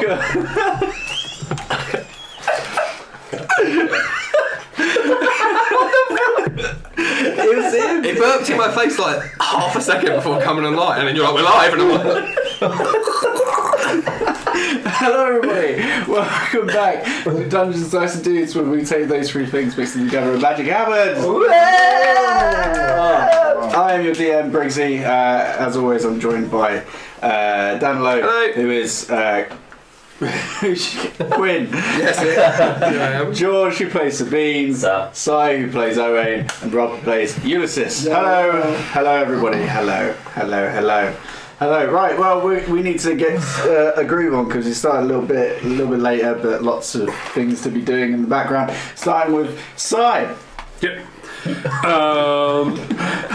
It was him. It burped in my face like half a second before coming on live, and then you're like, we're live, and I'm like... Hello everybody, welcome back to Dungeons, Dice and Dudes, where we take those three things, mix them together and magic happens. I am your DM, Briggsy. As always, I'm joined by Danilo, who is Quinn. Yes, here I am. George, who plays Sabine. Sai, who plays Owain, and Rob, who plays Ulysses. Hello everybody. Hello. Right, well, we need to get a groove on because we started a little bit later, but lots of things to be doing in the background. Starting with Sai. Yep.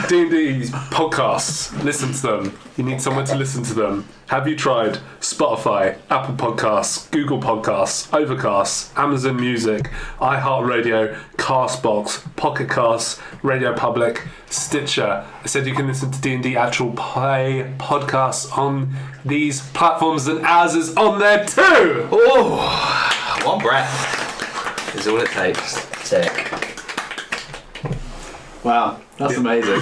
D&D's podcasts. Listen to them. You need someone to listen to them. Have you tried Spotify, Apple Podcasts, Google Podcasts, Overcast, Amazon Music, iHeartRadio, Castbox, Pocket Casts, Radio Public, Stitcher? I said you can listen to D&D actual play podcasts on these platforms, and ours is on there too. Oh, one breath is all it takes. Sick. Wow, that's amazing.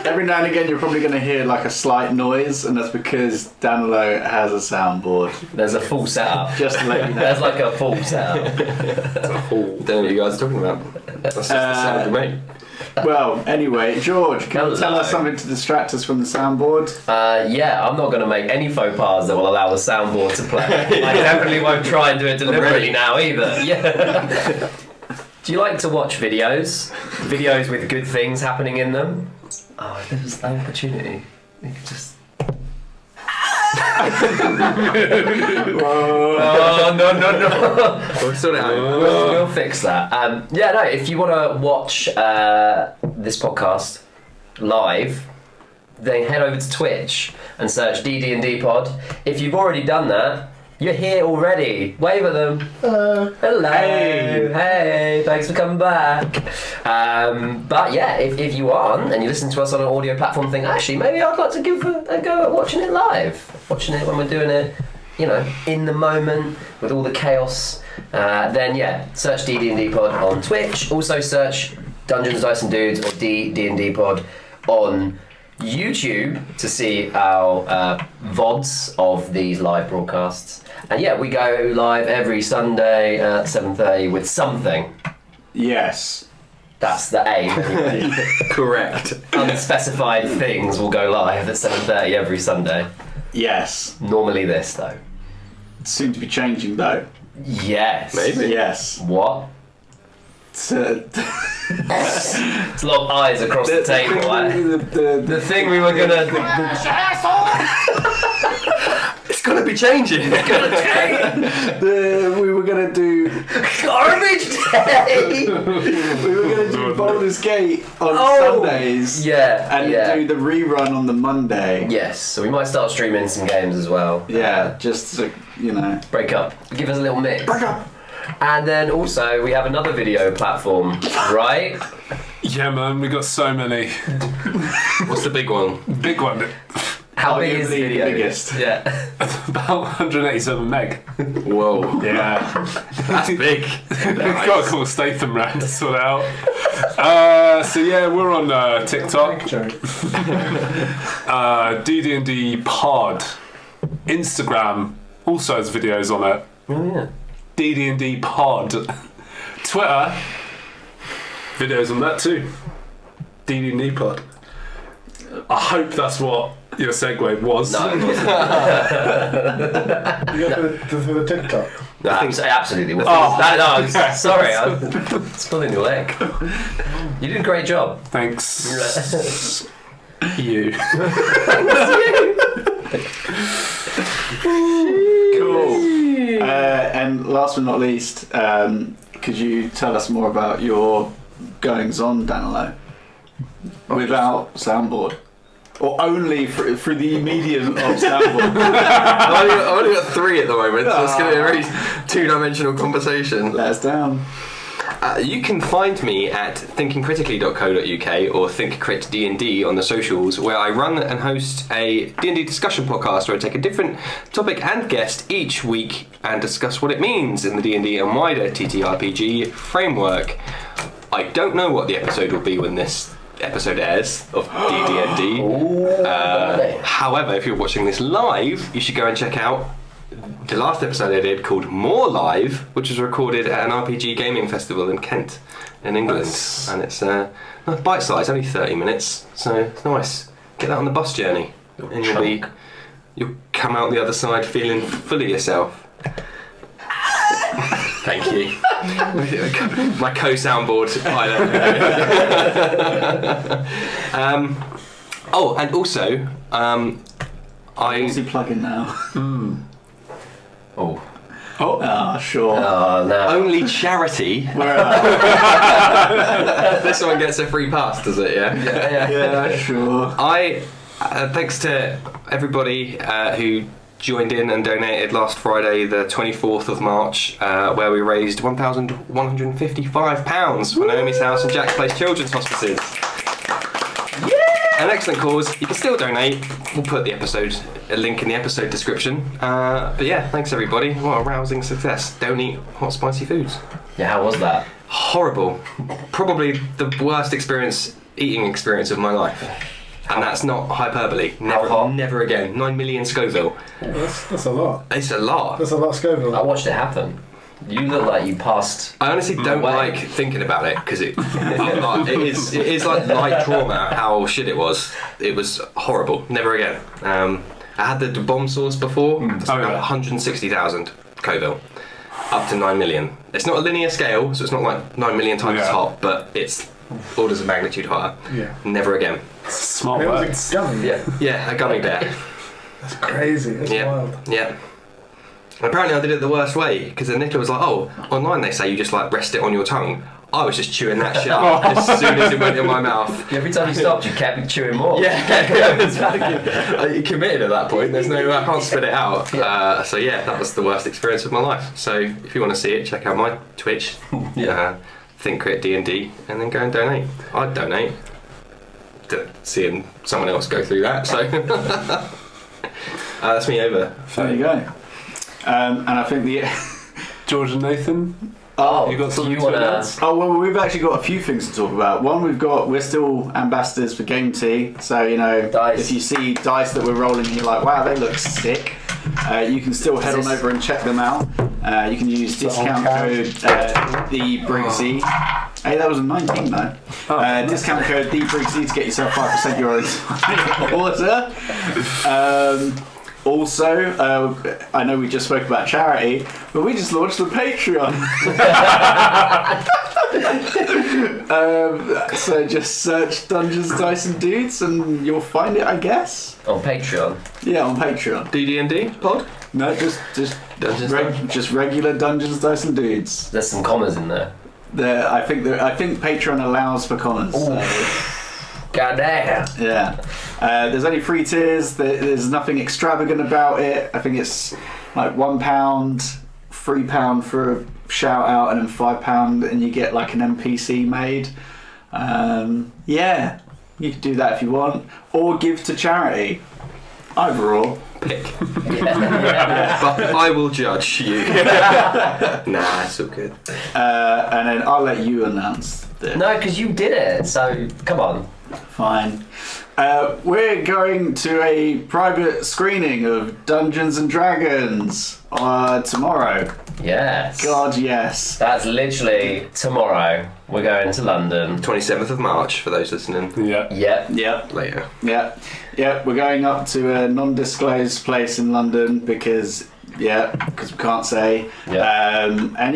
Every now and again you're probably going to hear like a slight noise, and that's because Danilo has a soundboard. There's a full setup. Just to let you know. There's like a full setup. That's a whole... Don't know what you guys are talking about. That's just the sound of me. Well, anyway, George, can you tell us something to distract us from the soundboard? Yeah, I'm not going to make any faux pas that will allow the soundboard to play. I definitely won't try and do it deliberately now either. Yeah. Do you like to watch videos? Videos with good things happening in them? Oh, if there was an opportunity, you could just... Oh, no. We'll fix that. If you want to watch this podcast live, then head over to Twitch and search DDandD Pod. If you've already done that, you're here already. Wave at them. Hello. Hey, thanks for coming back. But yeah, if you aren't and you listen to us on an audio platform, think actually maybe I'd like to give a go at watching it live. Watching it when we're doing it, in the moment with all the chaos. Then yeah, search DDandD Pod on Twitch. Also search Dungeons, Dice and Dudes or DDandD Pod on YouTube to see our VODs of these live broadcasts. And yeah, we go live every Sunday at 7:30 with something. Yes. That's the aim. Correct. Unspecified things will go live at 7:30 every Sunday. Yes. Normally this, though. Soon to be changing, though. Yes. Maybe. Yes. What? It's a lot of eyes across the table. The thing we were gonna... It's gonna be changing. It's gonna change. We were gonna do Garbage Day! we were gonna do Baldur's Gate on Sundays. Yeah. And do the rerun on the Monday. Yes, so we might start streaming some games as well. Yeah, just to, break up. Give us a little mix. Break up. And then also we have another video platform, right? Yeah, man, we got so many. What's the big one? Big one. How big is the video? Biggest. Yeah. About 187 meg. Whoa. Yeah. That's big. We've got to call Statham round to sort it out. So yeah, we're on TikTok. DDandD Pod. Instagram also has videos on it. Oh yeah. DDandD Pod. Twitter, videos on that too. DDandD Pod. I hope that's what your segue was. No, it wasn't. You got the TikTok? No, absolutely. Oh, Sorry, I'm pulling your leg. You did a great job. Thanks. You. Cool. And last but not least, could you tell us more about your goings on, Danilo? Without soundboard. Or only through the medium of soundboard. I've only got 3 at the moment, so it's going to be a very 2-dimensional conversation. Let us down. You can find me at thinkingcritically.co.uk or thinkcritDND on the socials, where I run and host a D&D discussion podcast where I take a different topic and guest each week and discuss what it means in the D&D and wider ttrpg framework. I don't know what the episode will be when this episode airs of DDandD. However, if you're watching this live, you should go and check out the last episode I did called More Live, which was recorded at an RPG gaming festival in Kent, in England. Nice. And it's bite size, only 30 minutes, so it's nice. Get that on the bus journey, and you'll come out the other side feeling fully yourself. Thank you. My co-soundboard pilot. And also, What's he plugging now? Oh. Ah, sure. Oh, no. only charity. This one gets a free pass, does it? Yeah. Yeah, sure. Thanks to everybody who joined in and donated last Friday, the 24th of March, where we raised £1,155 for Naomi's House and Jack's Place Children's Hospices. An excellent cause. You can still donate. We'll put a link in the episode description. But yeah, thanks everybody. What a rousing success. Don't eat hot spicy foods. Yeah, how was that? Horrible. Probably the worst eating experience of my life. And that's not hyperbole. Never again. 9 million Scoville. That's a lot. It's a lot. That's a lot of Scoville. I watched it happen. You look like you passed. I honestly don't like thinking about it because it is like light trauma how shit it was. It was horrible. Never again. I had the bomb sauce before. It's about 160,000 Scoville. Up to 9 million. It's not a linear scale, so it's not like 9 million times hot, but it's orders of magnitude hotter. Yeah. Never again. Smart It words. was a gummy. Yeah, a gummy bear. That's crazy. That's wild. Yeah. Apparently I did it the worst way, because then Nicola was like, oh, online they say you just like rest it on your tongue. I was just chewing that shit up as soon as it went in my mouth. Every time you stopped, you kept chewing more. Yeah, you committed at that point. There's no, I can't spit it out. So yeah, that was the worst experience of my life. So if you want to see it, check out my Twitch, thinkcritDND, and then go and donate. I'd donate to seeing someone else go through that. So that's me over. There you go. And I think George and Nathan, Oh, you got something you to wanna- announce? oh well, we've actually got a few things to talk about. One, we're still ambassadors for Game Tea, so you know, Dice. if you see dice that we're rolling and you're like, wow, they look sick, you can still head on over and check them out. You can use discount code TheBriggsy. Hey, that was a 19 though. Discount code TheBriggsy to get yourself 5% your order. Also, I know we just spoke about charity, but we just launched the Patreon. So just search Dungeons, Dice and Dudes and you'll find it, I guess. On Patreon. Yeah, on Patreon. DDandD pod? No, just regular Dungeons, Dice and Dudes. There's some commas in there. I think Patreon allows for commas. God damn. Yeah. There's only 3 tiers. There's nothing extravagant about it. I think it's like £1, £3 for a shout out, and then £5 and you get like an NPC made. Yeah, you can do that if you want, or give to charity. Overall, Pick. But I will judge you. Nah, it's all good. and then I'll let you announce it. No, because you did it, so come on. Fine. We're going to a private screening of Dungeons and Dragons tomorrow. Yes. God, yes. That's literally tomorrow. We're going to London. 27th of March for those listening. Yeah. Yep. Yep. Later. Yeah. We're going up to a non-disclosed place in London because we can't say. Yeah. And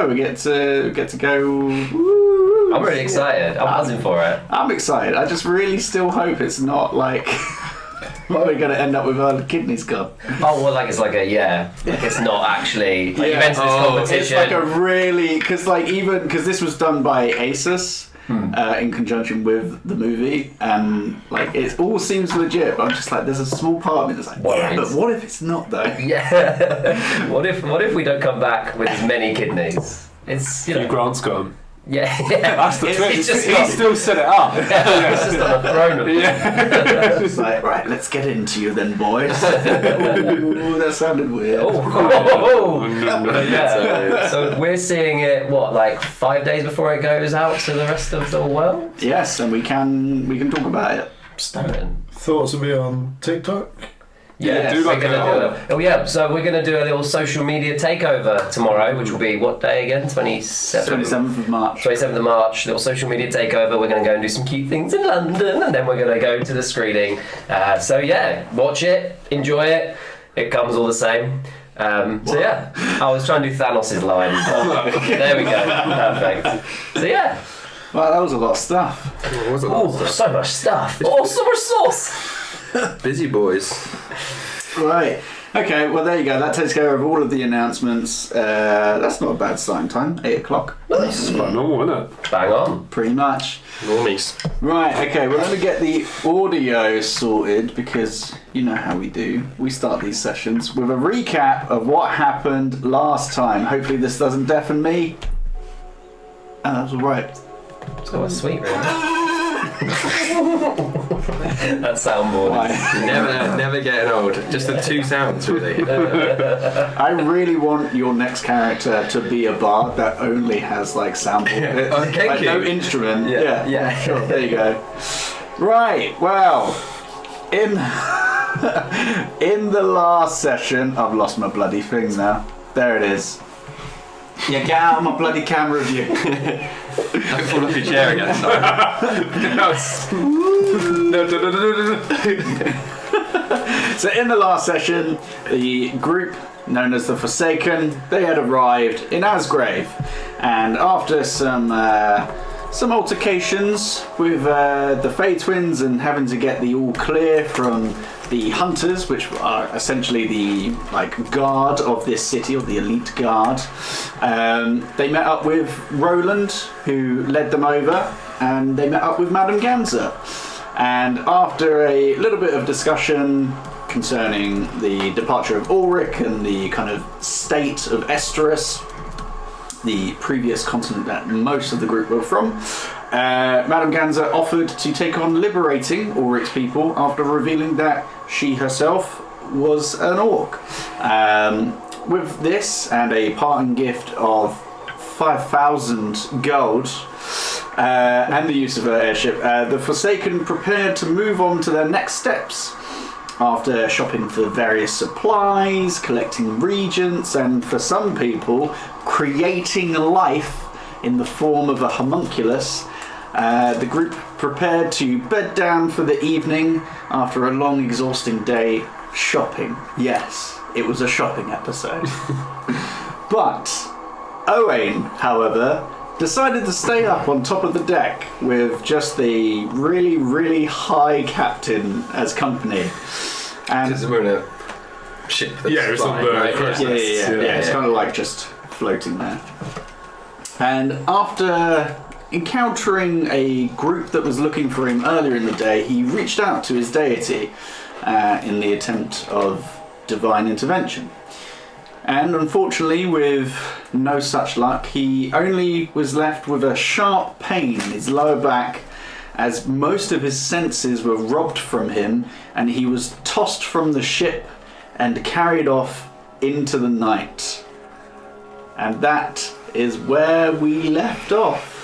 we get to go. Woo. I'm really excited. I'm buzzing for it. I'm excited. I just really still hope it's not like we're going to end up with our kidneys gone. Oh, well, like it's like it's not actually. Like, you've entered this competition. It's like a really because this was done by ASUS. In conjunction with the movie, and like it all seems legit, but I'm just like, there's a small part of me that's like, but what if it's not though? Yeah. What if we don't come back with as many kidneys? It's Hugh Grant's got him. Yeah. That's the twist. just He got- still set it up. It's just on a throne. It's like, right, let's get into you then, boys. Ooh, that sounded weird. Yeah. So we're seeing it like 5 days before it goes out to the rest of the world. Yes, and we can talk about it. Stunning. Thoughts will be on TikTok. Yeah, do like so we're gonna do a little social media takeover tomorrow, which will be what day again? 27th 27th of March. 27th of March, little social media takeover. We're going to go and do some cute things in London, and then we're going to go to the screening. So yeah, watch it, enjoy it. It comes all the same. So yeah, I was trying to do Thanos' line. But there we go, perfect. So yeah. Well, that was a lot of stuff. Oh, so much stuff. Oh, so much sauce. Busy boys. Right. Okay, well, there you go. That takes care of all of the announcements. That's not a bad starting time. 8 o'clock. It's quite normal, isn't it? Bang on. Pretty much. Normies. Right, okay, well, let me get the audio sorted because you know how we do. We start these sessions with a recap of what happened last time. Hopefully, this doesn't deafen me. And that's all right. It's got a sweet room. That soundboard. Never getting old. Just the two sounds, really. I really want your next character to be a bard that only has like soundboard bits. Okay, like no instrument. Yeah. Sure. There you go. Right. Well, in the last session, I've lost my bloody thing now. There it is. Yeah, get out of my bloody camera view. Don't fall off your chair again. So in the last session, the group known as the Forsaken, they had arrived in Asgrave, and after some altercations with the Fey Twins and having to get the all clear from the Hunters, which are essentially the guard of this city, or the elite guard, they met up with Roland, who led them over, and they met up with Madame Ganza. And after a little bit of discussion concerning the departure of Ulrich and the kind of state of Esteros, the previous continent that most of the group were from, Madame Ganza offered to take on liberating Ulrich's people after revealing that she herself was an orc. With this and a parting gift of 5,000 gold and the use of her airship, the Forsaken prepared to move on to their next steps. After shopping for various supplies, collecting regents, and for some people, creating life in the form of a homunculus, the group prepared to bed down for the evening after a long, exhausting day shopping. Yes, it was a shopping episode. But Owain, however, decided to stay up on top of the deck with just the really, really high captain as company. And Because we're in a ship that's Yeah, it's on flying, the right? process. yeah, it's kind of like just floating there. And after encountering a group that was looking for him earlier in the day, he reached out to his deity in the attempt of divine intervention. And unfortunately, with no such luck, he only was left with a sharp pain in his lower back, as most of his senses were robbed from him, and he was tossed from the ship and carried off into the night. And that is where we left off.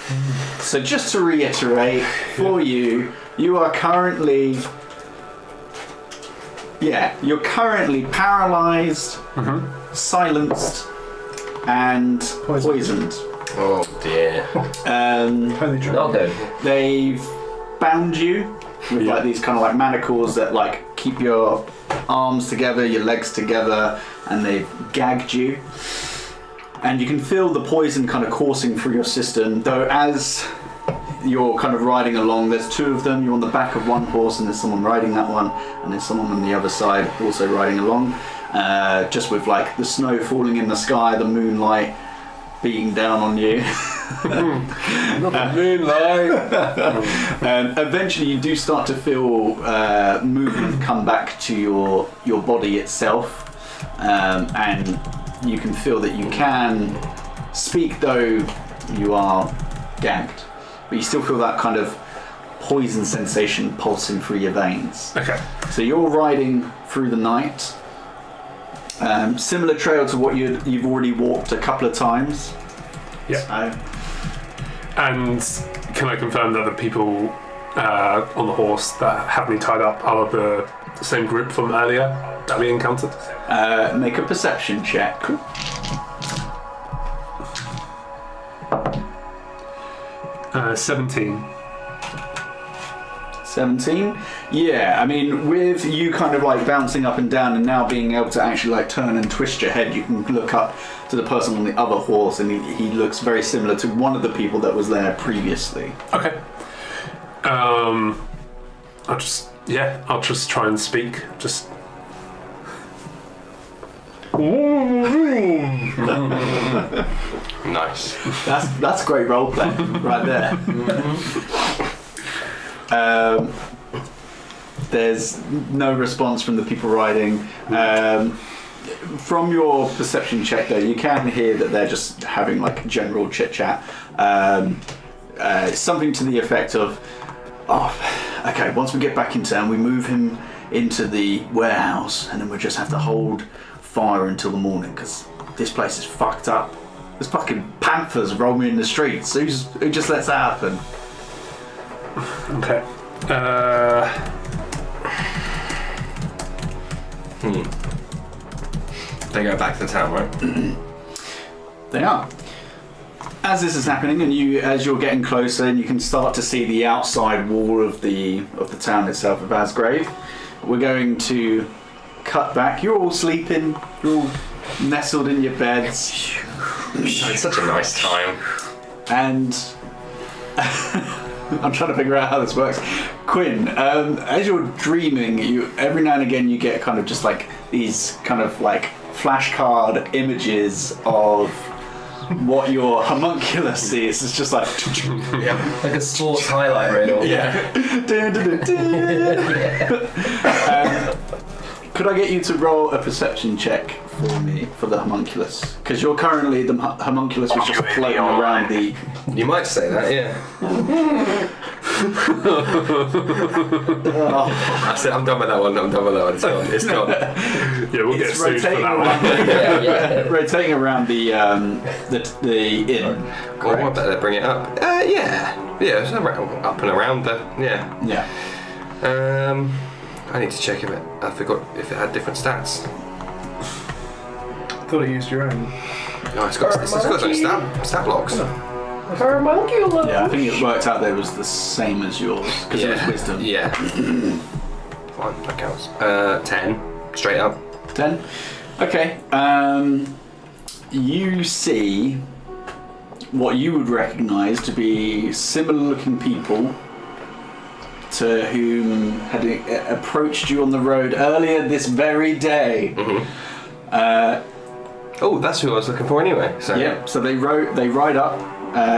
So just to reiterate for you, you're currently paralyzed, silenced, and poisoned. Oh dear. Not good. They've bound you with like these kind of like manacles that like keep your arms together, your legs together, and they've gagged you. And you can feel the poison kind of coursing through your system, though as you're kind of riding along, there's two of them, you're on the back of one horse and there's someone riding that one, and there's someone on the other side also riding along, just with like the snow falling in the sky, the moonlight beating down on you. Moonlight. And eventually you do start to feel movement come back to your body itself, and you can feel that you can speak, though you are gagged, but you still feel that kind of poison sensation pulsing through your veins. Okay. So you're riding through the night. Similar trail to what you've already walked a couple of times. Yeah. So, And can I confirm that the people on the horse that have me tied up are the same group from earlier that we encountered? make a perception check. 17. 17? Yeah, I mean, with you kind of like bouncing up and down and now being able to actually like turn and twist your head, you can look up to the person on the other horse and he looks very similar to one of the people that was there previously. Okay. I'll just try and speak. Just. Nice. That's great role play right there. There's no response from the people riding. From your perception check though, you can hear that they're just having like general chit chat. Something to the effect of, okay, once we get back in town, we move him into the warehouse and then we'll just have to hold fire until the morning because this place is fucked up. There's fucking panthers roaming in the streets. Who just lets that happen? Okay. They go back to town, right? They are. As this is happening, and as you're getting closer, and you can start to see the outside wall of the town itself of Asgrave. We're going to cut back. You're all sleeping. You're all nestled in your beds. It's such a nice time. And I'm trying to figure out how this works. Quinn, as you're dreaming, every now and again you get kind of just like these kind of like flashcard images of what your homunculus sees. It's just like Like a sports highlight reel. yeah. Could I get you to roll a perception check for me for the homunculus? Because you're currently the homunculus was just floating around the. You might say that, yeah. I said, I'm done with that one. It's gone. It's gone. Yeah, we'll get It's sued for rotating that around, one. rotating around the inn. Well, what better bring it up? Yeah, it's up and around the Yeah. I need to check I forgot if it had different stats. I thought I used your own. No, it's got some stat blocks. Homunculus. Yeah, I think it worked out that it was the same as yours because it was wisdom. Yeah. Fine, that counts. 10, straight up. 10. Okay. You see what you would recognise to be similar-looking people to whom had approached you on the road earlier this very day. Mm-hmm. That's who I was looking for anyway. So. Yeah. So they ride up.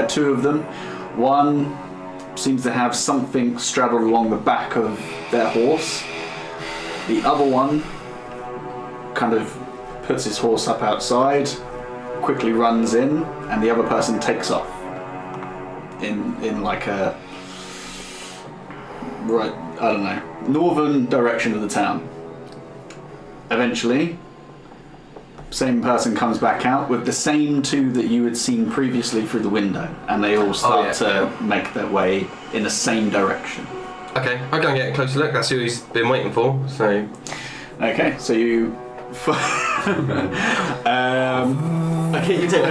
Two of them. One seems to have something straddled along the back of their horse. The other one kind of puts his horse up outside, quickly runs in, and the other person takes off in like a northern direction of the town. Eventually, same person comes back out with the same two that you had seen previously through the window, and they all start to make their way in the same direction. Okay, I'm going to get a closer look. That's who he's been waiting for. So. Okay, so you. Okay, you take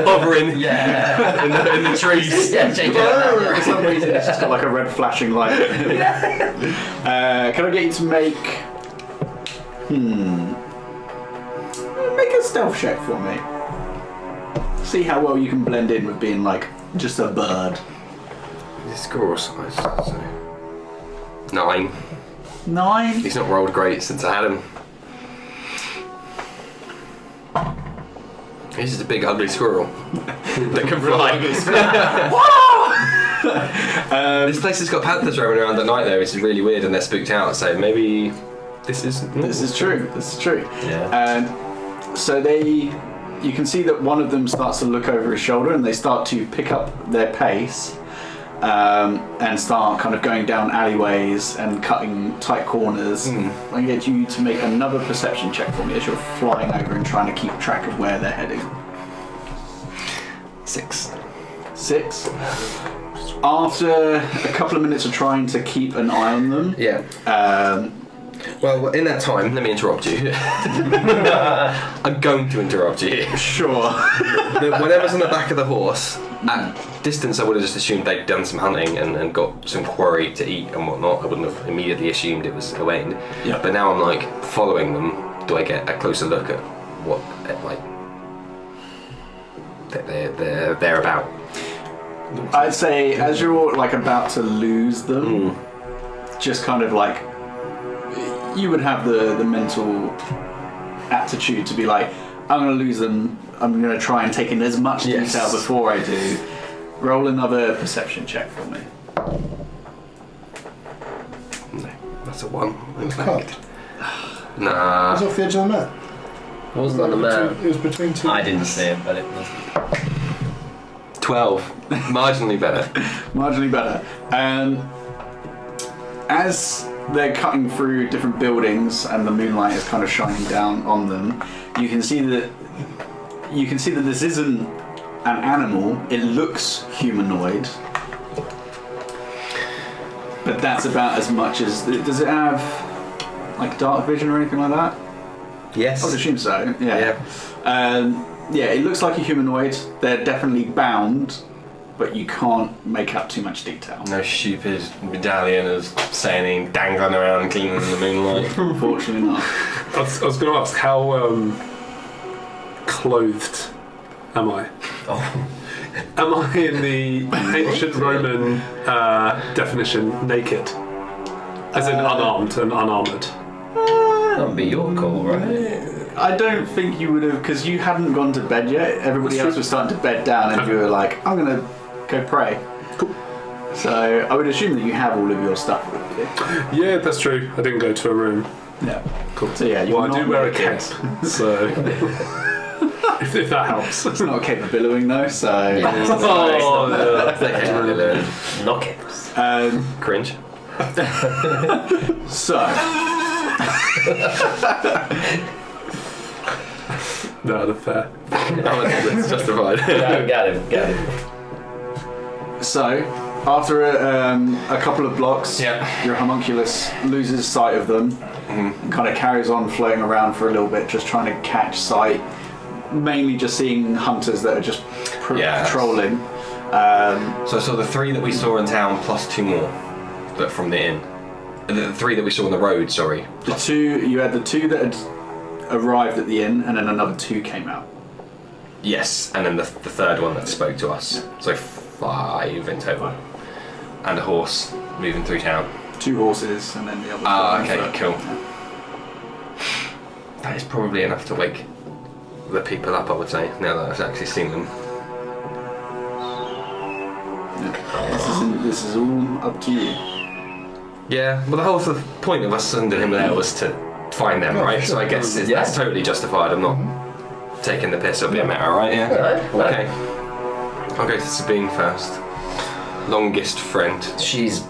Hovering in the trees. Yeah, check it For some reason, it's just got like a red flashing light. Can I get you to make? Make a stealth check for me. See how well you can blend in with being like just a bird. His score size. So. 9. 9. He's not rolled great since I had him. He's just a big ugly squirrel that can fly. This place has got panthers roaming around at night though, which is really weird, and they're spooked out. So maybe this is This is true. Yeah. So they you can see that one of them starts to look over his shoulder and they start to pick up their pace and start kind of going down alleyways and cutting tight corners. I get you to make another perception check for me as you're flying over and trying to keep track of where they're heading. 6. After a couple of minutes of trying to keep an eye on them, Yeah. Well, in that time, let me interrupt you. I'm going to interrupt you. sure. Whatever's on the back of the horse, at distance I would have just assumed they'd done some hunting and got some quarry to eat and whatnot. I wouldn't have immediately assumed it was Owain. Yeah. But now I'm like following them. Do I get a closer look at what like they're about? I'd say as you're like about to lose them, just kind of like you would have the mental aptitude to be like, I'm going to lose them. I'm going to try and take in as much detail before I do. Roll another perception check for me. No, that's a 1. In Cut. fact. Nah. It was off the edge of the map. What was on the map? It was between two. I didn't see it, but it was. 12. Marginally better. Marginally better. As they're cutting through different buildings and the moonlight is kind of shining down on them, you can see that this isn't an animal. It looks humanoid, but that's about as much as. Does it have like dark vision or anything like that? Yes. I would assume so. Yeah. Yeah, it looks like a humanoid. They're definitely bound, but you can't make out too much detail. No stupid medallion of saying dangling around cleaning in the moonlight. Unfortunately not. I was going to ask, how clothed am I? Oh. Am I in the ancient Roman definition naked? As in unarmed and unarmoured? That would be your call, right? I don't think you would have, because you hadn't gone to bed yet. Everybody else was starting to bed down, and you were like, I'm going to go pray. Cool. So I would assume that you have all of your stuff with you. Yeah, that's true. I didn't go to a room. Yeah. Cool. So yeah, you're Well, I not do wear a naked. cape, so if that helps. It's not a cape of billowing though, so. Oh, no. Knock it. Cringe. So. No, that's fair. It's justified. Got him. So, after a couple of blocks, Yeah. your homunculus loses sight of them and kind of carries on floating around for a little bit, just trying to catch sight, mainly just seeing hunters that are just patrolling. So I saw the 3 that we saw in town plus 2 more, but from the inn. The 3 that we saw on the road, sorry. You had the 2 that had arrived at the inn, and then another 2 came out. Yes, and then the third one that spoke to us. So 5 in total. And a horse moving through town. 2 horses, and then the other. Okay, cool. That is probably enough to wake the people up, I would say, now that I've actually seen them. This is all up to you. Yeah, well, the whole point of us sending him there was to find them, right? So I guess that's totally justified. I'm not taking the piss of it, matter, right? Yeah. Okay. I'll go to Sabine first. Longest friend. She's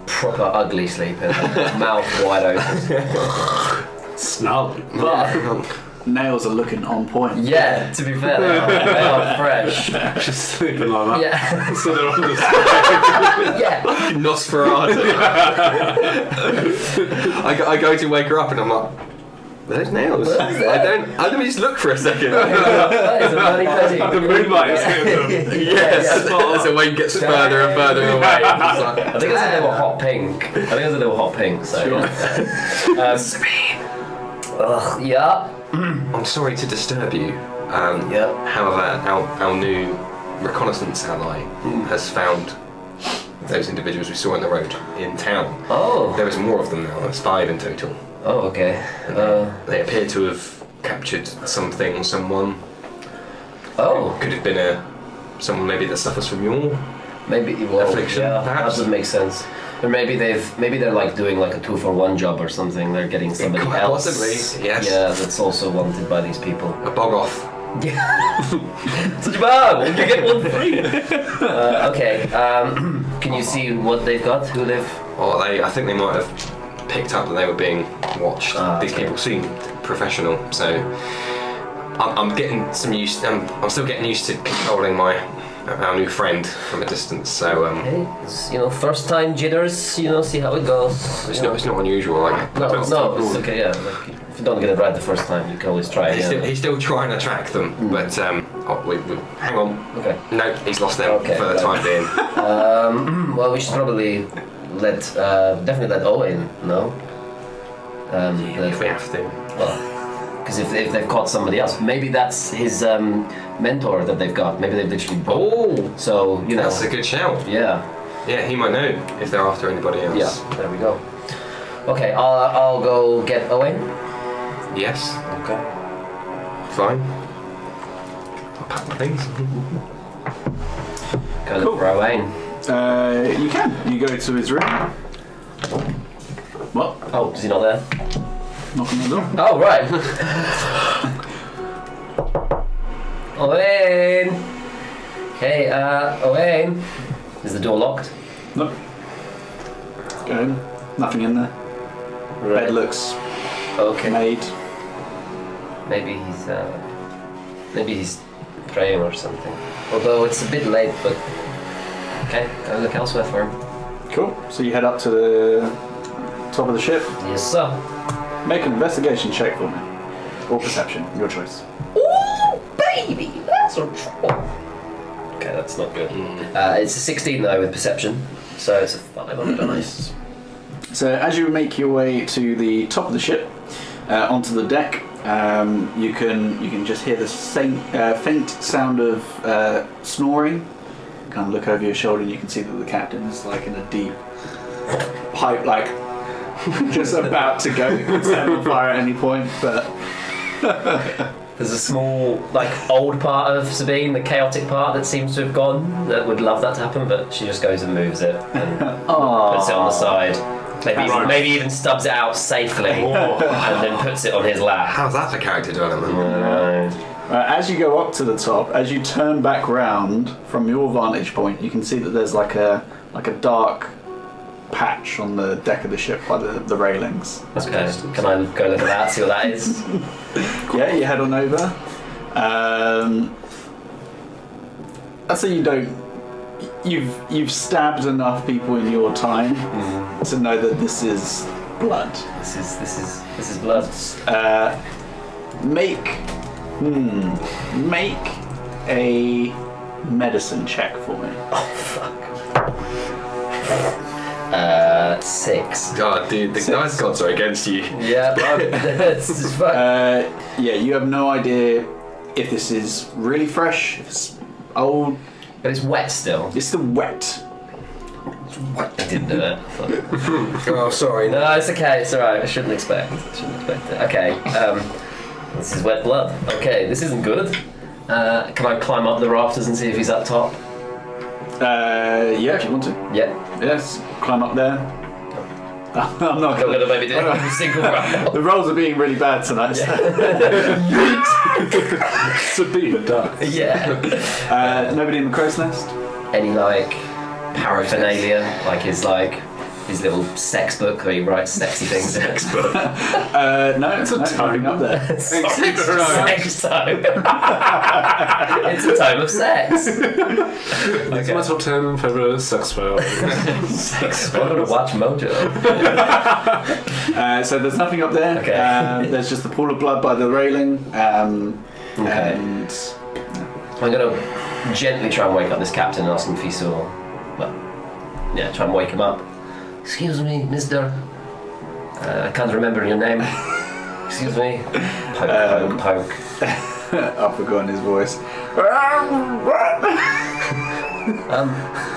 proper ugly sleeping. Mouth wide open. Snug. But Nails are looking on point. yeah, to be fair, they are fresh. Just sleeping like that. Yeah. So they're on the Yeah. Nosferatu. I go to wake her up and I'm like, those nails. What is that? Let me just look for a second. That is a bloody petty. The moonlight is hitting them. Yes. As the Wayne gets further and further away. It's like, I think I said they were hot pink. So yeah. Ugh, yeah. I'm sorry to disturb you. Yeah. However, our new reconnaissance ally has found those individuals we saw on the road in town. Oh. There is more of them now. There's 5 in total. Oh, okay. They appear to have captured someone. Oh. Could have been someone maybe that suffers from your Maybe affliction, yeah, perhaps? that would make sense. Or maybe they're like doing like a 2-for-1 job or something. They're getting somebody Quite else. possibly, yes. Yeah, that's also wanted by these people. a bog off. Such a bad. You get one free. Okay. Can you see what they've got? Who they've? Or I think they might have picked up that they were being watched. These people seem professional, so I'm getting some used. I'm still getting used to controlling our new friend from a distance. So Okay. It's, first time jitters. See how it goes. it's not unusual. Like No, it's okay. Yeah. Like, if you don't get it right the first time, you can always try. He's still trying to track them, but we hang on. Okay. No, he's lost them for the time being. Well, we should probably definitely let Owain know. If we have to. Well, because if they've caught somebody else, maybe that's his mentor that they've got. Maybe they've literally bought. So That's a good shout. Yeah. Yeah, he might know if they're after anybody else. Yeah. There we go. Okay, I'll go get Owain. Yes. Okay. Fine. I'll pack my things. Go look for Owain. You can. You go to his room. What? Oh, is he not there? Knock on the door. Oh, right. Owain! Hey, Owain. Is the door locked? Nope. Go in. Nothing in there. Bed looks Okay. made. Maybe he's praying or something. Although it's a bit late, but okay, I'll look elsewhere for him. Cool. So you head up to the top of the ship. Yes, sir. Make an investigation check for me. Or perception, your choice. Ooh, baby, that's a trouble. Okay, that's not good. It's a 16 though with perception, so it's a 5 on the dice. So as you make your way to the top of the ship, onto the deck, you can just hear the faint sound of snoring. You kind of look over your shoulder and you can see that the captain is like in a deep pipe, like just about to go. He could set on fire at any point, but There's a small, old part of Sabine, the chaotic part that seems to have gone, that would love that to happen, but she just goes and moves it and puts it on the side. Maybe even stubs it out safely and then puts it on his lap. How's that for character development? as you go up to the top, as you turn back round from your vantage point, you can see that there's like a dark patch on the deck of the ship by the railings. Okay, can I go look at that, see what that is? Yeah, you head on over. I'd say you've stabbed enough people in your time to know that this is blood. This is blood. Make a medicine check for me. Oh fuck. 6. God, dude, the dice gods are against you. Yeah, this is fun. Yeah, you have no idea if this is really fresh, if it's old. But it's wet still. It's the wet. I didn't do it. Oh, sorry. No, it's okay. It's alright. I shouldn't expect it. Okay. This is wet blood. Okay, this isn't good. Can I climb up the rafters and see if he's up top? Yeah, if you want to. Yeah. Yes, climb up there. I'm not I'm gonna maybe do a single round. The rolls are being really bad tonight. Sabine dies. Yeah. Nobody in the crow's nest? Any paraphernalia, his little sex book where he writes sexy things. Sex book. No, it's nothing up there. Sex tome. It's a tome of sex. It's my top 10 favourite sex spell. Sex spell. I'm gonna watch Mojo. So there's nothing up there. Okay. There's just the pool of blood by the railing. And I'm gonna gently try and wake up this captain and ask him if he saw. Try and wake him up. Excuse me, mister. I can't remember your name. Excuse me. Poke. I've forgotten his voice.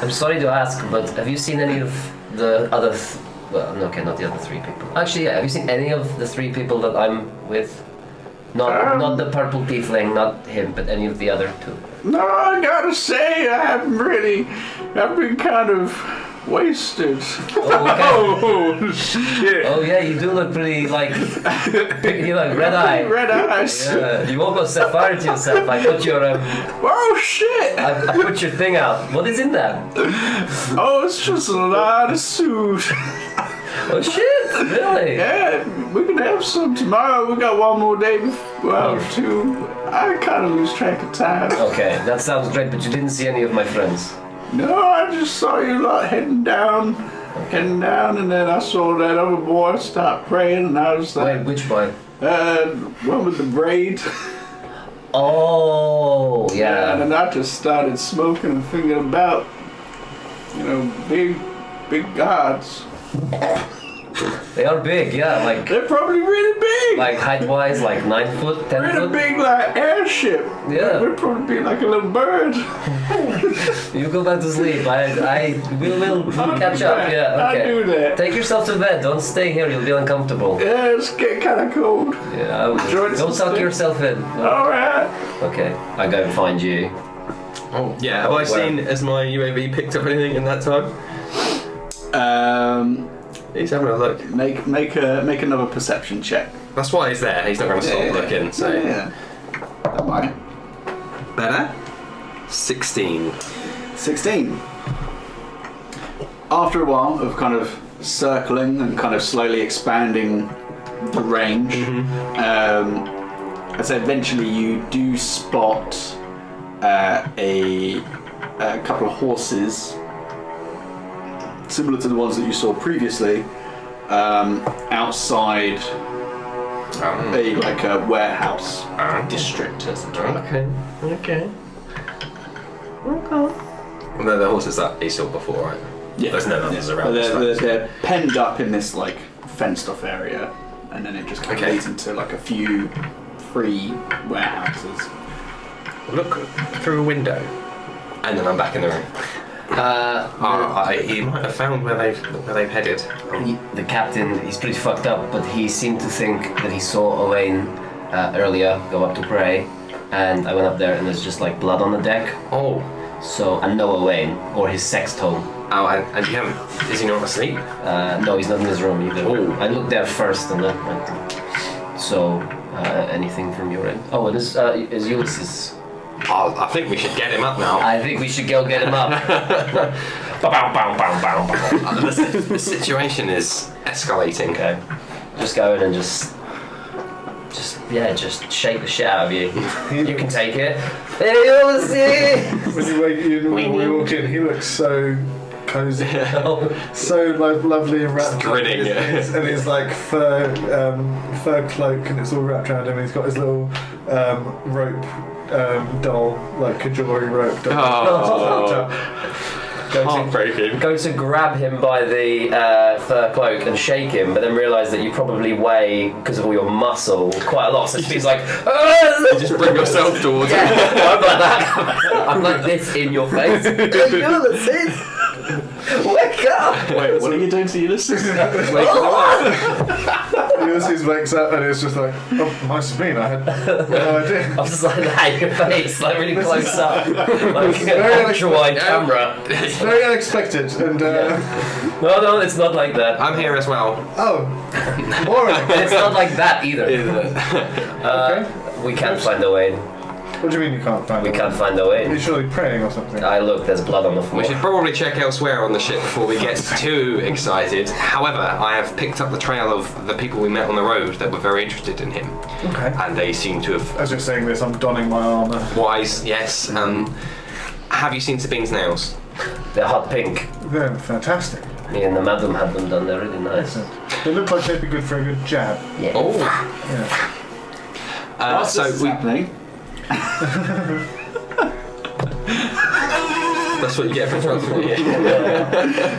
I'm sorry to ask, but have you seen any of the other... not the other 3 people. Actually, yeah, have you seen any of the 3 people that I'm with? Not the purple tiefling, not him, but any of the other 2. No, I gotta say, I've been kind of wasted. Oh shit! Oh yeah, you do look pretty like you look red eye. Red eyes. Yeah, you almost set fire to yourself. I put your Oh shit! I put your thing out. What is in there? Oh, it's just a lot of suit. Oh shit! Really? Yeah, we can have some tomorrow. We got one more day. Well, two. I kind of lose track of time. Okay, that sounds great. But you didn't see any of my friends. No, I just saw you lot heading down, and then I saw that other boy stop praying, and I was like, Wait, which boy? one with the braid. Oh, yeah. And then I just started smoking and thinking about, big gods. They are big, yeah. Like They're probably really big. like height-wise, like 9 foot, 10 We're in a foot. big like airship. Yeah. We're probably like a little bird. You go back to sleep. We'll catch up. Yeah. Okay. I do that. Take yourself to bed. Don't stay here. You'll be uncomfortable. Yeah, it's getting kind of cold. Yeah. I would. Enjoy Don't some suck steak. yourself in. All right. Okay. I go and find you. Oh, yeah. Have I seen, has my UAV picked up anything in that time? He's having a look. Make another perception check. That's why he's there. He's not going to stop looking. So Yeah. That might. better. 16. 16. After a while of kind of circling and kind of slowly expanding the range, I'd say eventually you do spot a couple of horses similar to the ones that you saw previously outside a warehouse district as it were. Okay. And they're the horses that he saw before, right? Yeah. There's no others around. They're penned up in this like fenced off area, and then it just kind of leads into like a few free warehouses. Look through a window, and then I'm back in the room. He might have found where they've headed. The captain, he's pretty fucked up, but he seemed to think that he saw Owain earlier go up to pray, and I went up there and there's just like blood on the deck. Oh. So, and no Owain, or his sex tome. Oh, and you haven't. Is he not asleep? No, he's not in his room either. Oh. I looked there first and then went. So, anything from your end? Oh, and is Ulysses? I think we should get him up now. I think we should go get him up. The situation is escalating. Okay. Just go in and just shake the shit out of you. You can take it. Hey, Ulysses! When we walk in, he looks so cozy, so lovely and wrapped. Grinning. And his like fur cloak, and it's all wrapped around him. He's got his little rope doll, like Kajori rope doll. Heartbreaking. Go to grab him by the fur cloak and shake him, but then realise that you probably weigh, because of all your muscle, quite a lot. So he's like, You just bring yourself towards him. I'm like that. I'm like this in your face. Hey, Ulysses! Wake up! Wait, what are you doing to Ulysses? Ulysses wakes up and it's just like, oh, must have been. I had no idea. I'm just like that in your face, like really close up, like an very ultra-wide camera. It's very unexpected, and No, it's not like that. I'm here as well. oh, boring. It's not like that either. Okay. We can't find Owain. What do you mean you can't find We it? can't find Owain. You're surely praying or something. I look, there's blood on the floor. We should probably check elsewhere on the ship before we get too excited. However, I have picked up the trail of the people we met on the road that were very interested in him. Okay. And they seem to have... As you're saying this, I'm donning my armour. Wise, yes. Have you seen Sabine's nails? They're hot pink. They're fantastic. Me and the madam had them done, they're really nice. They look like they'd be good for a good jab. Yeah. Oh. Yeah. What's happening? That's what you get for transport.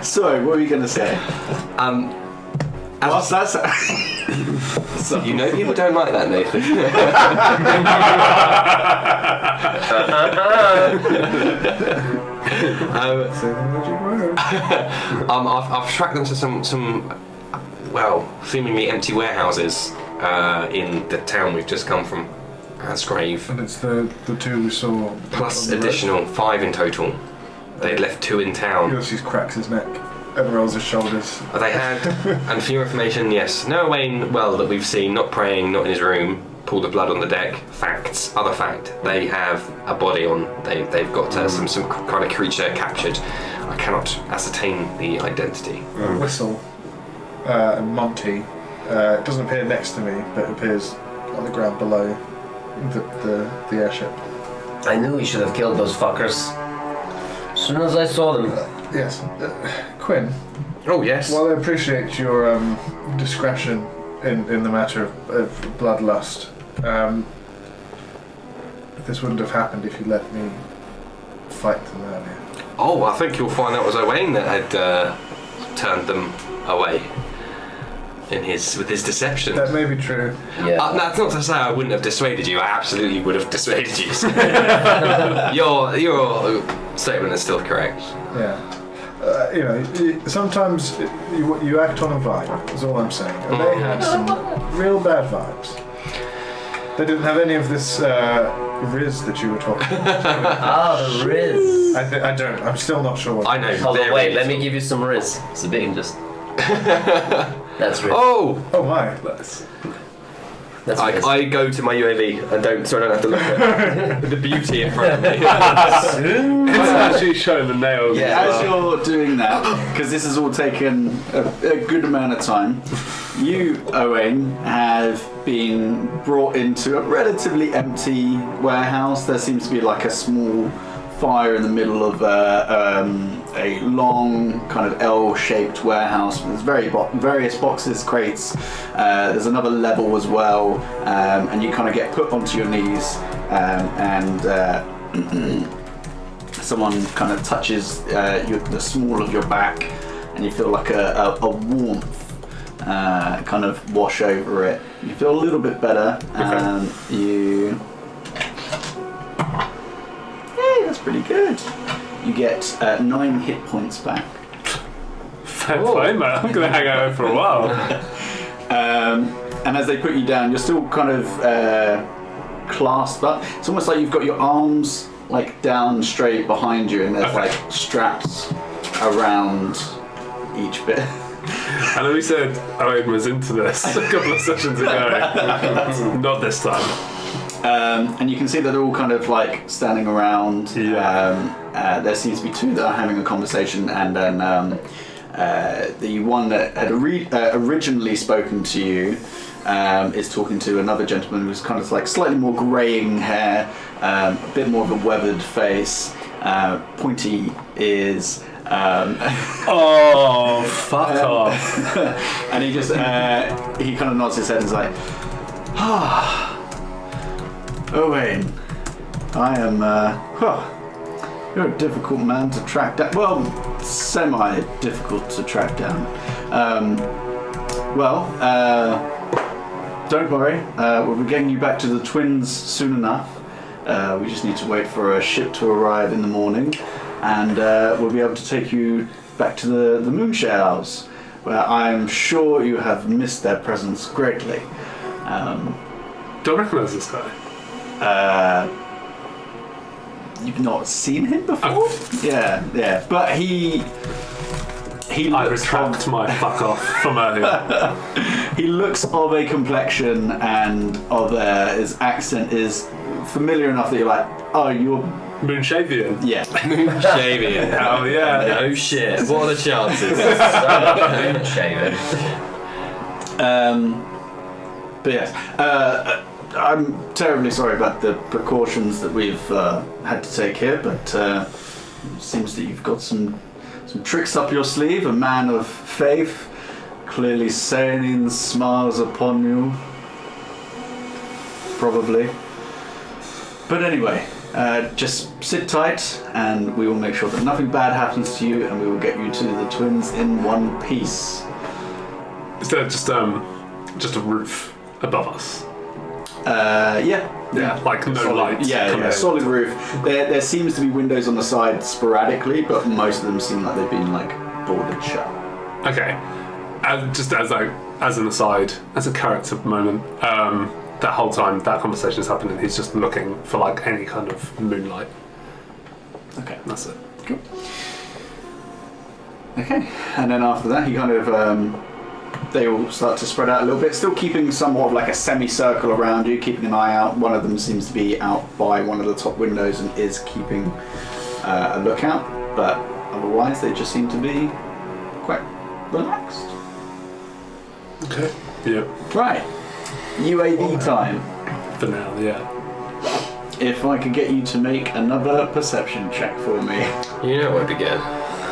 Sorry, what were you going to say? What's that? You know people don't like that, Nathan. Say the magic word. I've tracked them to some seemingly empty warehouses in the town we've just come from, Asgrave. And it's the two we saw. Plus on the road. additional 5 in total. They'd left 2 in town. Ulysses cracks his neck. and rolls his shoulders. They had, and for your information, yes, no Owain, well, that we've seen, not praying, not in his room, pool of blood on the deck. Facts. Other fact, they have a body on. They've got some kind of creature captured. I cannot ascertain the identity. Whistle and Monty. It doesn't appear next to me, but it appears on the ground below the airship. I knew we should have killed those fuckers as soon as I saw them. Yes. Quinn. Oh, yes. While I appreciate your discretion in the matter of bloodlust, this wouldn't have happened if you let me fight them earlier. Oh, I think you'll find that was Owain that had turned them away with his deception. That may be true. Yeah. That's not to say I wouldn't have dissuaded you. I absolutely would have dissuaded you. Your statement is still correct. Yeah. Sometimes you act on a vibe, is all I'm saying. And they had some real bad vibes. They didn't have any of this Riz that you were talking about. The Riz. I don't. I'm still not sure what. I know. Hold on, wait, let me give you some Riz. It's a bit just. That's Riz. Oh! Oh my. That's Riz. I go to my UAV and don't have to look at the beauty in front of me. It's actually showing the nails. Yeah. As you're doing that, because this has all taken a good amount of time, you, Owain, have been brought into a relatively empty warehouse. There seems to be like a small fire in the middle of a long kind of L-shaped warehouse. There's various boxes, crates. There's another level as well, and you kind of get put onto your knees, and someone kind of touches the small of your back, and you feel like a warmth kind of wash over it. You feel a little bit better. Okay. That's pretty good. You get 9 hit points back. Fair play, mate. I'm going to hang out here for a while. And as they put you down, you're still kind of clasped up. It's almost like you've got your arms like down straight behind you, and there's like straps around each bit. I know we said Owain was into this a couple of sessions ago. Not this time. And you can see that they're all kind of like standing around. Yeah. There seems to be 2 that are having a conversation, and then the one that had originally spoken to you is talking to another gentleman who's kind of like slightly more greying hair, a bit more of a weathered face, pointy ears. Oh, fuck off. And he just he kind of nods his head and is like, Owain, I am you're a difficult man to track down. Well, semi-difficult to track down. Don't worry, we'll be getting you back to the Twins soon enough. We just need to wait for a ship to arrive in the morning, and we'll be able to take you back to the Moonshare House, where I'm sure you have missed their presence greatly. Don't recognise this guy. You've not seen him before? Yeah. But he I looks retract my fuck off from earlier. he looks of a complexion, and of his accent is familiar enough that you're like, oh, you're Moonshavian. yeah. Moonshavian. Hell yeah. No shit. What are the chances? But yes, I'm terribly sorry about the precautions that we've had to take here, but it seems that you've got some tricks up your sleeve. A man of faith, clearly Sanin smiles upon you. Probably. But anyway, just sit tight, and we will make sure that nothing bad happens to you, and we will get you to the Twins in one piece. Is there just a roof above us? Yeah, like no solid, lights. Yeah, solid roof. There seems to be windows on the side sporadically, but most of them seem like they've been like boarded shut. Okay, and just as an aside, as a character moment, that whole time that conversation is happening, he's just looking for like any kind of moonlight. Okay, That's it. cool. Okay, and then after that, you kind of they all start to spread out a little bit, still keeping somewhat of like a semicircle around you, keeping an eye out. One of them seems to be out by one of the top windows and is keeping a lookout, but otherwise they just seem to be quite relaxed. Okay. Yeah. Right, UAV time. For now, yeah. If I could get you to make another perception check for me. You know where to begin.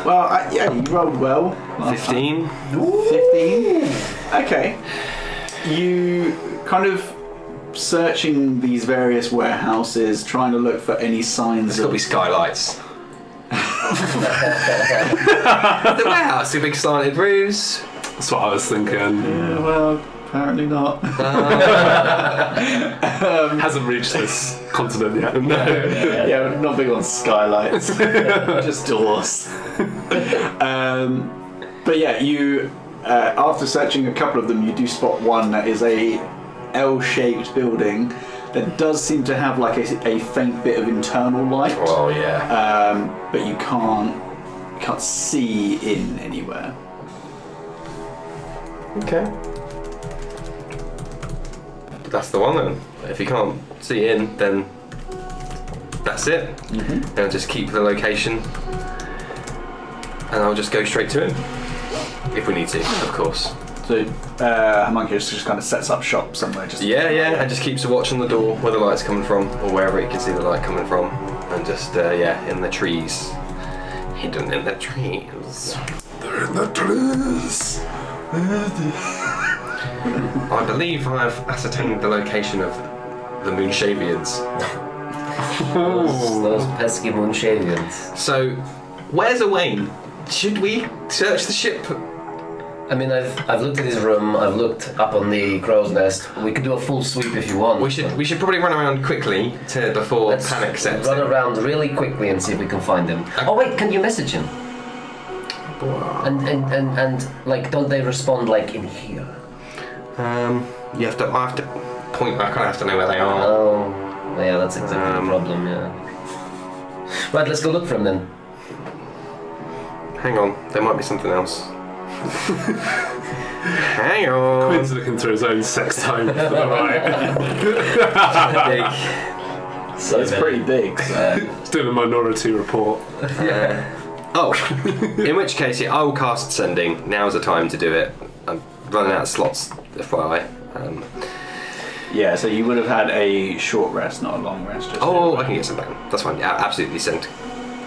Well, yeah, you rolled well. 15. 15. Okay. You kind of searching these various warehouses, trying to look for any signs There's got to be skylights. The warehouse, two big slanted roofs. That's what I was thinking. Yeah, well, apparently not. Hasn't reached this continent yet. No. Yeah, we're not big on skylights. Just doors. But yeah, you after searching a couple of them, you do spot one that is a L-shaped building that does seem to have like a faint bit of internal light. Oh yeah. But you can't see in anywhere. Okay. But that's the one then. If you can't see in, then that's it. Mm-hmm. I'll just keep the location, and I'll just go straight to him if we need to, of course. So Homunculus just kind of sets up shop somewhere. Just Yeah, and just keeps a watch on the door where the light's coming from, or wherever it can see the light coming from, and just in the trees, hidden in the trees. They're in the trees. I believe I've ascertained the location of the Moonshavians. Those pesky Moonshavians. So, where's Owain? Should we search the ship? I mean, I've looked at his room. I've looked up on the crow's nest. We could do a full sweep if you want. We should probably run around quickly before Let's panic sets run in. around really quickly and see if we can find him. Oh wait, can you message him? And like, don't they respond like in here? I have to point back. I have to know where they are. Oh, yeah, that's exactly the problem. Yeah. Right, let's go look for him then. Hang on, there might be something else. Hang on. Quinn's looking through his own sex time for the right. So it's pretty big. So. He's doing a minority report. In which case, I will cast sending. Now's the time to do it. I'm running out of slots, FYI. Yeah, so you would have had a short rest, not a long rest. Just I can get some back. That's fine. Yeah, absolutely send.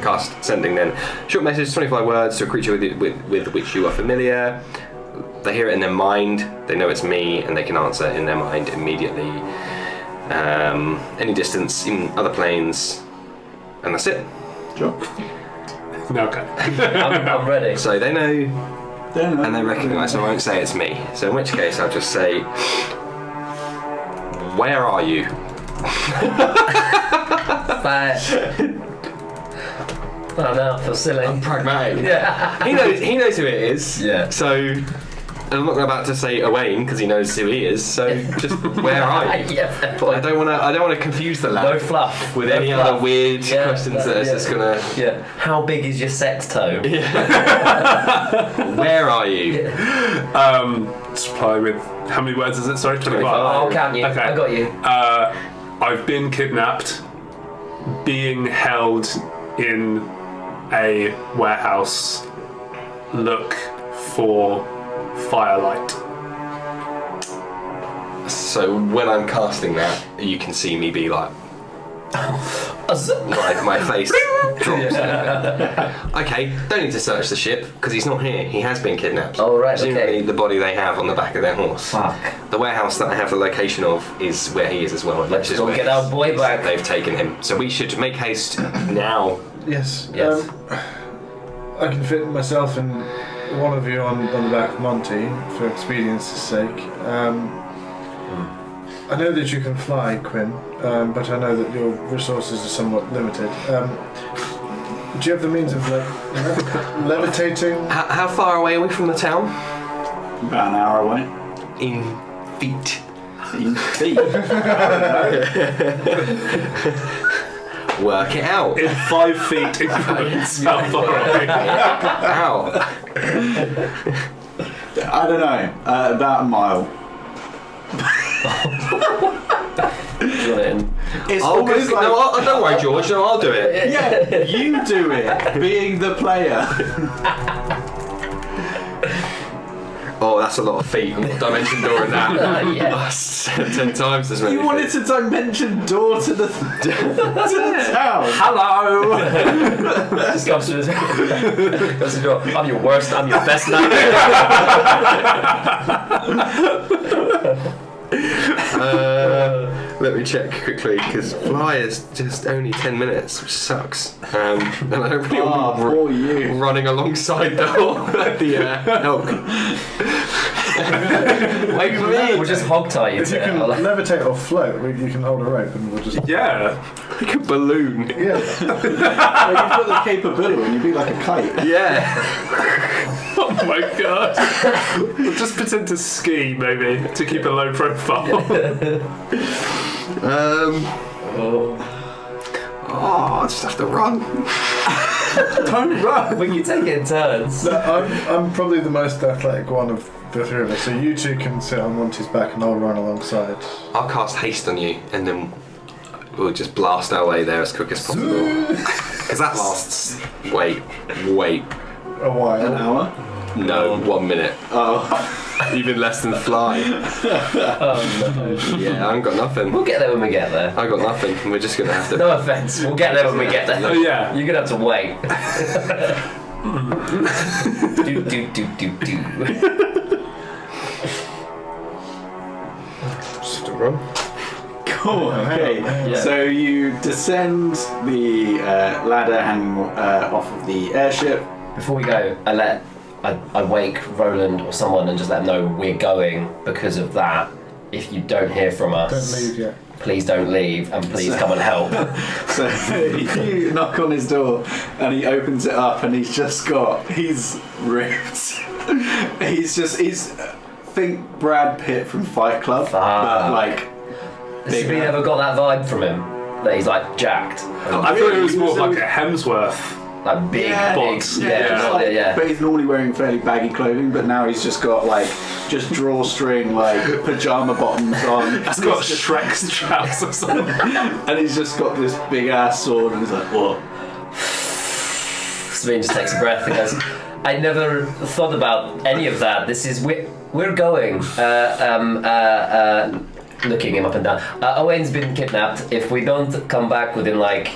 Cast sending then. Short message, 25 words to a creature with which you are familiar. They hear it in their mind, they know it's me, and they can answer in their mind immediately. Any distance, even other planes, and that's it. Sure. Okay. I'm ready. So they know, and they recognise, so I won't say it's me. So in which case I'll just say, where are you? Bye. Oh no, I feel silly. I'm pragmatic. Yeah. He knows who it is. Yeah. So I'm not about to say Owain because he knows who he is. So just where are you? Yeah, fair point. I don't want to confuse the lad. No fluff. With No any fluff. other weird questions that are just gonna. Yeah. How big is your sex toe? Where are you? Supply with how many words is it? Sorry, 25. I'll count you. Okay. I got you. I've been kidnapped, being held in a warehouse. Look for firelight. So when I'm casting that, you can see me be like my face drops. Okay, don't need to search the ship because he's not here. He has been kidnapped. Oh right, Presumably okay. the body they have on the back of their horse. Fuck. The warehouse that I have the location of is where he is as well. Let's which is go where get our boy back. They've taken him. So we should make haste now. Yes. Yes. I can fit myself and one of you on the back of Monty for expedience's sake. I know that you can fly, Quinn, but I know that your resources are somewhat limited. Do you have the means of levitating? How far away are we from the town? About an hour away. In feet. In feet. Work it out. In 5 feet increments. How far away? Ow. I don't know. About a mile. It's I'll almost Google, like no, don't worry, George. No, I'll do it. yeah, you do it, being the player. Oh, that's a lot of feet. I'm not dimension door in that. Yeah. I said 10 times as many. You wanted to dimension door to the town. Hello! Just comes to the door. I'm your worst, I'm your best nightmare. Let me check quickly because fly is just only 10 minutes, which sucks. And I don't really want poor you. running alongside the elk. Wait for me! We'll just hog tie you If to you it. can I'll- levitate or float, you can hold a rope and we'll just. Yeah. Like a balloon. Yeah. Well, you've got the capability and you'd be like a kite. Yeah. Oh my god. We'll just pretend to ski, maybe, to keep a low profile. I just have to run. Don't run. We can take it in turns. No, I'm probably the most athletic one of the three of us, so you two can sit on Monty's back and I'll run alongside. I'll cast haste on you and then we'll just blast our way there as quick as possible. Because that lasts. Wait. A while. An hour? No, 1 minute. Oh. Even less than fly. Oh no. Yeah, I haven't got nothing. We'll get there when we get there. I got nothing. We're just gonna have to. No offense, we'll get there when we get there. Oh yeah. You're gonna have to wait. do. Just have to run. Cool. Okay. Yeah. So you descend the ladder hanging off of the airship. Before we go, I wake Roland or someone and just let them know we're going because of that. If you don't hear from us, Don't leave yet. please don't leave and please come and help. So you knock on his door and he opens it up and he's ripped. he's think Brad Pitt from Fight Club, but like Have you bigger. ever got that vibe from him? That he's like jacked, I thought it was more like a Hemsworth. like big, Yeah, big, bods. yeah. But he's normally wearing fairly baggy clothing, but now he's just got like just drawstring like pajama bottoms on. It's got Shrek's trousers on. And he's just got this big ass sword and he's like, what? Sabine just takes a breath and goes, I never thought about any of that. This is we're going. Looking him up and down. Owain's been kidnapped. If we don't come back within like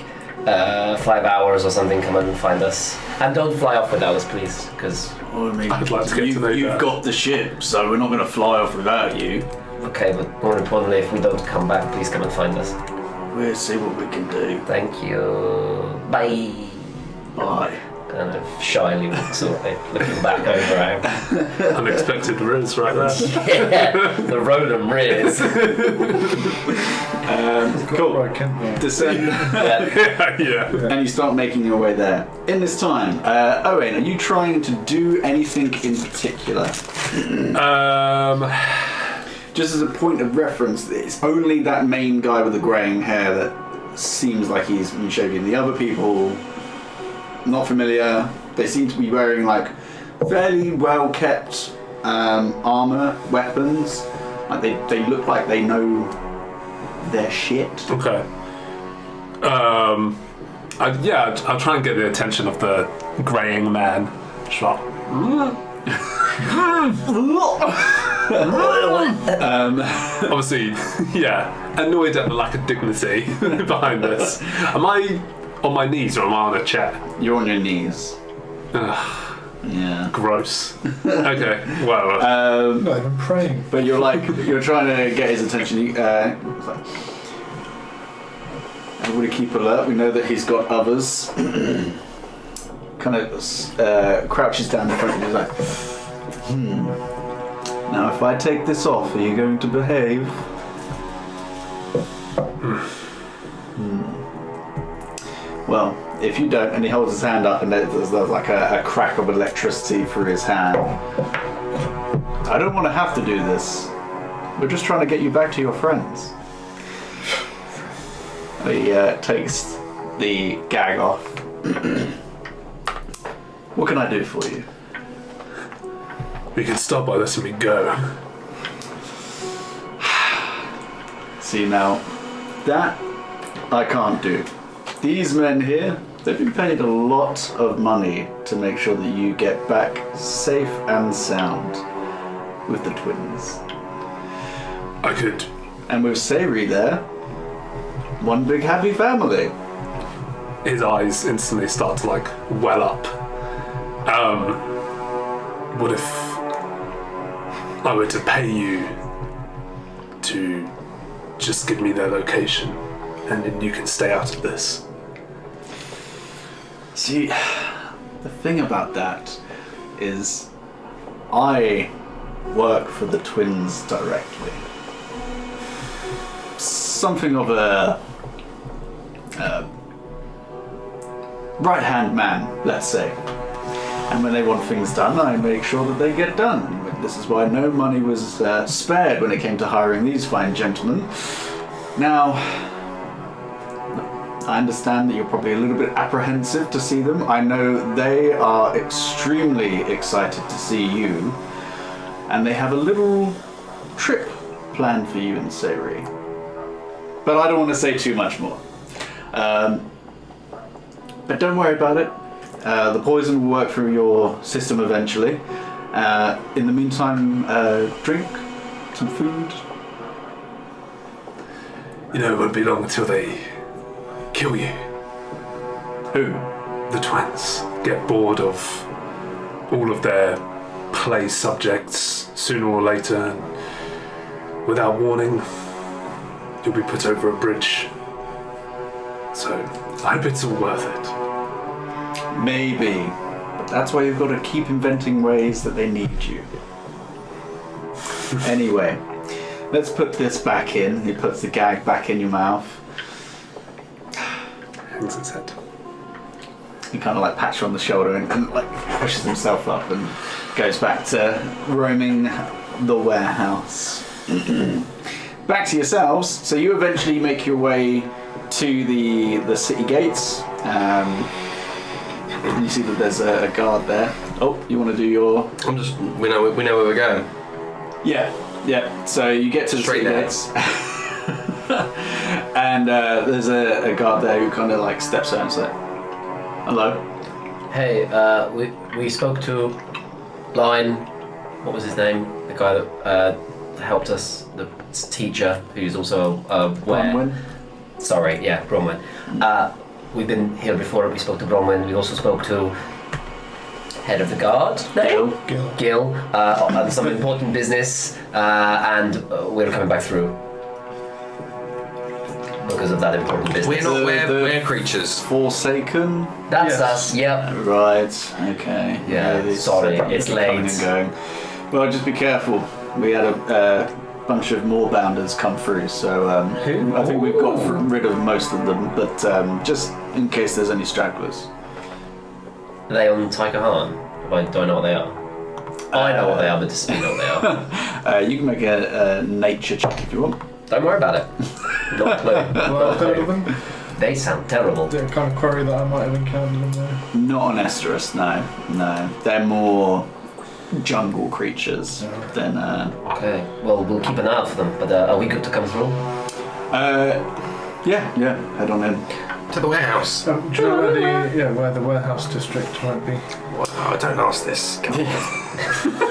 5 hours or something, come and find us. And don't fly off without us, please, because Well, I mean, I'd like to get to know you've that. got the ship, so we're not going to fly off without you. okay. But more importantly, if we don't come back, please come and find us. We'll see what we can do. Thank you. Bye. Bye. Kind of shyly walks away, looking back over at him. Unexpected riz right there. Yeah, the Roland rears. Cool. Right, Kent, Descend. Yeah. And you start making your way there. In this time, Owain, are you trying to do anything in particular? Just as a point of reference, it's only that main guy with the greying hair that seems like he's been shaking. The other people, not familiar. They seem to be wearing like fairly well kept armor, weapons. Like they look like they know their shit. Okay. I'll try and get the attention of the greying man. Shot. Obviously, yeah, annoyed at the lack of dignity behind this. Am I on my knees or am I on a chair? You're on your knees. Ugh, Yeah. gross. Okay, well, not even praying. But you're trying to get his attention. Everybody keep alert. We know that he's got others. Kind of crouches down in front of you. He's like, Now, if I take this off, are you going to behave? Well, if you don't, and he holds his hand up, and there's like a crack of electricity through his hand. I don't want to have to do this. We're just trying to get you back to your friends. He takes the gag off. What can I do for you? We can start by letting me go. See now, that I can't do. These men here, they've been paid a lot of money to make sure that you get back safe and sound with the twins. I could. And with Sayri there, one big happy family. His eyes instantly start to like well up. What if I were to pay you to just give me their location and then you can stay out of this? See, the thing about that is I work for the twins directly. Something of a right-hand man, let's say. And when they want things done, I make sure that they get done. And this is why no money was spared when it came to hiring these fine gentlemen. Now, I understand that you're probably a little bit apprehensive to see them. I know they are extremely excited to see you. And they have a little trip planned for you and Sayri. But I don't want to say too much more. But don't worry about it. The poison will work through your system eventually. In the meantime, drink, some food. You know, it won't be long until they kill you. Who? The twins get bored of all of their play subjects sooner or later, and without warning, you'll be put over a bridge. So I hope it's all worth it. Maybe. But that's why you've got to keep inventing ways that they need you. Anyway, let's put this back in. He puts the gag back in your mouth. Hangs its head. He kind of like pats you on the shoulder and like pushes himself up and goes back to roaming the warehouse. Back to yourselves. So you eventually make your way to the city gates. You see that there's a guard there. Oh, you want to do your? We know where we're going. Yeah. So you get to the Straight city there. gates, and there's a guard there who kind of like steps out and says, "Hello." Hey, we spoke to Owain. What was his name? The guy that helped us, the teacher who's also Bronwyn. Sorry, yeah, Bronwyn. We've been here before. We spoke to Bronwyn. We also spoke to head of the guard, Gil, on some important business, and we're coming back through because of that important business. We're creatures. Forsaken. That's us. Yep. Right. Okay. Yeah, these sorry, people it's coming late. and going. Well, just be careful. We had a bunch of moorbounders come through, so I think we've got rid of most of them. But just in case there's any stragglers. Are they on Tykahan? Do I know what they are? I know what they are, but just you know what they are. You can make a nature check if you want. Don't worry about it. Not a clue. Well, I've heard of them. They sound terrible. The kind of quarry that I might have encountered them there. Not on Esteros, no. They're more jungle creatures than. Okay. Well, we'll keep an eye out for them. But are we good to come through? Yeah. Head on in. To the warehouse. Do you know where the warehouse district might be? Oh, don't ask this. Come on.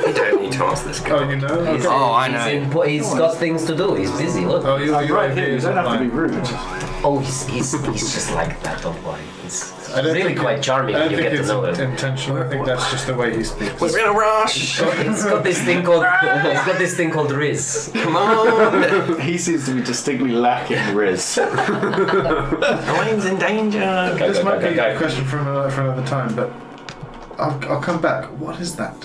You don't need to ask this. Oh, you know? Okay. I know. He's got things to do. He's busy. Look. Oh, you're Right here, you don't have to be rude. Oh, he's just like that. Don't worry. He's I don't really think quite charming I when don't you think get to it's know him. intentional. I think that's just the way he speaks. We're in a rush. He's got this thing called Riz. Come on. He seems to be distinctly lacking Riz. Owain's in danger. This might be a question for another time, but I'll come back. What is that?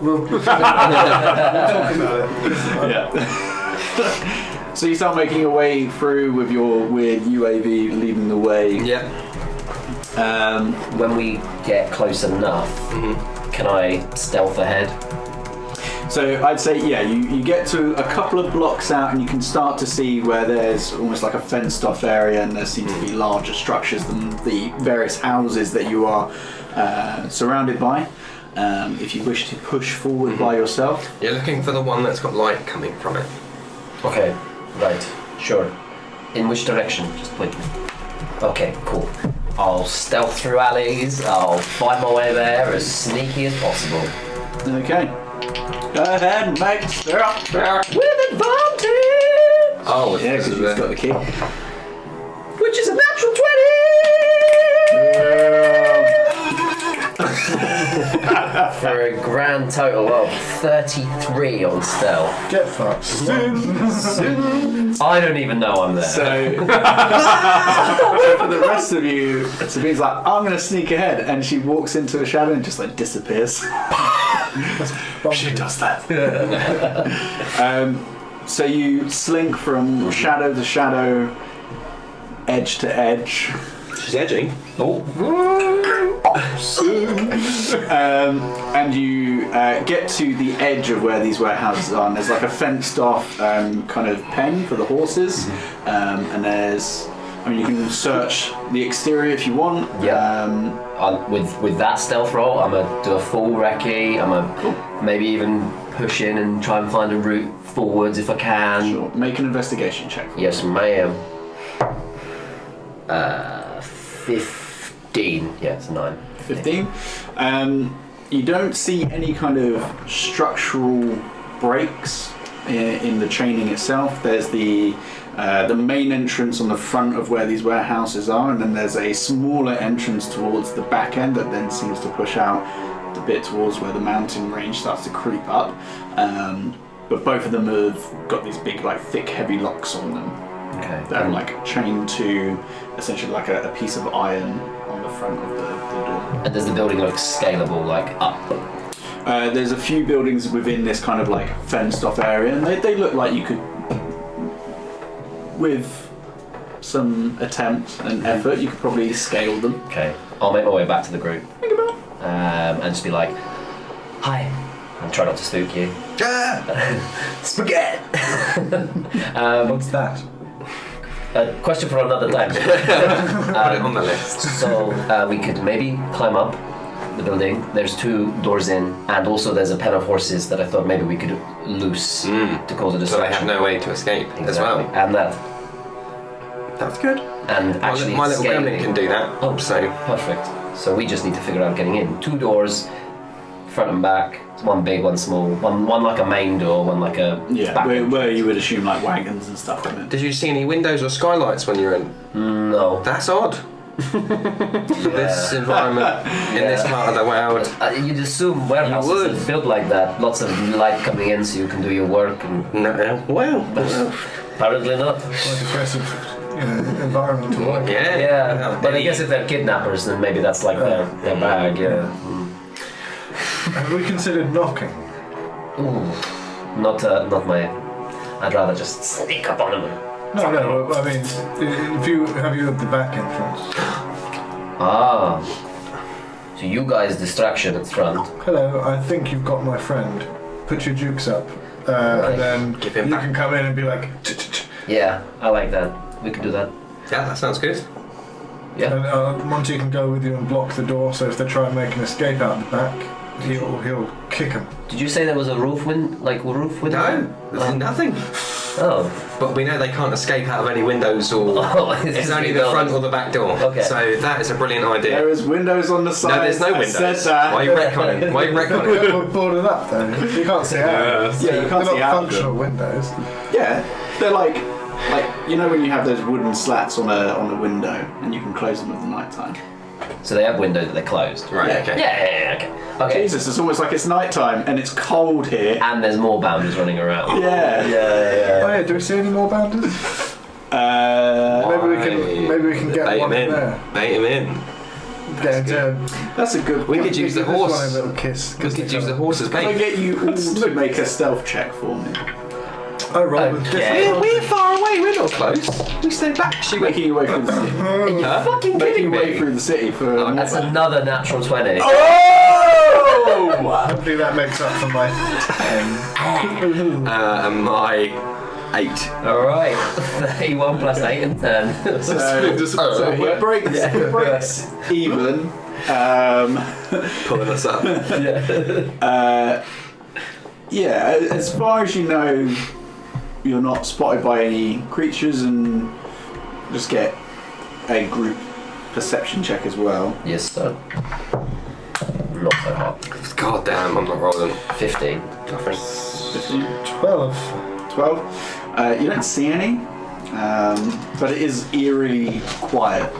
We'll talk about it. Yeah. So you start making your way through with your weird UAV leading the way. Yeah. When we get close enough, can I stealth ahead? So I'd say, yeah, you get to a couple of blocks out and you can start to see where there's almost like a fenced off area, and there seem to be larger structures than the various houses that you are surrounded by. If you wish to push forward by yourself. You're looking for the one that's got light coming from it. Okay, right, sure. In which direction? Just point me. Okay, cool. I'll stealth through alleys, I'll find my way there as sneaky as possible. Okay. Go ahead and make stealth check. With advantage! Oh, Yeah, because you've got the key. Which is a natural 20! For a grand total of 33 on stealth. Get fucked. I don't even know I'm there. So for the rest of you, Sabine's like, I'm going to sneak ahead, and she walks into a shadow and just like disappears. She does that. So you slink from shadow to shadow, edge to edge. She's edging. And you get to the edge of where these warehouses are, and there's like a fenced off kind of pen for the horses, and there's, I mean, you can search the exterior if you want. Yeah. With that stealth roll, I'm gonna do a full recce. I'm gonna maybe even push in and try and find a route forwards if I can. Sure. Make an investigation check. Yes, ma'am. 15. Yeah, it's a 9. 15. You don't see any kind of structural breaks in the chaining itself. There's the main entrance on the front of where these warehouses are, and then there's a smaller entrance towards the back end that then seems to push out a bit towards where the mountain range starts to creep up. But both of them have got these big, like, thick, heavy locks on them. Okay. They're like chained to essentially like a piece of iron on the front of the door. And does the building look scalable, like up? There's a few buildings within this kind of like fenced off area, and they look like you could, with some attempt and effort, you could probably scale them. Okay. I'll make my way back to the group. And just be like, hi. And try not to spook you. Spaghetti! What's that? A question for another time. Put it on the list. So we could maybe climb up the building. There's 2 doors in, and also there's a pen of horses that I thought maybe we could loose to cause a distraction. So they have no way to escape as well. And that. That's good. And actually, my little scaling. gremlin can do that. Oh, So perfect. So we just need to figure out getting in. 2 doors, front and back. One big, one small. One like a main door, one like a back where you would assume like wagons and stuff come in. did you see any windows or skylights when you were in? No. That's odd. This environment in this part of the world. You'd assume warehouses You would. are built like that. Lots of light coming in so you can do your work. And No, well. apparently not. Quite aggressive, environment to work in. Yeah, but I guess if they're kidnappers, then maybe that's like their bag. Yeah. Have we considered knocking? Ooh, not my. I'd rather just sneak up on them. No. I mean, if you have at the back entrance. Ah. So you guys distraction at front. Hello, I think you've got my friend. Put your jukes up, and then Give him you back. can come in and be like. Yeah, I like that. We could do that. Yeah, that sounds good. Yeah. And Monty can go with you and block the door, so if they try and make an escape out the back, he'll kick them. Did you say there was a roof window? No, there's nothing. Oh. But we know they can't escape out of any windows or. It's only the buildings. front or the back door. Okay. So that is a brilliant idea. There is windows on the side. No, there's no windows. I said that. Why are you retconning? Why are you retconning? We're boarded up though. You can't see out. Yeah, you can't They're see not out. functional windows. Yeah, they're like you know when you have those wooden slats on a window and you can close them at the night time. So they have windows that they're closed. Right, Yeah. okay. Yeah, okay. Jesus, it's almost like it's nighttime and it's cold here. And there's more boundaries running around. Yeah. Oh yeah, do we see any more bandits? Maybe we can get Bait one him in. there. Bait him in. Get into. That's a good. We could use the Give this one a horse. little kiss. We could use the horse's Can I bait. get you all to make a stealth check for me? I roll with Okay. different. We're far away. We're not close. We stay back. She went. Making your way through the city. Are you fucking Making kidding your way me? through the city for. That's another natural 20. Oh! Hopefully that makes up for my 10. And my 8. Alright. 31 plus 8 and 10. So he breaks even. Pulling us up. Yeah, as far as you know, you're not spotted by any creatures, and just get a group perception check as well. Yes, sir. Not so hot. God damn, I'm not rolling. 15. 15? 12. 12. You don't see any, but it is eerily quiet.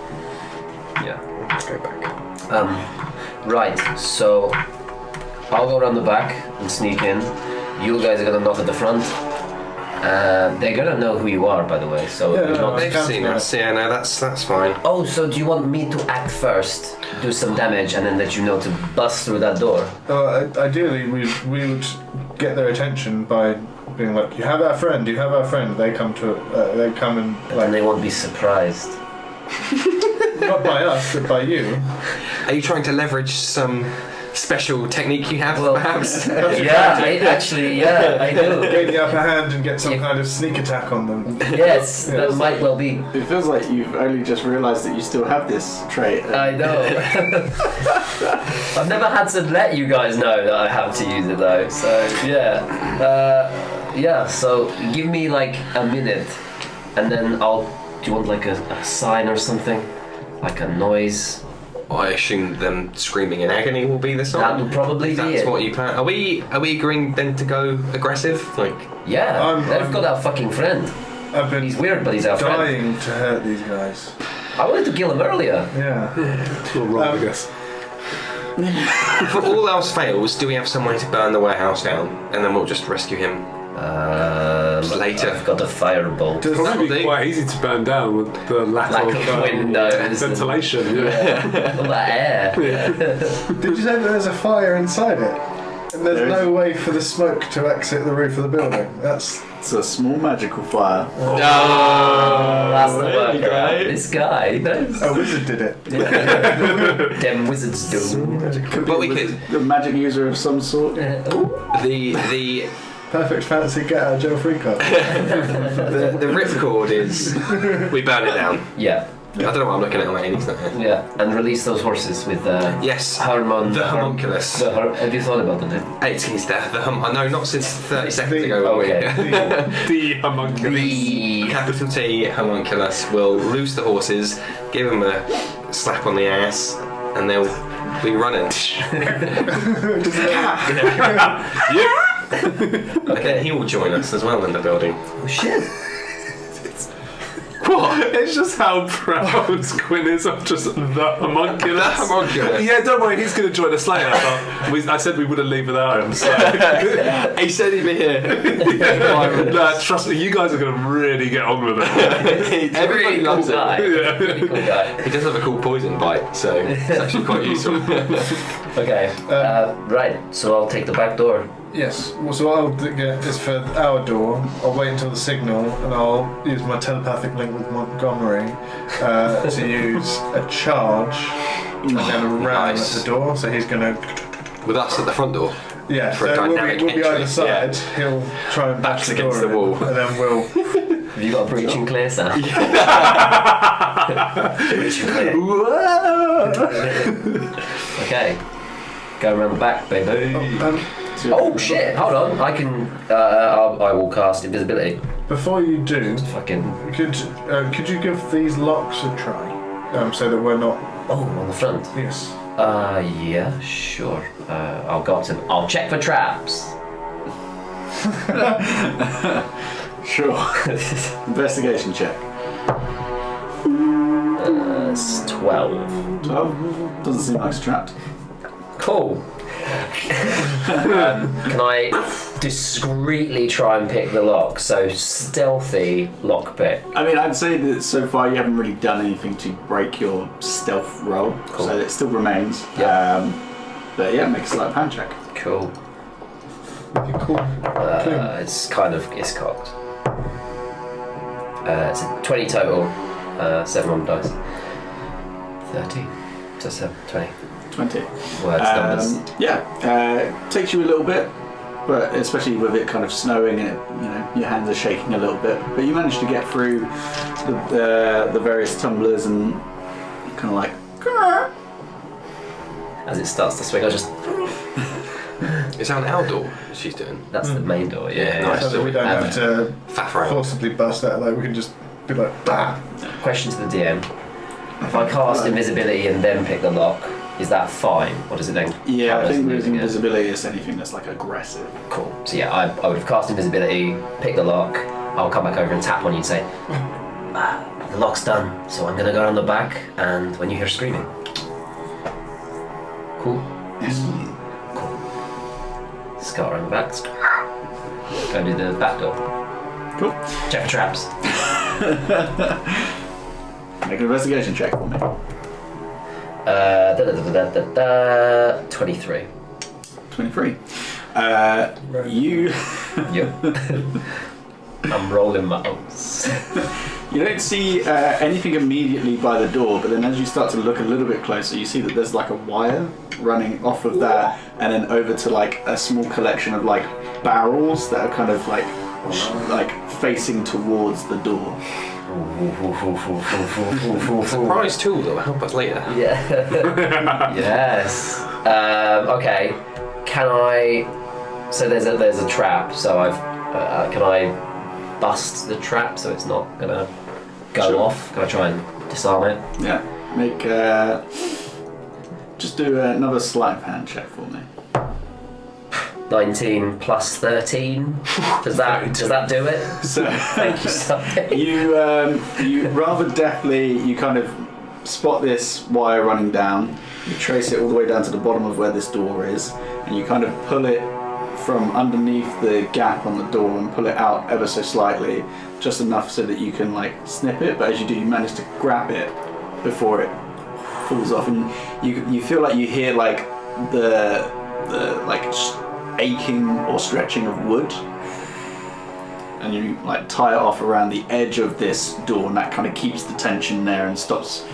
Yeah, let's go back. Right, so I'll go around the back and sneak in. You guys are gonna knock at the front. They're gonna know who you are, by the way. So Yeah, not They've seen us. Yeah, no, that's fine. Oh, so do you want me to act first, do some damage, and then let you know to bust through that door? Ideally, we would get their attention by being like, "You have our friend. You have our friend." They come and And like, they won't be surprised. not by us, but by you. Are you trying to leverage some special technique you have, Well, perhaps? Yeah, I do. Gain the upper hand and get some kind of sneak attack on them. Yes, that might well be. It feels like you've only just realised that you still have this trait. I know. I've never had to let you guys know that I have to use it though. So yeah. So give me like a minute, and then I'll. Do you want like a sign or something, like a noise? I assume them screaming in agony will be the sign. That would probably be That's it. what you plan. Are we agreeing then to go aggressive? Like, Yeah, they've got our fucking friend. I've been He's weird, but he's our friend. dying to hurt these guys. I wanted to kill him earlier. Yeah. Well, wrong, I guess. if all else fails, do we have some way to burn the warehouse down, and then we'll just rescue him later? I've got a firebolt. Does Probably That'll do. quite easy to burn down with the lack of windows, ventilation. Yeah. all that air. Did you say that there's a fire inside it? And there's There no way for the smoke to exit the roof of the building? That's... It's a small magical fire. Oh, That's the there you workaround. go. This guy, he knows. A wizard did it. Them wizards do. Could But be we with a magic user of some sort. The Perfect fancy get out of jail free card. the ripcord is we burn it down. Yeah, I don't know what I'm looking at. Wayne, he's not here. yeah, and release those horses with Yes, Harmon. the homunculus. Have you thought about the name? He's the no, not since 30 seconds ago. Okay. The homunculus. The capital T homunculus will loose the horses, give them a slap on the ass, and they'll be running. And then he will join us as well in the building. Oh shit! What? It's just how proud Quinn is of just the homunculus. The homunculus. Yeah, don't worry, he's going to join us later. But I said we wouldn't leave without him. So. He said he'd be here. No, trust me, you guys are going to really get on with it. Everybody Really cool loves guy. it. Yeah. Really cool guy. He does have a cool poison bite, so it's actually quite useful. Okay, right. So I'll take the back door. Yes. Well, so what I'll get is for our door, I'll wait until the signal and I'll use my telepathic link with Montgomery to use a charge and then a ram Nice. at the door. So he's going to... With us at the front door. Yeah, For a so we'll dynamic be either entry, side. yeah. He'll try and Backs bash the against door the in, wall. and then we'll... Have you got a breach and clear sound? Breach and clear. Okay. Go around the back, baby. Oh shit! Hold on. I can. I will cast invisibility. Before you do, Fucking. could you give these locks a try, so that we're not... Oh, on the front. Yes. Yeah, sure. I'll go up to them. I'll check for traps. Sure. Investigation check. It's 12. 12. Doesn't seem like it's trapped. Cool. Can I discreetly try and pick the lock? So stealthy lock pick. I mean, I'd say that so far you haven't really done anything to break your stealth roll, Cool. so it still remains. Yeah. But yeah, make a sleight of hand check. Cool. Cool. It's cocked. It's a 20 total. 7 on the dice. 13. Just 20. 20. Words, numbers. Takes you a little bit, but especially with it kind of snowing and your hands are shaking a little bit. But you manage to get through the various tumblers and kind of like. As it starts to swing, I just. Is that an outdoor she's doing? That's the main door. Yeah. nice. So that we don't have to Faff around. forcibly bust out. Like we can just be like, bah. Question to the DM: if I cast invisibility and then pick the lock, is that fine, or does it then? Yeah, count I as think with losing it? invisibility is anything that's like aggressive. Cool. So yeah, I would have cast invisibility, pick the lock. I'll come back over and tap on you and say, the lock's done. So I'm gonna go on the back, and when you hear screaming. Cool. Yes. Cool. Scar around the back. Go do the back door. Cool. Check for traps. Make an investigation check for me. 23. 23. You. Yep. I'm rolling my O's. You don't see anything immediately by the door, but then as you start to look a little bit closer, you see that there's like a wire running off of that and then over to like a small collection of like barrels that are kind of like facing towards the door. Surprise tool that will help us later. Yeah. Yes. Okay. Can I? So there's a trap. So I've. Can I bust the trap so it's not gonna go Sure. off? Can I try and disarm it? Yeah. Make. Just do another sleight of hand check for me. 19 plus 13. Does that do it? So Thank you, Sally. you rather deftly you kind of spot this wire running down. You trace it all the way down to the bottom of where this door is, and you kind of pull it from underneath the gap on the door and pull it out ever so slightly, just enough so that you can like snip it. But as you do, you manage to grab it before it falls off, and you feel like you hear like the like aching or stretching of wood, and you like tie it off around the edge of this door, and that kind of keeps the tension there and stops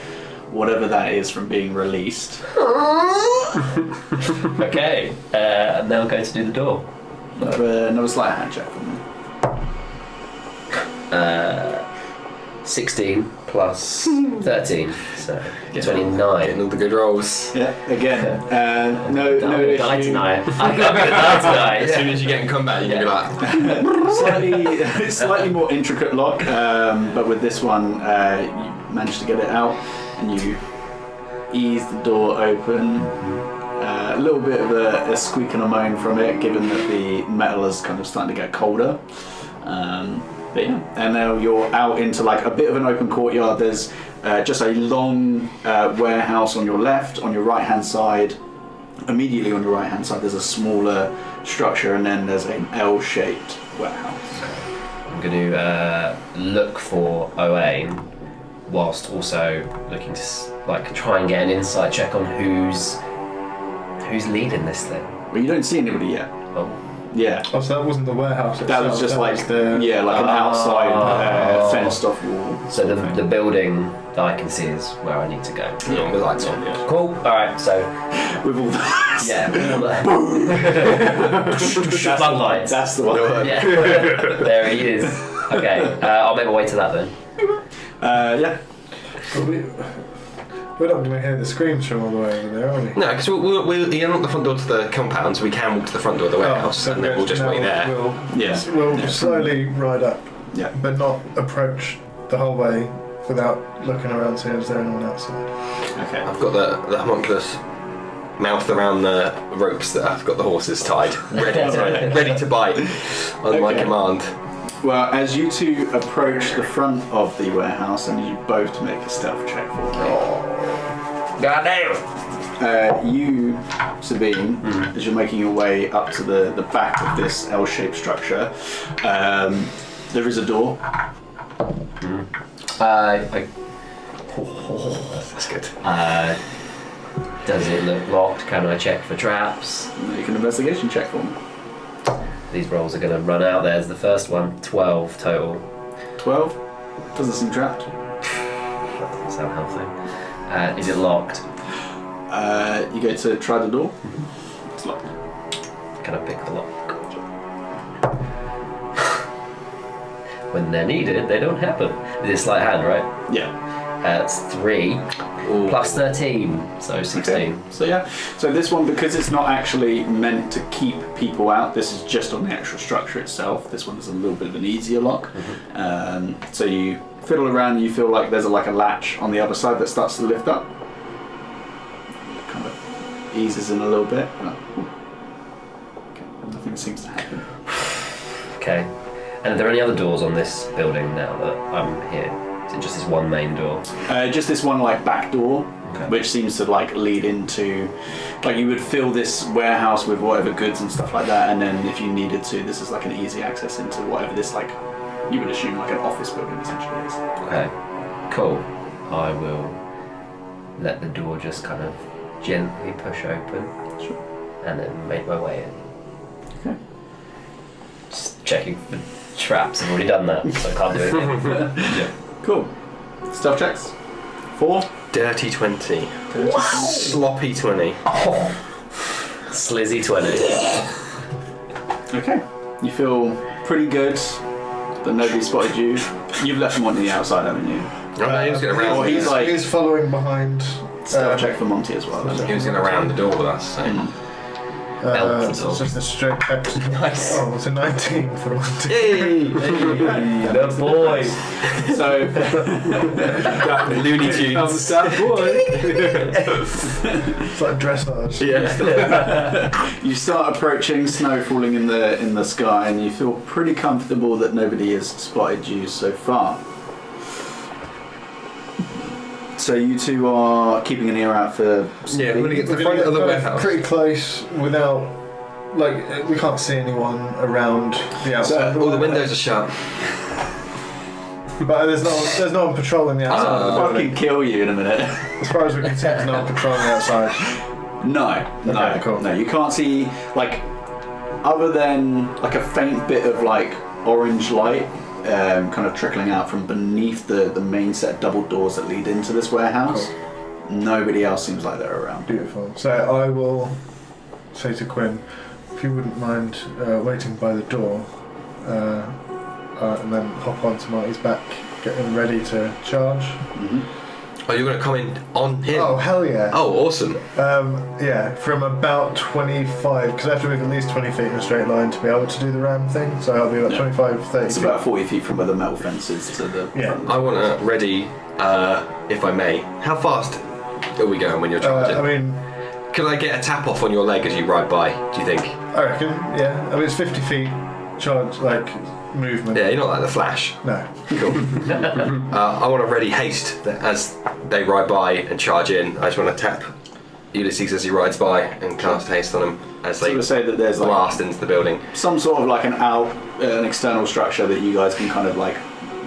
whatever that is from being released. Okay. And now I'm going to do the door. Another sleight of hand check for me. 16 plus 13, so 29. Getting all the good rolls. Yeah, again, no I'm gonna die issue. tonight. I'm gonna die tonight. As soon as you get in combat, you're gonna be like, Slightly more intricate lock, but with this one, you managed to get it out, and you ease the door open. A little bit of a squeak and a moan from it, given that the metal is kind of starting to get colder. But yeah, and now you're out into like a bit of an open courtyard. There's just a long warehouse on your left. On your right hand side, immediately on your right hand side, there's a smaller structure, and then there's an L-shaped warehouse. I'm going to look for Owain, whilst also looking to like try and get an insight check on who's leading this thing. Well, you don't see anybody yet. Oh. Yeah. Oh, so that wasn't the warehouse itself. That was just like the like an outside fenced off wall. So the building that I can see is where I need to go. yeah, with lights on. Yeah. Cool. All right. So With all the yeah, floodlights. That's the one. Yeah. There he is. Okay. I'll make my way to that then. Yeah. We're not going to hear the screams from all the way over there, are we? No, because we'll unlock the front door to the compound, so we can walk to the front door of the warehouse, and then we'll just wait there. We'll slowly ride up, Yeah. but not approach the whole way without looking around to see if there's anyone outside. Okay. I've got the homunculus mouthed around the ropes that I've got the horses tied, ready to bite on my Okay. command. Well, as you two approach the front of the warehouse, I need you both to make a stealth check for me. Goddamn. You, Sabine, as you're making your way up to the back of this L-shaped structure, there is a door. That's good. Does it look locked? Can I check for traps? Make an investigation check for me. These rolls are going to run out. There's the first one. 12 total. 12. Doesn't seem trapped. That doesn't sound healthy. Is it locked? You go to try the door. It's locked. Can I pick the lock? When they're needed, they don't happen. It's sleight of hand, right? Yeah. That's 3 plus 13, so 16. Okay. So yeah. So this one, because it's not actually meant to keep people out, this is just on the actual structure itself. This one is a little bit of an easier lock. So you fiddle around and you feel like there's a latch on the other side that starts to lift up. It kind of eases in a little bit. Okay. Nothing seems to happen. Okay. And are there any other doors on this building now that I'm here? Is it just this one main door? Just this one back door, Okay. which seems to lead into, you would fill this warehouse with whatever goods and stuff like that, and then if you needed to, this is an easy access into whatever this you would assume an office building essentially is. Okay. Cool. I will let the door just kind of gently push open. Sure. And then make my way in. Okay. Just checking for traps. I've already done that, so I can't do anything. Yeah. Cool. Stealth checks. 4. Dirty 20. Sloppy 20. Slizzy 20. Okay. You feel pretty good that nobody spotted you. You've left Monty the outside, haven't you? He was going to round. He's following behind. Stealth check for Monty as well. He was going to round the door with us. So. It's just a straight text. Nice. Oh, it's a 19 for Monty. Yay! Good boy. So, Looney Tunes. That boy. It's like dressage. Yeah. you start approaching, snow falling in the sky, and you feel pretty comfortable that nobody has spotted you so far. So you two are keeping an ear out for... Yeah, we're going to get to the front of the warehouse. Pretty close without... we can't see anyone around the outside. All the windows are shut. But there's no one patrolling the outside. I'll fucking kill you in a minute. As far as we can see, there's no one patrolling the outside. No, cool. no, you can't see, other than, a faint bit of, orange light kind of trickling out from beneath the main set of double doors that lead into this warehouse. Cool. Nobody else seems like they're around. Beautiful. So I will say to Quinn, if you wouldn't mind waiting by the door, and then hop onto Marty's back, getting ready to charge. Mm-hmm. Oh, you're going to come in on him? Oh, hell yeah. Oh, awesome. Yeah, from about 25, because I have to move at least 20 feet in a straight line to be able to do the ram thing, so I'll be about 25, 30 It's feet. about 40 feet from where the metal fence is to the front. I want to ready, if I may. How fast are we going when you're charging? Can I get a tap off on your leg as you ride by, do you think? I reckon, yeah. It's 50 feet charge, movement. Yeah, you're not like the Flash. No. Cool. I want to ready haste as they ride by and charge in. I just want to tap Ulysses as he rides by and cast haste on him as they say that there's blast into the building. Some sort of an external structure that you guys can kind of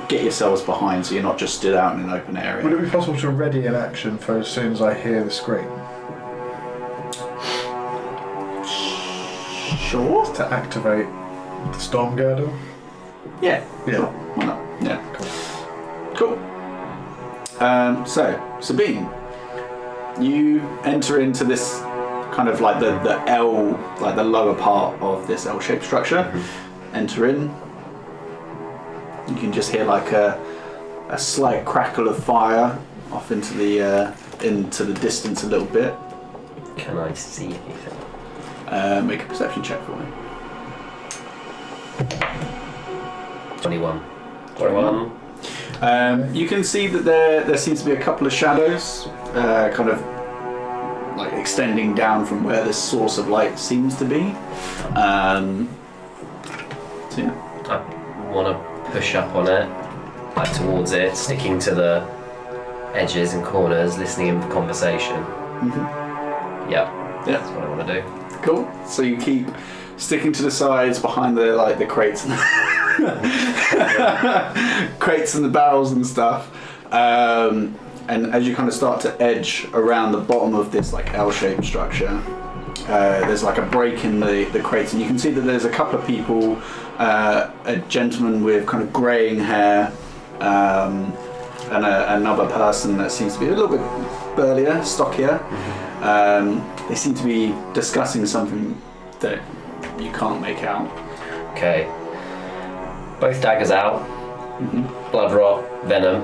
get yourselves behind, so you're not just stood out in an open area. Would it be possible to ready an action for as soon as I hear the scream? Sure. To activate the storm girdle? Yeah. Yeah. Why not? Yeah. Cool. So, Sabine, you enter into this kind of the L, the lower part of this L-shaped structure. Mm-hmm. Enter in. You can just hear a slight crackle of fire off into the distance a little bit. Can I see anything? Make a perception check for me. 21. You can see that there seems to be a couple of shadows, kind of extending down from where this source of light seems to be. So yeah. I want to push up on it, towards it, sticking to the edges and corners, listening in for conversation. Mm-hmm. Yeah, that's what I want to do. Cool. So you keep sticking to the sides behind the crates and crates and the barrels and stuff. And as you kind of start to edge around the bottom of this L-shaped structure, there's a break in the crates, and you can see that there's a couple of people, a gentleman with kind of greying hair, and another person that seems to be a little bit burlier, stockier. They seem to be discussing something that you can't make out. Okay. Both daggers out. Blood rot, venom.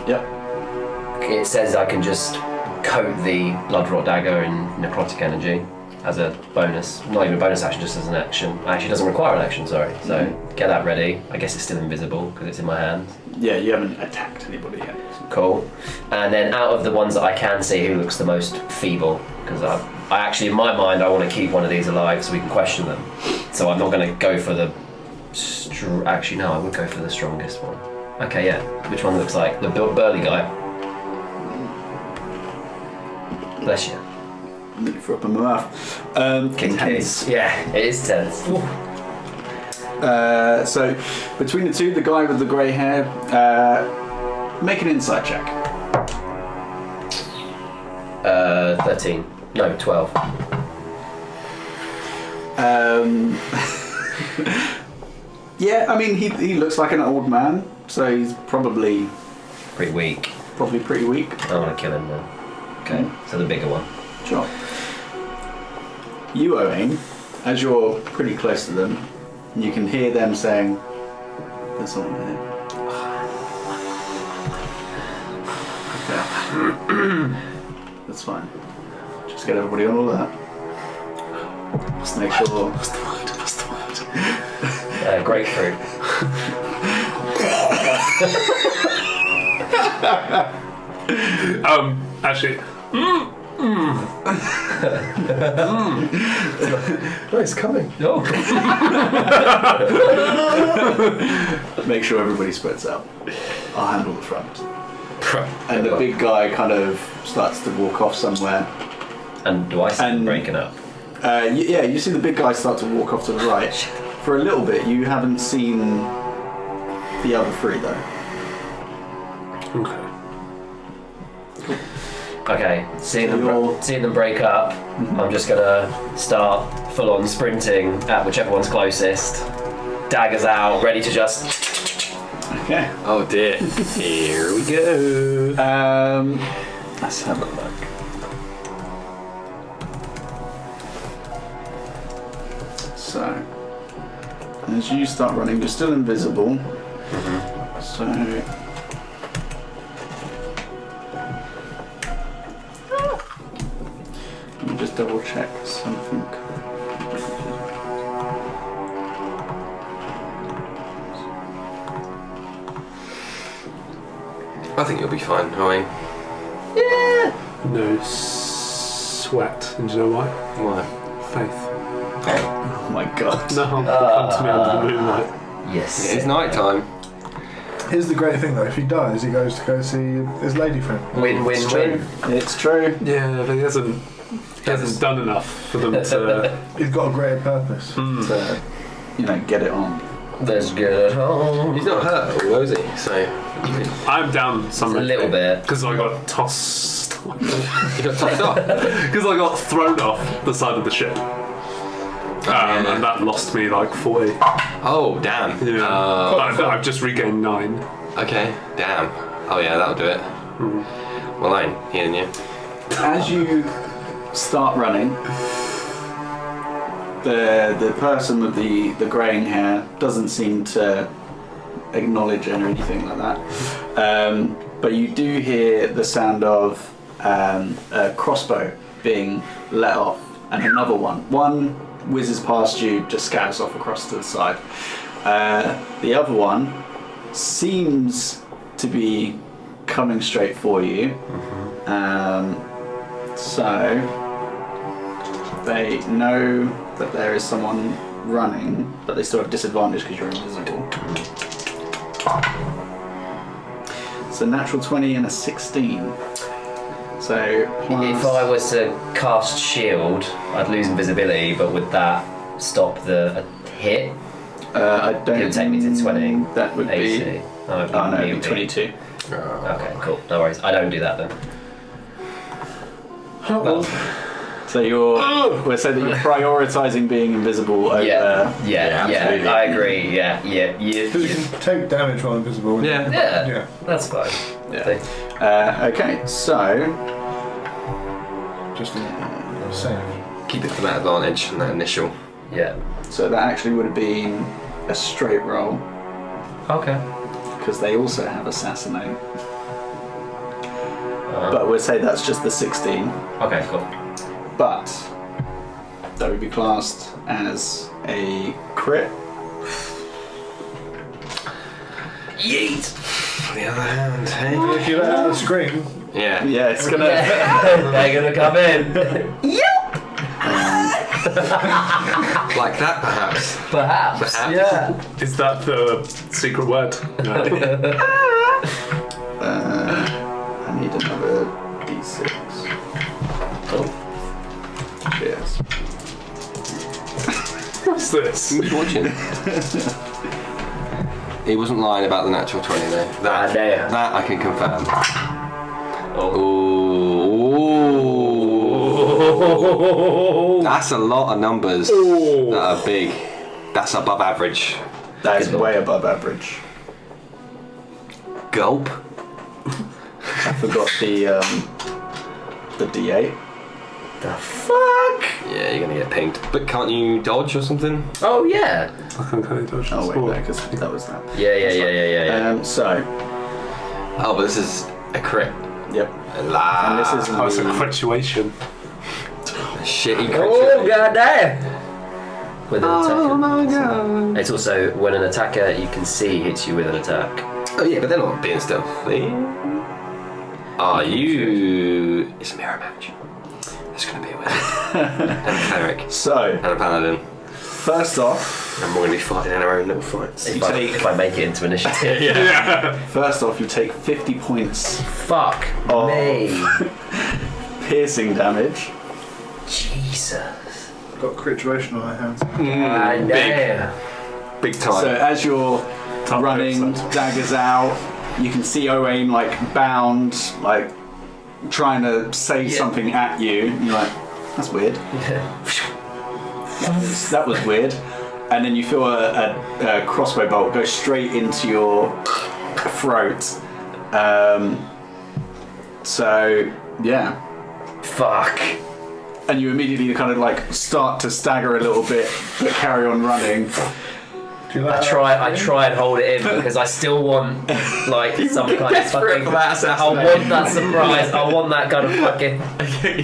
Yep. It says I can just coat the blood rot dagger in necrotic energy as a bonus. Not even a bonus action, just as an action. Actually, it doesn't require an action, sorry. So get that ready. I guess it's still invisible because it's in my hand. Yeah, you haven't attacked anybody yet. Cool. And then out of the ones that I can see, who looks the most feeble? Because I actually, in my mind, I want to keep one of these alive so we can question them. So I'm not going to go for the... Actually, no, I would go for the strongest one. Okay, yeah. Which one looks like? The burly guy. Bless you. Nearly threw up in my mouth. Tense. Yeah, it is tense. So, between the two, the guy with the grey hair, make an insight check. 13. No, 12. Yeah, I mean, he looks like an old man, so he's probably Pretty weak. pretty weak. I want to kill him then. Okay, so the bigger one. Sure. You, Owain, as you're pretty close to them, you can hear them saying, "There's someone here." Okay. That's fine. Just get everybody on all that. Just make sure. What's the word? Grapefruit. Actually, Oh, it's coming. Oh. Make sure everybody spreads out. I'll handle the front. And the big guy kind of starts to walk off somewhere. And do I see them breaking up? Yeah, you see the big guy start to walk off to the right. For a little bit, you haven't seen the other three though. okay. Okay, seeing you're- them break up, I'm just gonna start full on sprinting at whichever one's closest. Daggers out, ready to just. Okay. Oh dear. Here we go. Let's have a look. So, as you start running, you're still invisible. So, let me just double check something. I think you'll be fine, Owain. No sweat. And do you know why? Why? Faith. Oh my god. No harm will come to me under the moonlight. Yes. It's night time. Here's the great thing though, if he dies, he goes to go see his lady friend. Win, win, win. It's true. Yeah, but he hasn't done enough for them to. He's got a greater purpose. To, get it on. That's good at home. He's not hurt, although, is he? So I'm down some A little bit. because I got tossed. he got tossed off. Because I got thrown off the side of the ship. Yeah. And that lost me like 40. Oh damn. Yeah. I've just regained 9. Okay. Damn. Oh yeah, that'll do it. Well, I'm healing you. As you start running, the person with the greying hair doesn't seem to acknowledge it or anything like that. But you do hear the sound of a crossbow being let off, and another one. One whizzes past you, just scatters off across to the side. The other one seems to be coming straight for you. So they know that there is someone running, but they still have disadvantage because you're invisible. It's a natural 20 and a 16. So plus... If I was to cast shield, I'd lose invisibility, but would that stop the hit? I don't... It would take me to 20. That would AC. be... Oh, it'd be Oh no, it'd be muted. 22. Okay, cool. No worries. I don't do that then. So we're saying that you're prioritising being invisible over... Yeah, absolutely. I agree. Yeah. Because you can take damage while invisible. Yeah. Yeah, that's fine. Yeah. Okay, so... Just a save. Keep it for that advantage and that initial. Yeah. So that actually would have been a straight roll, Okay. because they also have assassinate. But we'll say that's just the 16. Okay, cool. But that would be classed as a crit. Yeet! On the other hand, hey. If you let out a scream, Yeah. Yeah, it's gonna. They're gonna come in. Like that, perhaps. Perhaps. Perhaps. Yeah. Is that the secret word? No. I need another d6. Oh. Yes. What's this? Who's watching? He wasn't lying about the natural 20 though. That I can confirm. Oh. That's a lot of numbers that are big. That's above average. That is way above average. Gulp. I forgot the d8. The fuck? Yeah, you're gonna get pinged. But can't you dodge or something? Oh yeah. I can't kind of dodge. Oh wait, no, because that was that. Yeah. So, Oh, but this is a crit. yep. La. And this is Oh, it's a crituation. shitty crit. Oh goddamn! With an attacker. Oh my god. It's also when an attacker you can see hits you with an attack. Oh yeah, but they're not being stealthy. Are you? It's a mirror match. There's gonna be a wizard and a cleric So, and a paladin, first off, and we're gonna be fighting in our own little fights. You take- If I make it into initiative. you take 50 points Fuck Oh. me. piercing damage. Jesus. I've got crituation on my hands. I know. Big time. So as you're running, daggers out, you can see Owain like bound, like trying to say something at you. And you're like, that's weird. That was weird. And then you feel a crossbow bolt go straight into your throat. So yeah, Fuck. and you immediately kind of like start to stagger a little bit, but carry on running. Do you like I try and hold it in because I still want like some kind of fucking. for that I want that surprise. I want that kind of fucking.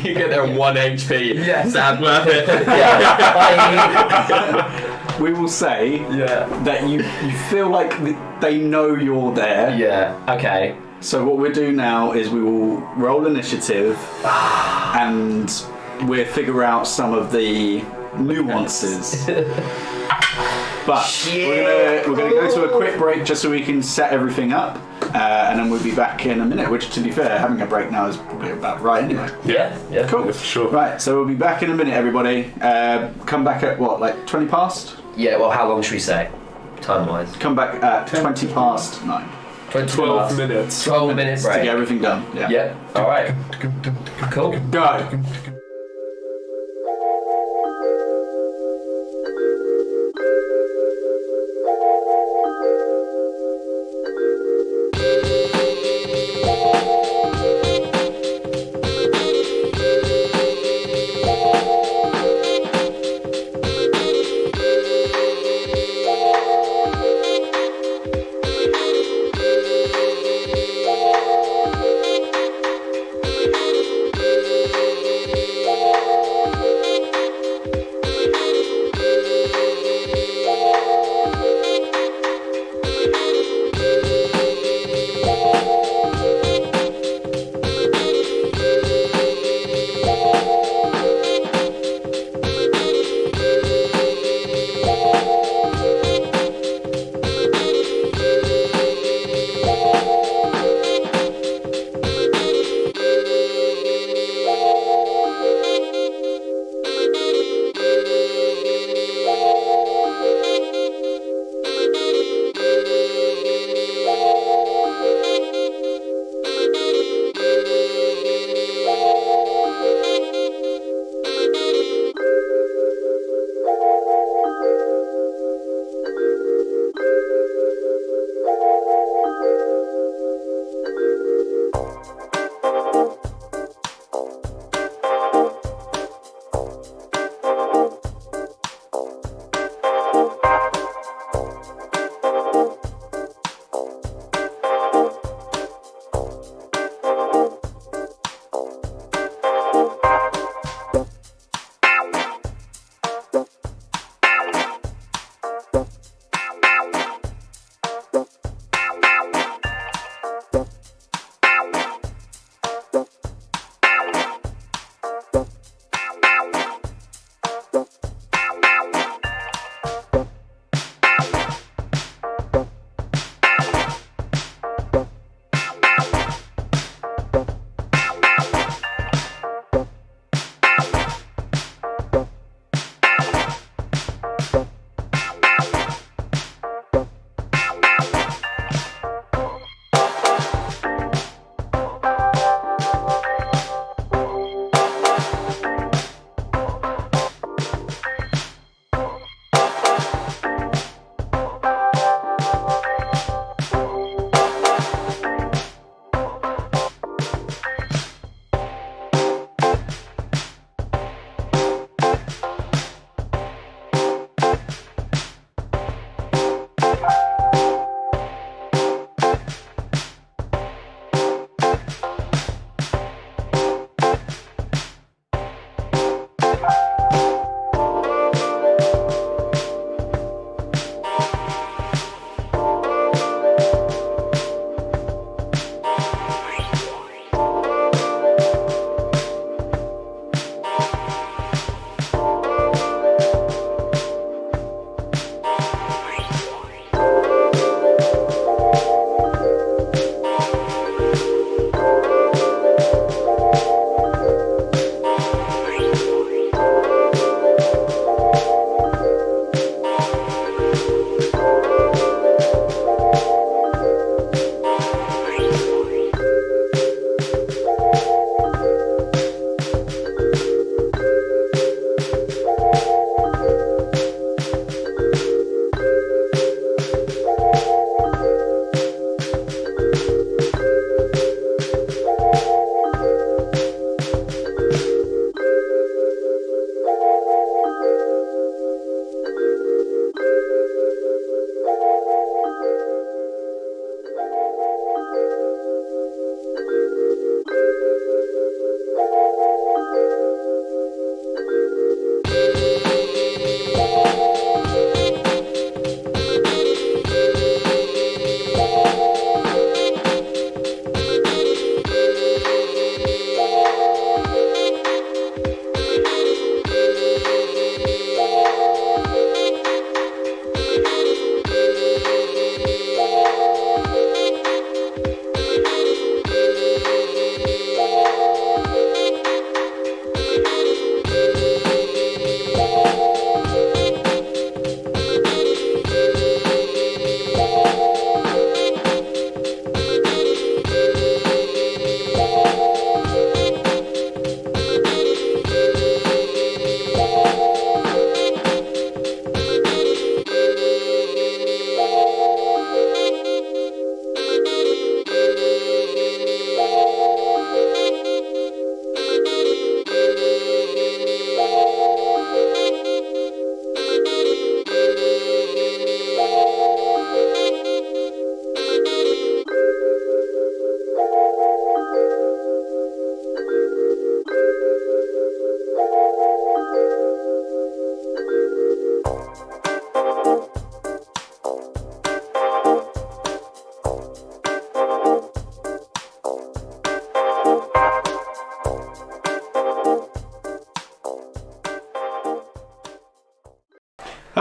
you get there on 1 HP. Yes. Sad worth it. Yeah. We will say Yeah. that you feel like they know you're there. Yeah. Okay. So what we'll do now is we will roll initiative and we'll figure out some of the nuances. But we're gonna go to a quick break just so we can set everything up, and then we'll be back in a minute. Which, to be fair, having a break now is probably about right anyway. Yeah. Cool. Yeah, for sure. Right, so we'll be back in a minute, everybody. Come back at what, like 20 past? Yeah. Well, how long should we say? Time wise. Come back at 20 past 9. 12 minutes. 12 minutes To break. get everything done. Yeah. Yeah. All right. Cool. Go.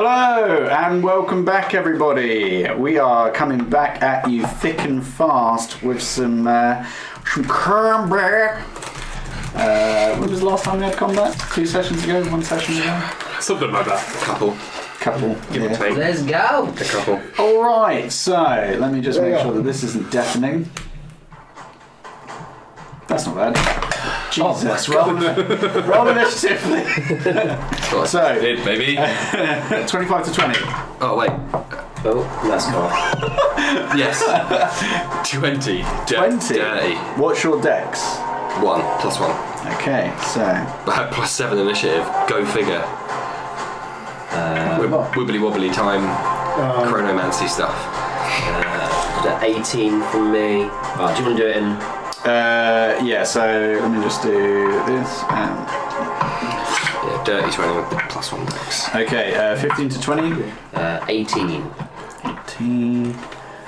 Hello and welcome back, everybody. We are coming back at you thick and fast with some combat. When was the last time we had combat? 2 sessions ago? 1 session ago? Something like that. Couple. Give or take. Let's go. A couple. All right. So let me just make sure that this isn't deafening. That's not bad. Jesus, roll initiative. So, Did, baby. 25 to 20. Oh, wait. Oh, let's go. Yes. 20. 20. Dirty. What's your dex? 1 plus 1. Okay, so I had plus 7 initiative. Go figure. Wibbly wobbly time. Chronomancy stuff. 18 from me. Oh, do you want to do it in? yeah. So let me just do this. Yeah, dirty 20 with the plus 1 dex. Okay, 15 to 20. 18. 18.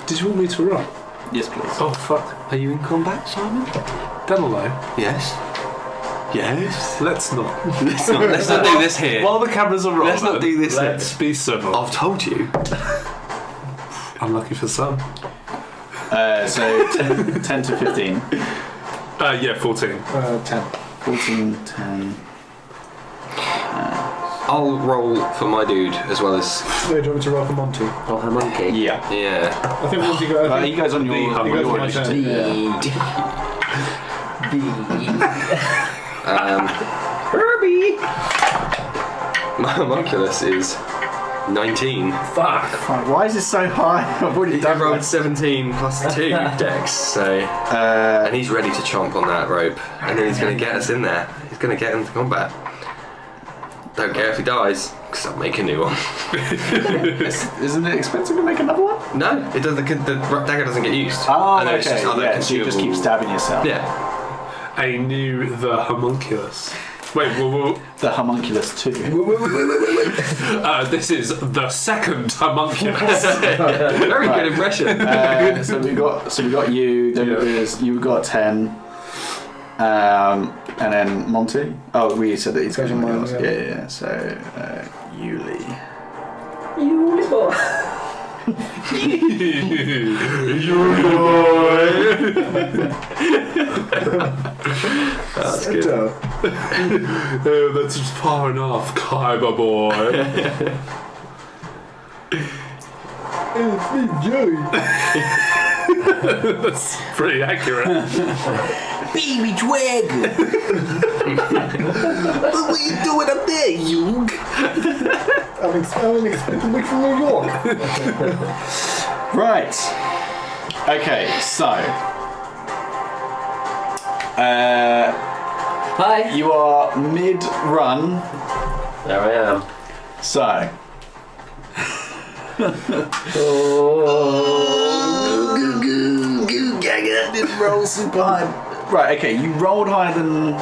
Did you want me to run? Yes, please. Oh, fuck. Are you in combat, Simon? Danilo. Yes. Yes. Let's not. Let's not do this here. While the cameras are rolling, Let's not do this here. Let's be civil. I've told you. Unlucky for some. So 10 to 15. Yeah, 14. 10. 14, 10. I'll roll for my dude as well as. Do you want me to roll for Monty? Oh, her monkey. Yeah. Yeah. I think Monty got. You guys on your you guys on my turn. Herbie. My homunculus is 19. Fuck. Why is this so high? I've already I done rolled 17 plus 2 dex, so. And he's ready to chomp on that rope, and then he's going to get us in there. He's going to get into combat. Don't care if he dies, because I'll make a new one. Isn't it expensive to make another one? No, it doesn't. The dagger doesn't get used. Oh, I know, okay. it's just other So you just keep consumable- stabbing yourself. Yeah. I knew the homunculus. Wait, whoa. The homunculus too. This is the second homunculus. Very good impression. So we got you. Then you got 10. And then Monty. Oh, we said that he's got something else. Yeah. So Yuli. That's good. Oh, that's just far enough, Kyber boy. That's pretty accurate. Baby dragon. What are you doing up there, you? I'm expecting me from New York. Right. Okay. So. Hi. You are mid-run. There I am. So. Didn't roll super high. Right, okay, you rolled higher than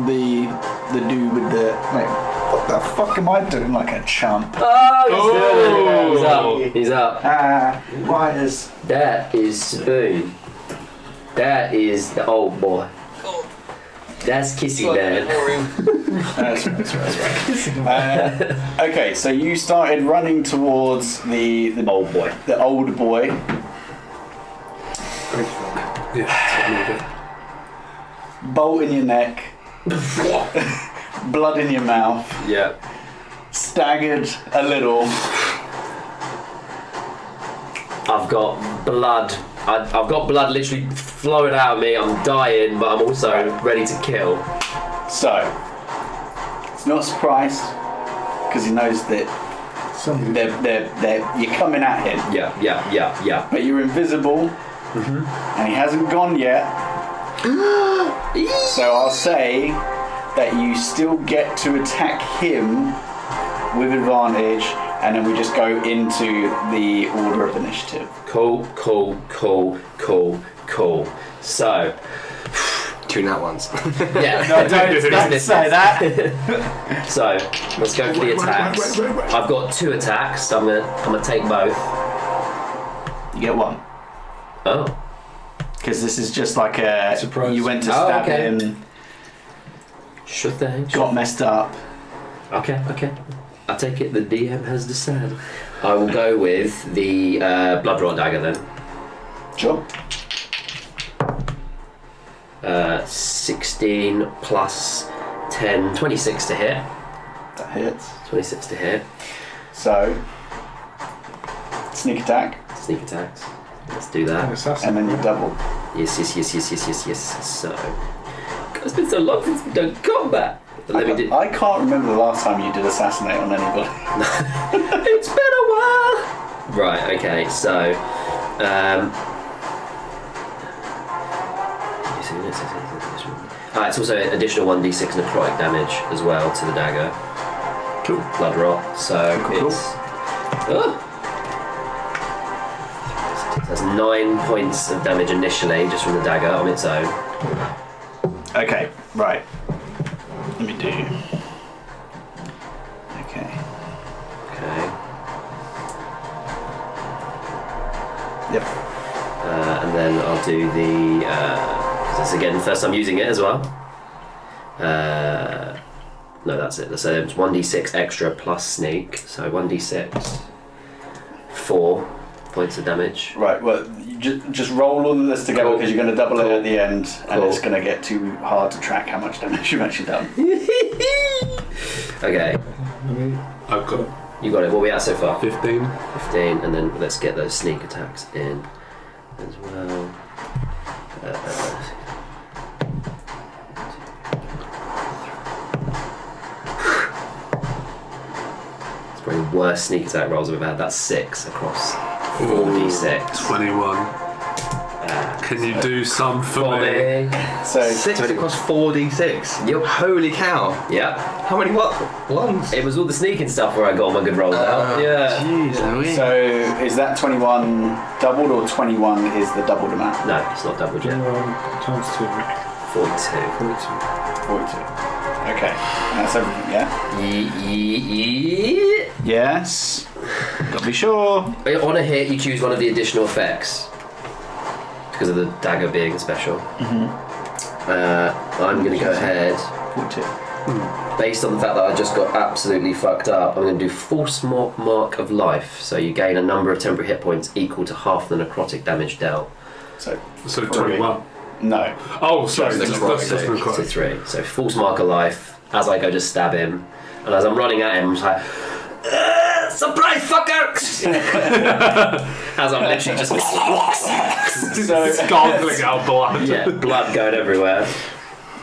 the dude with the. Wait, what the fuck am I doing like a chump? Oh, he's up. Why is. That is Spoon. That is the old boy. That's Kissy Man. That's right. Okay, so you started running towards the Old boy. The old boy. Yeah, Bolt in your neck. Blood in your mouth. Yeah. Staggered a little. I've got blood. I've got blood literally flowing out of me. I'm dying, but I'm also ready to kill. So, it's not surprised because he knows that you're coming at him. Yeah. But you're invisible, and he hasn't gone yet. So I'll say that you still get to attack him with advantage, and then we just go into the order of initiative. Cool. So, 2 nat ones. yeah. No, don't say that. So, let's go for the attacks. I've got 2 attacks. So I'm gonna take both. You get 1. Oh. Because this is just like a Surprise. You went to stab him, Sure thing. got messed up. Okay. I take it the DM has decided. I will go with the blood rot dagger then. Sure. 16 plus 10, 26 to hit. That hits. 26 to hit. So, sneak attack, Sneak attacks. Let's do that. and then you double. Yes. So, it's been so long since we've done combat. But let me do. I can't remember the last time you did assassinate on anybody. It's been a while. Right. Okay. So, it's also additional 1d6 necrotic damage as well to the dagger. Cool. Blood rot. So Cool. it's. That's 9 points of damage initially, just from the dagger on its own. Okay, right. Let me do. Okay. Okay. Yep. And then I'll do the. Because that's again the first time using it as well. No, that's it. So it's 1d6 extra plus sneak. So 1d6. 4 points of damage. Right. Well, you just roll all of this together Cool. because you're going to double it at the end, and Cool. it's going to get too hard to track how much damage you've actually done. Okay, I've got you got it. What are we at so far? 15. 15, and then let's get those sneak attacks in as well. It's probably the worst sneak attack rolls I've ever had. That's 6 across 4d6. 21. Can you do some for me? So 6 across 4d6. Yep. Holy cow. Yeah. How many ones? It was all the sneaking stuff where I got all my good rolls out. Yeah. Jeez, So is that 21 doubled, or 21 is the doubled amount? No, it's not double jet. Times 2. 42. 42. Okay, that's everything. Yeah. Yes. Gotta be sure. On a hit, you choose one of the additional effects because of the dagger being special. I'm going to go ahead, 42. based on the fact that I just got absolutely fucked up. I'm going to do Force Mark of Life. So you gain a number of temporary hit points equal to half the necrotic damage dealt. So So 21. no. Oh, sorry. Just Just the that's just necrotic. So necrotic. 3. So Force Mark of Life. As I go to stab him, and as I'm running at him, I'm just like, surprise, fucker! As I'm literally just Gargling out blood. yeah, blood going everywhere.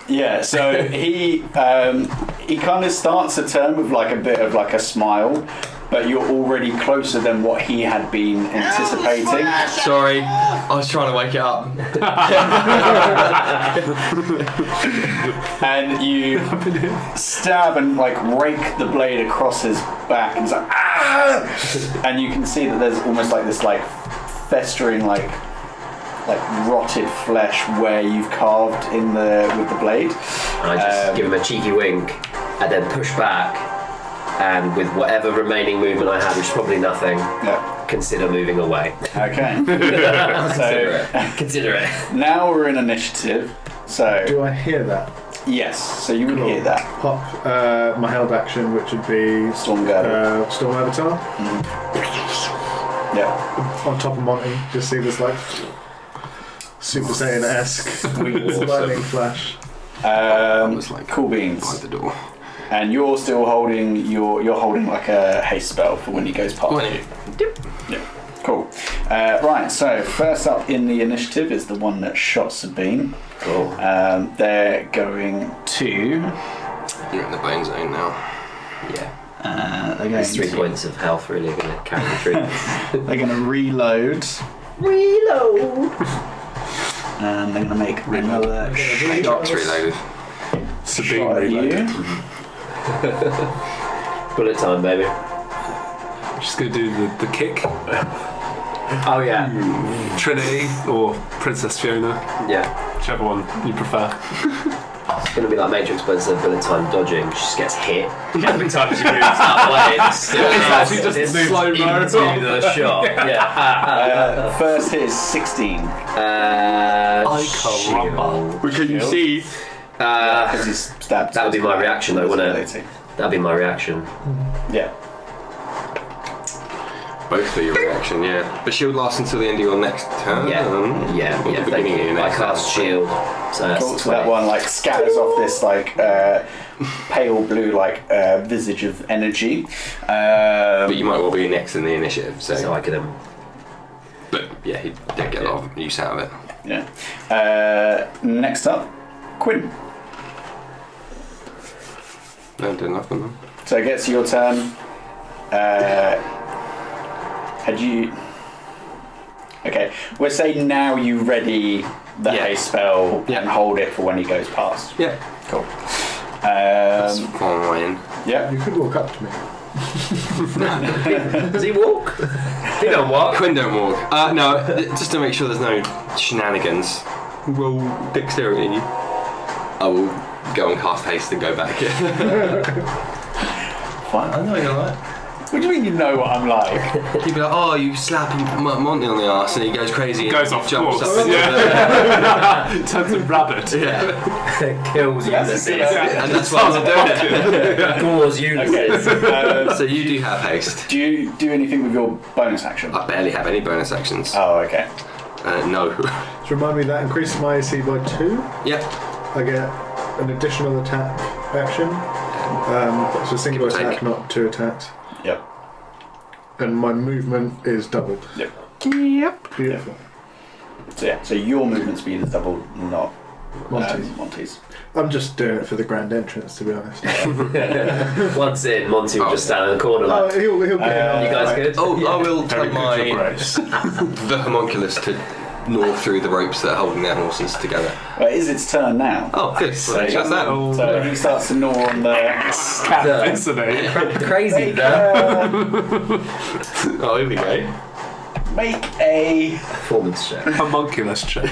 Yeah. So he kind of starts a turn with like a bit of like a smile, but you're already closer than what he had been anticipating. Sorry, I was trying to wake it up. And you stab and like rake the blade across his back, and it's like, ah! And you can see that there's almost like this like festering like rotted flesh where you've carved in with the blade. And I just give him a cheeky wink, and then push back, and with whatever remaining movement I have, which is probably nothing, Yeah. consider moving away. Okay. Consider it. Now we're in initiative. So Do I hear that? yes, so you would hear that. Pop my held action, which would be Storm Girdle. Storm Avatar. Yeah. On top of Monty, just see this like Super Saiyan-esque lightning flash. was like Cool beans. by the door. And you're still holding you're holding like a haste spell for when he goes pop. Yeah. Cool. Right, so first up in the initiative is the one that shot Sabine. Cool. They're going to You're in the bone zone now. Yeah. they're going There's 3 to, points of health really are going to carry the through. they're going to reload. Reload! And they're going to make another Shots reloaded. Sabine shot at reloaded. you. Bullet time, baby. Just gonna do the kick. Oh yeah. Trinity or Princess Fiona, Yeah. whichever one you prefer. It's going to be like Matrix, but instead of bullet time dodging, she just gets hit every time she moves that way. It's actually just it moves slow-mo. into the shot. Yeah. First hit is 16. caramba. Can you see? Because he's stabbed. That would be my reaction though, wouldn't it? Ability. That'd be my reaction. Yeah. Both for your reaction, yeah. But shield lasts until the end of your next turn. Yeah. Or the beginning of your I next cast turn. shield. So that's Cool. So that one like scatters off this like pale blue like visage of energy. But you might well be next in the initiative, So I could But yeah, he did get a lot of use out of it. Yeah. Next up, Quinn. No, did nothing. Man. So it gets your turn. Had you? Okay, we'll say now you ready the haste spell and hold it for when he goes past. Yeah. Cool. That's fine. Yeah. You could walk up to me. Does he walk? He don't walk. Quinn don't walk. No, just to make sure there's no shenanigans. Roll dexterity. I will go and cast haste and go back. Fine. I know you're right. What do you mean you know what I'm like? He'd be like, oh, you slap Monty on the arse, and he goes crazy. And Goes off jumps course. up into the... Turns him rabbit. Yeah. Kills Ulysses. And that's why I'm doing it. Gores Ulysses. So you do have haste. Do you do anything with your bonus action? I barely have any bonus actions. Oh, okay. No. To remind me, that increases my AC by 2. Yep. I get an additional attack action. It's a single Give or attack, take. not 2 attacks. Yep. And my movement is doubled. Yep. Yep. Beautiful. So yeah, so your movement speed is double, not Monty's. I'm just doing it for the grand entrance, to be honest. Once in, Monty will just stand in the corner like, He'll get it on. you guys good? Oh, I will Very tell good, Your my Grace. the homunculus to gnaw through the ropes that are holding their horses together. Well, it is its turn now. Oh, good. Well, So, just that. so he starts to gnaw on the... Fascinating. Crazy though. Oh, here we go. Make a... Performance check. Homunculus check.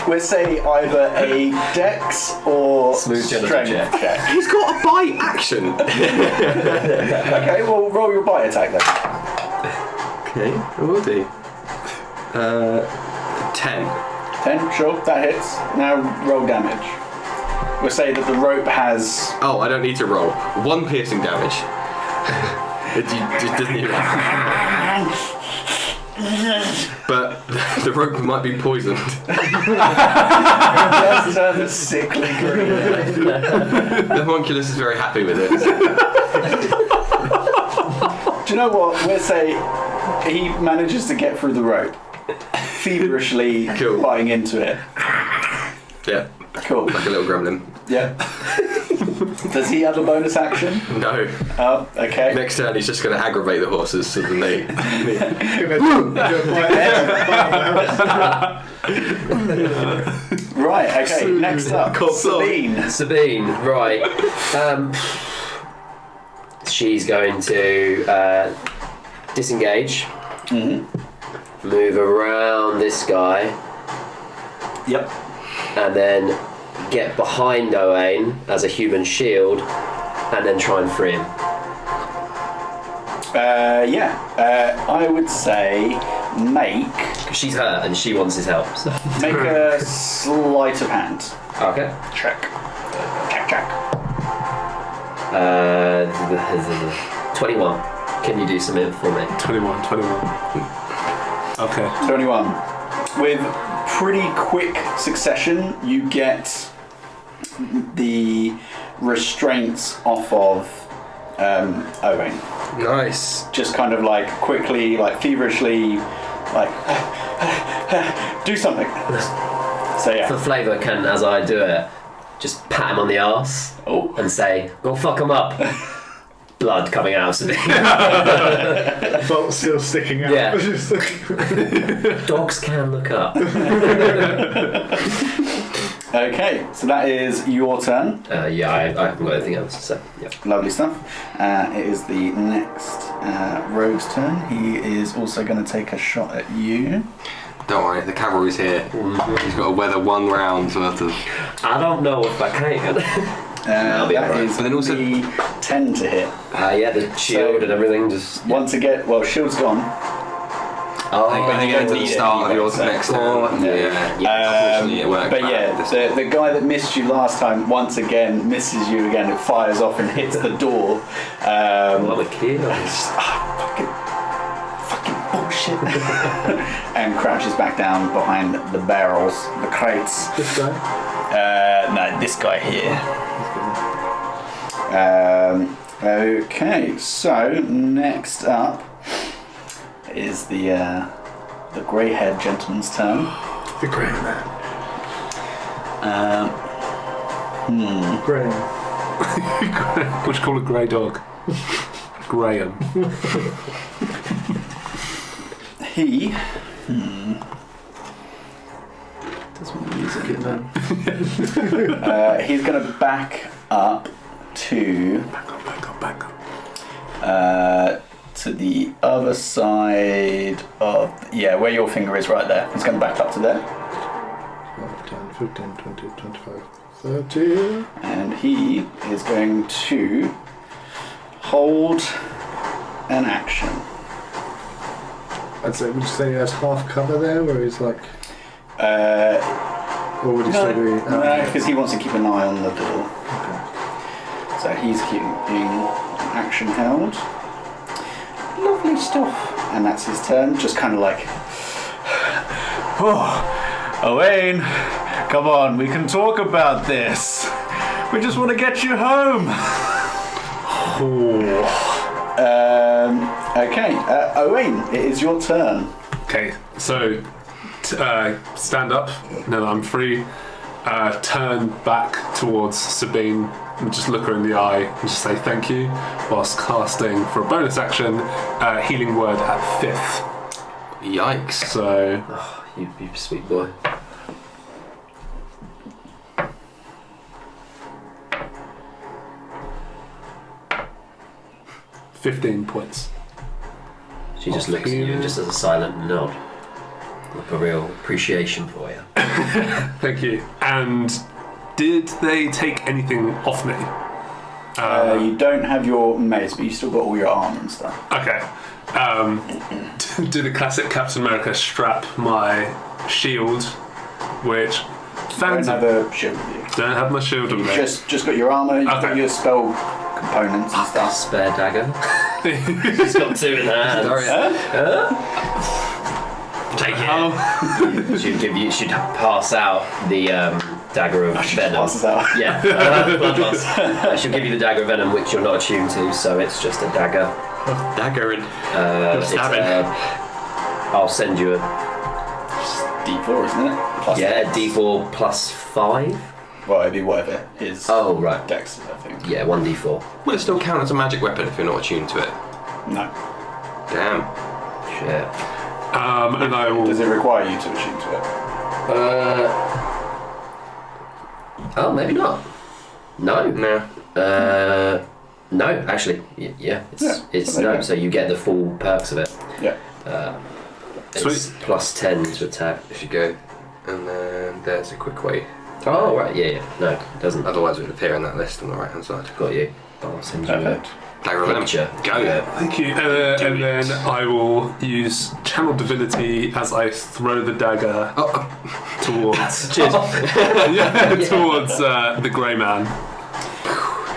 We'll say either a dex or Smooth strength genital check. He's got a bite action. Okay, well, roll your bite attack then. Okay, I will do. 10. 10, sure, that hits. Now roll damage. We'll say that the rope has... Oh, I don't need to roll. 1 piercing damage. It just doesn't even... But the rope might be poisoned. Just turn sickly green. The homunculus is very happy with it. Do you know what? We'll say he manages to get through the rope, feverishly Cool. biting into it. Yeah, Cool. like a little gremlin. Yeah. Does he have a bonus action? No. Oh, okay. Next turn he's just going to aggravate the horses so then they... Right, okay, next up. Sabine. Sabine, right. She's going to disengage, move around this guy, Yep. and then get behind Owain as a human shield, and then try and free him. I would say make 'Cause she's hurt and she wants his help. So. a sleight of hand Okay. check. Check. 21. Can you do something for me? 21. Okay. 21. With pretty quick succession, you get the restraints off of Owain. Nice. Just kind of like quickly, like feverishly, like do something. So For yeah. flavour, can, as I do it, just pat him on the arse Oh. and say, go fuck him up. Blood coming out of Sabine. Bolt still sticking out. Yeah. Dogs can look up. Okay, so that is your turn. I haven't got anything else, so yeah. Lovely stuff. It is the next rogue's turn. He is also going to take a shot at you. Don't worry, the cavalry's here. He's got to weather 1 round worth of... I don't know if I can. I'll be That alright. is But then also- the 10 to hit. Yeah, the shield and everything just... Once again, well, shield's gone. When you get to the start of your next turn. Unfortunately, it worked. But the guy that missed you last time once again misses you again. It fires off and hits the door. What a kid. Fucking bullshit. And crouches back down behind the barrels, the crates. This guy? No, this guy here. Okay, so next up is the grey-haired gentleman's turn. The grey man. Graham. What you call a grey dog? Graham. He. Does my music in he's going to back up to. Back up. To the other side of. Where your finger is right there. He's going to back up to there. 10, 15, 20, 25, 30. And he is going to hold an action. I'd say, would you say he has half cover there, where he's like. Or would you say be. No, because he wants to keep an eye on the door. Okay. So he's keeping action held. Lovely stuff. And that's his turn. Just kind of like. Oh, Owain, come on, we can talk about this. We just want to get you home. Okay, Owain, it is your turn. Okay, so stand up, now that I'm free, turn back towards Sabine and just look her in the eye and just say thank you, whilst casting for a bonus action, healing word at 5th. Yikes. So... Oh, you sweet boy. $15 points. She just looks at you and just has a silent nod. Like a real appreciation for you. Thank you. And did they take anything off me? You don't have your mace, but you still got all your armor and stuff. Okay. Do the classic Captain America strap my shield, which fans Don't have a shield with you. don't have my shield on You've me. just got your armor, you've got Okay. your spell components and stuff. Spare dagger. She's got 2 in her hands. Take it. She'd pass out the dagger of venom. Passes out. Yeah, blood loss. She'll give you the dagger of venom, which you're not attuned to, so it's just a dagger. Dagger and Stabbing. I'll send you a D4, isn't it? Plus D4 plus 5. Well, it'd be whatever his Oh right. dex is, I think. Yeah, 1d4. will it still count as a magic weapon if you're not attuned to it? No. Damn. Shit. And I will. Does it require you to attune to it? Oh, maybe not. No. No. No, actually, yeah. It's so there you no. go. So you get the full perks of it. Yeah. It's Sweet. plus 10 to attack. If you go, and then there's a quick way. Oh right, yeah. No, it doesn't. Otherwise, it would appear on that list on the right hand side. Got you. I'll send you a Perfect. Dagger of venom. picture. Go. Yeah. Thank you. And then I will use Channel Divinity as I throw the dagger towards towards the grey man.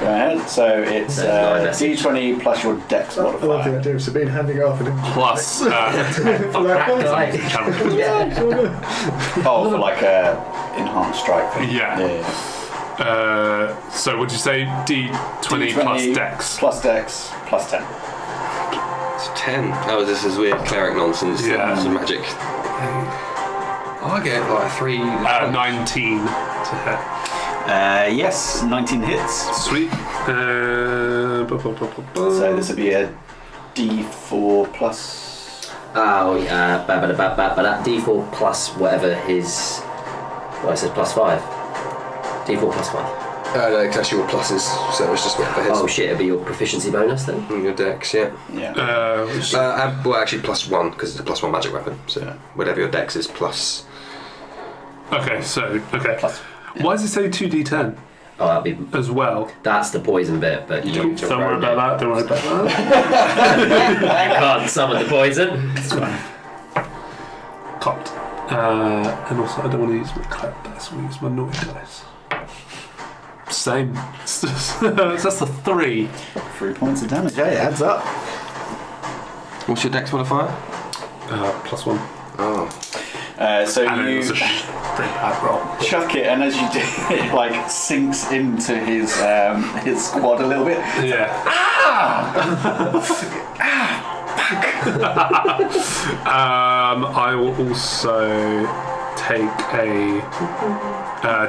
Go ahead. So it's D20 plus your dex I love the modifier. idea of Sabine handing off an Plus for that person. Channel Divinity. Oh, for like a enhanced strike thing. Yeah. So would you say D20 plus dex? Plus dex, plus 10. It's 10. Oh, this is weird cleric nonsense. Yeah. Some magic. Oh, I get like 3. 19 to hit. Yes, 19 hits. Sweet. So this would be a D4 plus. Oh yeah. D4 plus whatever his. Well, I said plus 5. D4 plus 5. No, it's actually all pluses, so it's just whatever hits. Oh shit! It'll be your proficiency bonus then. Your dex, yeah. Yeah. Well, actually, +1 because it's a +1 magic weapon. So whatever your dex is plus. Okay, so Plus. why does it say 2d10 Oh, that'll be. as well? That's the poison bit, but you don't. Don't worry about that. Don't worry about that. I can't summon the poison. It's fine. Cocked. And also, I don't want to use my clap dice. I want to use my naughty dice. Same. So that's a 3. 3 points of damage. Yeah, it adds up. What's your dex modifier? +1. Oh. So And it you was a pretty bad roll. chuck it, and as you do, it like sinks into his squad a little bit. Yeah. I will also take a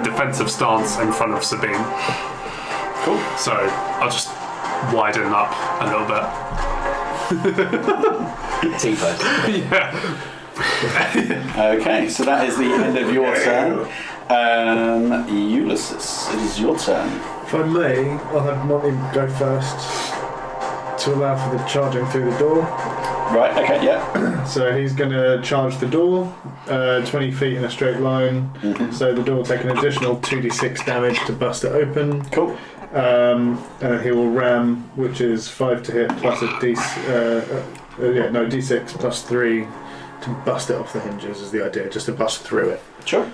defensive stance in front of Sabine. Cool. So I'll just widen up a little bit. T-post. Yeah. Okay, so that is the end of your turn. Ulysses, it is your turn. If I may, I'll have Monty go first to allow for the charging through the door. Right, okay, yeah. So he's going to charge the door 20 feet in a straight line. Mm-hmm. So the door will take an additional 2d6 damage to bust it open. Cool. He will ram, which is 5 to hit plus a d6 plus 3 to bust it off the hinges is the idea, just to bust through it. Sure.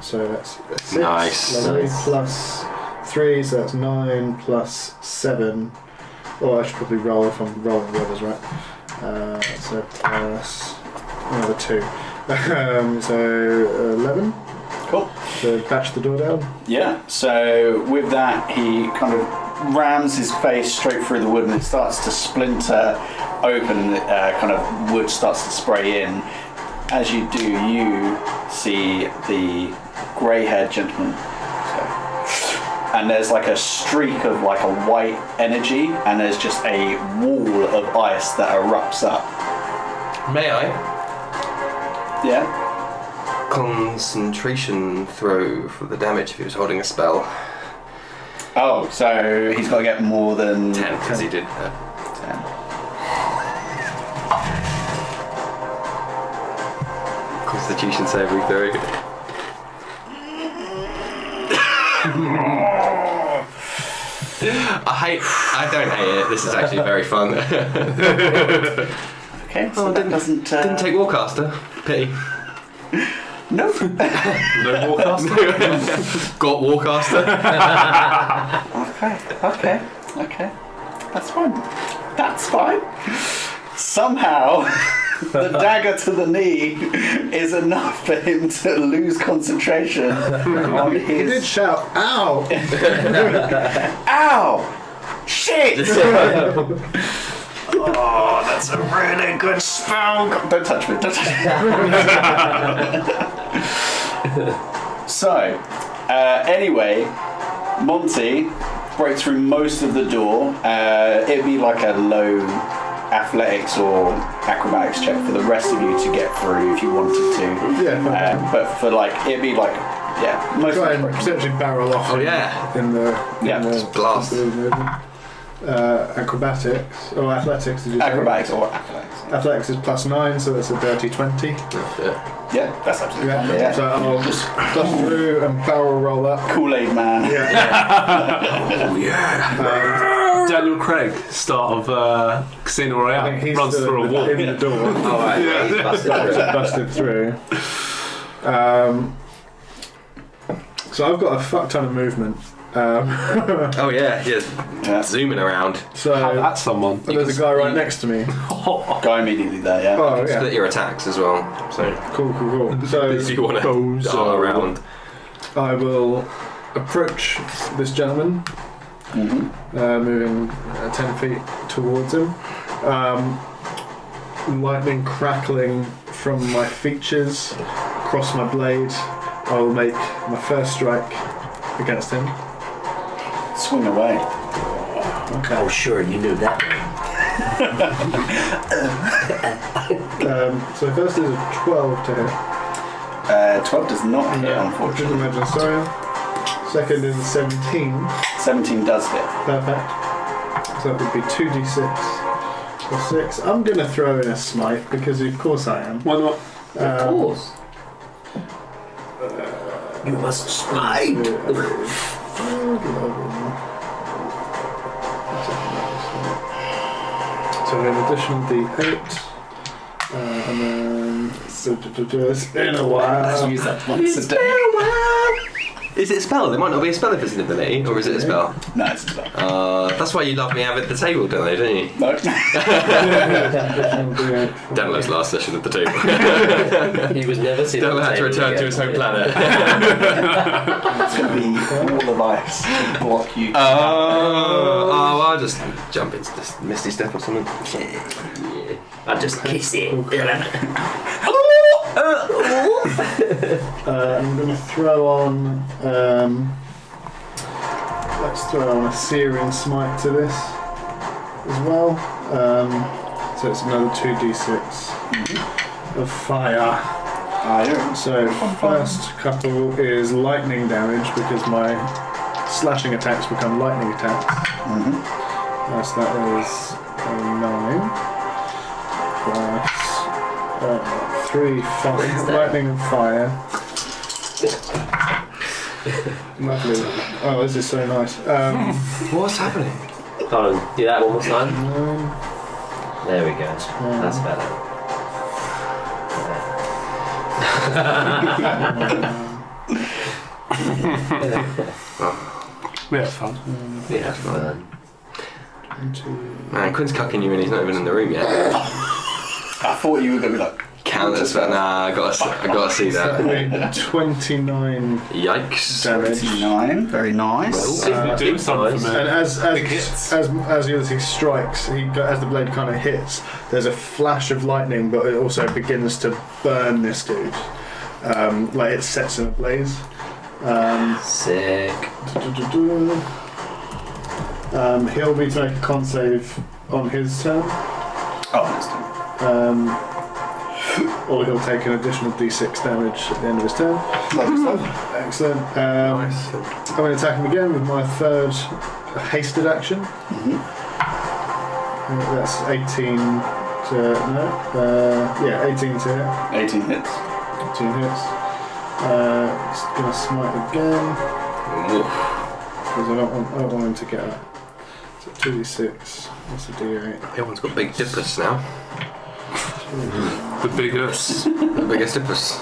So that's a 6. Nice. Lovely. Nice. Plus 3, so that's 9 plus 7. Or I should probably roll if I'm rolling the others right. So plus another 2. So 11. Cool. So bash the door down. Yeah, so with that, he kind of rams his face straight through the wood, and it starts to splinter open, and kind of wood starts to spray in. As you do, you see the grey-haired gentleman. And there's like a streak of like a white energy, and there's just a wall of ice that erupts up. May I? Yeah? Concentration throw for the damage if he was holding a spell. Oh, so he's got to get more than 10 because he did 10. Constitution save we throw. I don't hate it. This is actually very fun. Okay, so that doesn't... Didn't take Warcaster. Pity. No. No Warcaster? Got Warcaster. Okay. That's fine. Somehow, the dagger to the knee is enough for him to lose concentration on his... He did shout, ow! Ow! Shit! Oh, that's a really good spell. Don't touch me. So, anyway, Monty breaks through most of the door. It'd be like a low athletics or acrobatics check for the rest of you to get through if you wanted to. Yeah. But for like, it'd be like, yeah, most Try of and the potentially barrel off. Oh yeah. In the just blast. Acrobatics or athletics? Did you say? acrobatics or athletics. Athletics is plus 9, so that's a dirty 20. Yeah, that's absolutely Yeah. fine. Yeah. So I'll just bust through and barrel roll up. Kool-Aid man. Yeah. Oh yeah. Daniel Craig, start of Casino I Royale, think he's runs through a wall. in the door. Oh right. Yeah. He's busted through. Busted through. So I've got a fuck ton of movement. Oh yeah. Zooming around. So That's someone. there's a guy right next to me. Go immediately there, yeah. Oh yeah. Split your attacks as well. So Cool. So if you want to dart around. I will approach this gentleman, moving 10 feet towards him. Lightning crackling from my features across my blade. I will make my first strike against him. Swing away. Okay. Oh, sure, you knew that. So first is a 12 to hit. 12 does not hit, Didn't unfortunately. imagine, sorry. Second is a 17. 17 does hit. Perfect. So that would be 2d6 plus 6. I'm going to throw in a smite because of course I am. Why not? Of course. You must smite. So an additional d8, and then It's been a while. Use that once a day. Is it a spell? There might not be a spell if it's an ability, or is it a spell? No, it's a spell. That's why you love me at the table, don't you? No. Danlo's last session at the table. He was never seen. Danlo had to return to his home planet. It's going to be all of ice to block you. I'll just jump into this Misty Step or something. I'll just kiss it. I'm going to throw on. Let's throw on a Searing Smite to this as well. So it's another 2d6 of fire. So first couple is lightning damage because my slashing attacks become lightning attacks. So that is 9 plus 3 lightning and fire. Lovely. Oh, this is so nice. What's happening? Hold on, do that one more time. There we go. That's better. We had fun. Yeah, fun. Man, Quinn's cucking you and he's not even in the room yet. I thought you were going to be like... Counter spell. Nah, I gotta see that. 29 Yikes. damage. 29, very nice. Do something for me. And as Ulysses strikes, as the blade kind of hits, there's a flash of lightning, but it also begins to burn this dude. Like it sets in a blaze. Sick. He'll need to make a con save on his turn. Oh, nice. Or he'll take an additional d6 damage at the end of his turn. Lovely stuff. Excellent. Nice. I'm going to attack him again with my third hasted action. That's 18 to... No? 18 to hit. 18 hits. 18 hits. Just going to smite again. Because I don't want him to get up. So 2d6. That's a d8. Everyone's got big dippers now. The biggest. The biggest dippers.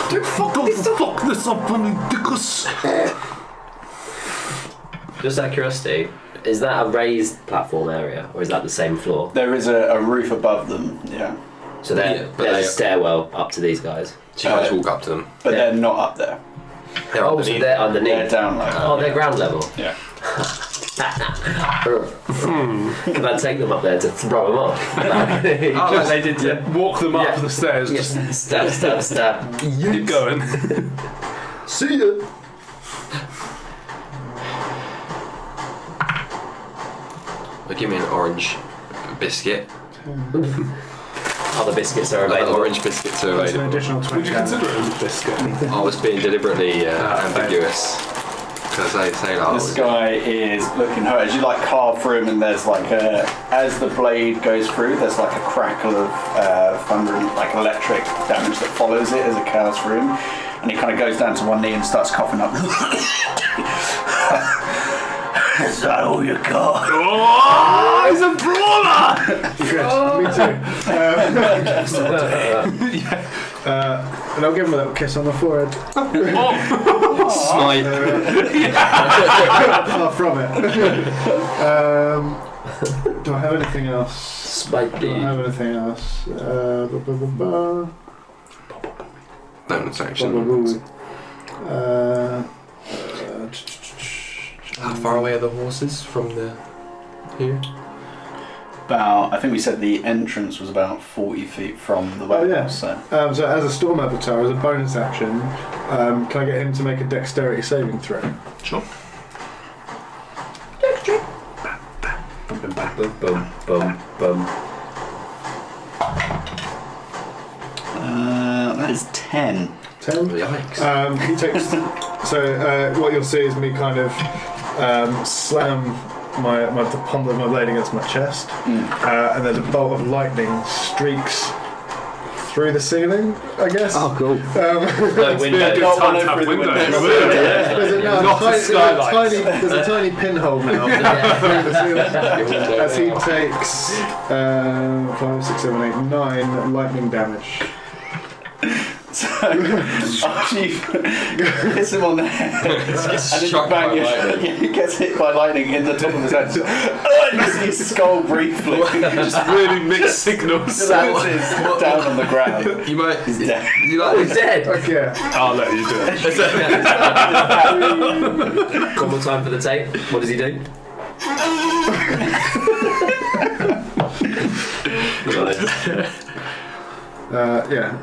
Don't fuck this up on me, dickus. Just out of curiosity, is that a raised platform area, or is that the same floor? There is a roof above them, yeah. So Yeah, but there's they- a stairwell up to these guys. So you can't just walk up to them. But they're not up there. They're Oh, so they're underneath. They're down low. Oh, they're ground level. Yeah. Can I take them up there to throw them off? Like they did to Walk them up the stairs. Just stab. keep going. See ya! Well, give me an orange biscuit. Other biscuits are Like available. orange biscuits are That's an available. additional 20 Would you consider damage. it a biscuit? I was being deliberately ambiguous. Because they say that. This guy is looking hurt. As you like carve through him, and there's like as the blade goes through, there's like a crackle of thunder and like electric damage that follows it as it curls through him. And he kind of goes down to one knee and starts coughing up. Is that all you got? Oh, he's a brawler! Me too. And I'll give him a little kiss on the forehead. Smite. Far from it. Do I have anything else? Do I have anything else? Bonus action. How far away are the horses from the here? I think we said the entrance was about 40 feet from the Oh, wagon. yeah. So So as a storm avatar, as a bonus action, can I get him to make a dexterity saving throw? Sure. Boom. that is 10. 10? Yikes. He takes. So what you'll see is me kind of slam the pommel of my blade against my chest, and there's a bolt of lightning streaks through the ceiling, I guess. Oh, cool. No window. Good time to have windows. There's a tiny pinhole now through the ceiling. As he takes 5, 6, 7, 8, 9 lightning damage. So, after you hit him on the head, and then struck you bang by your lightning. he gets hit by lightning in the top of his head. You see his skull briefly. Just really mixed signals. Lances down on the ground. You might. He's dead. You like He's dead. Okay. I'll let you do it. One more time for the tape. What does he do? Yeah.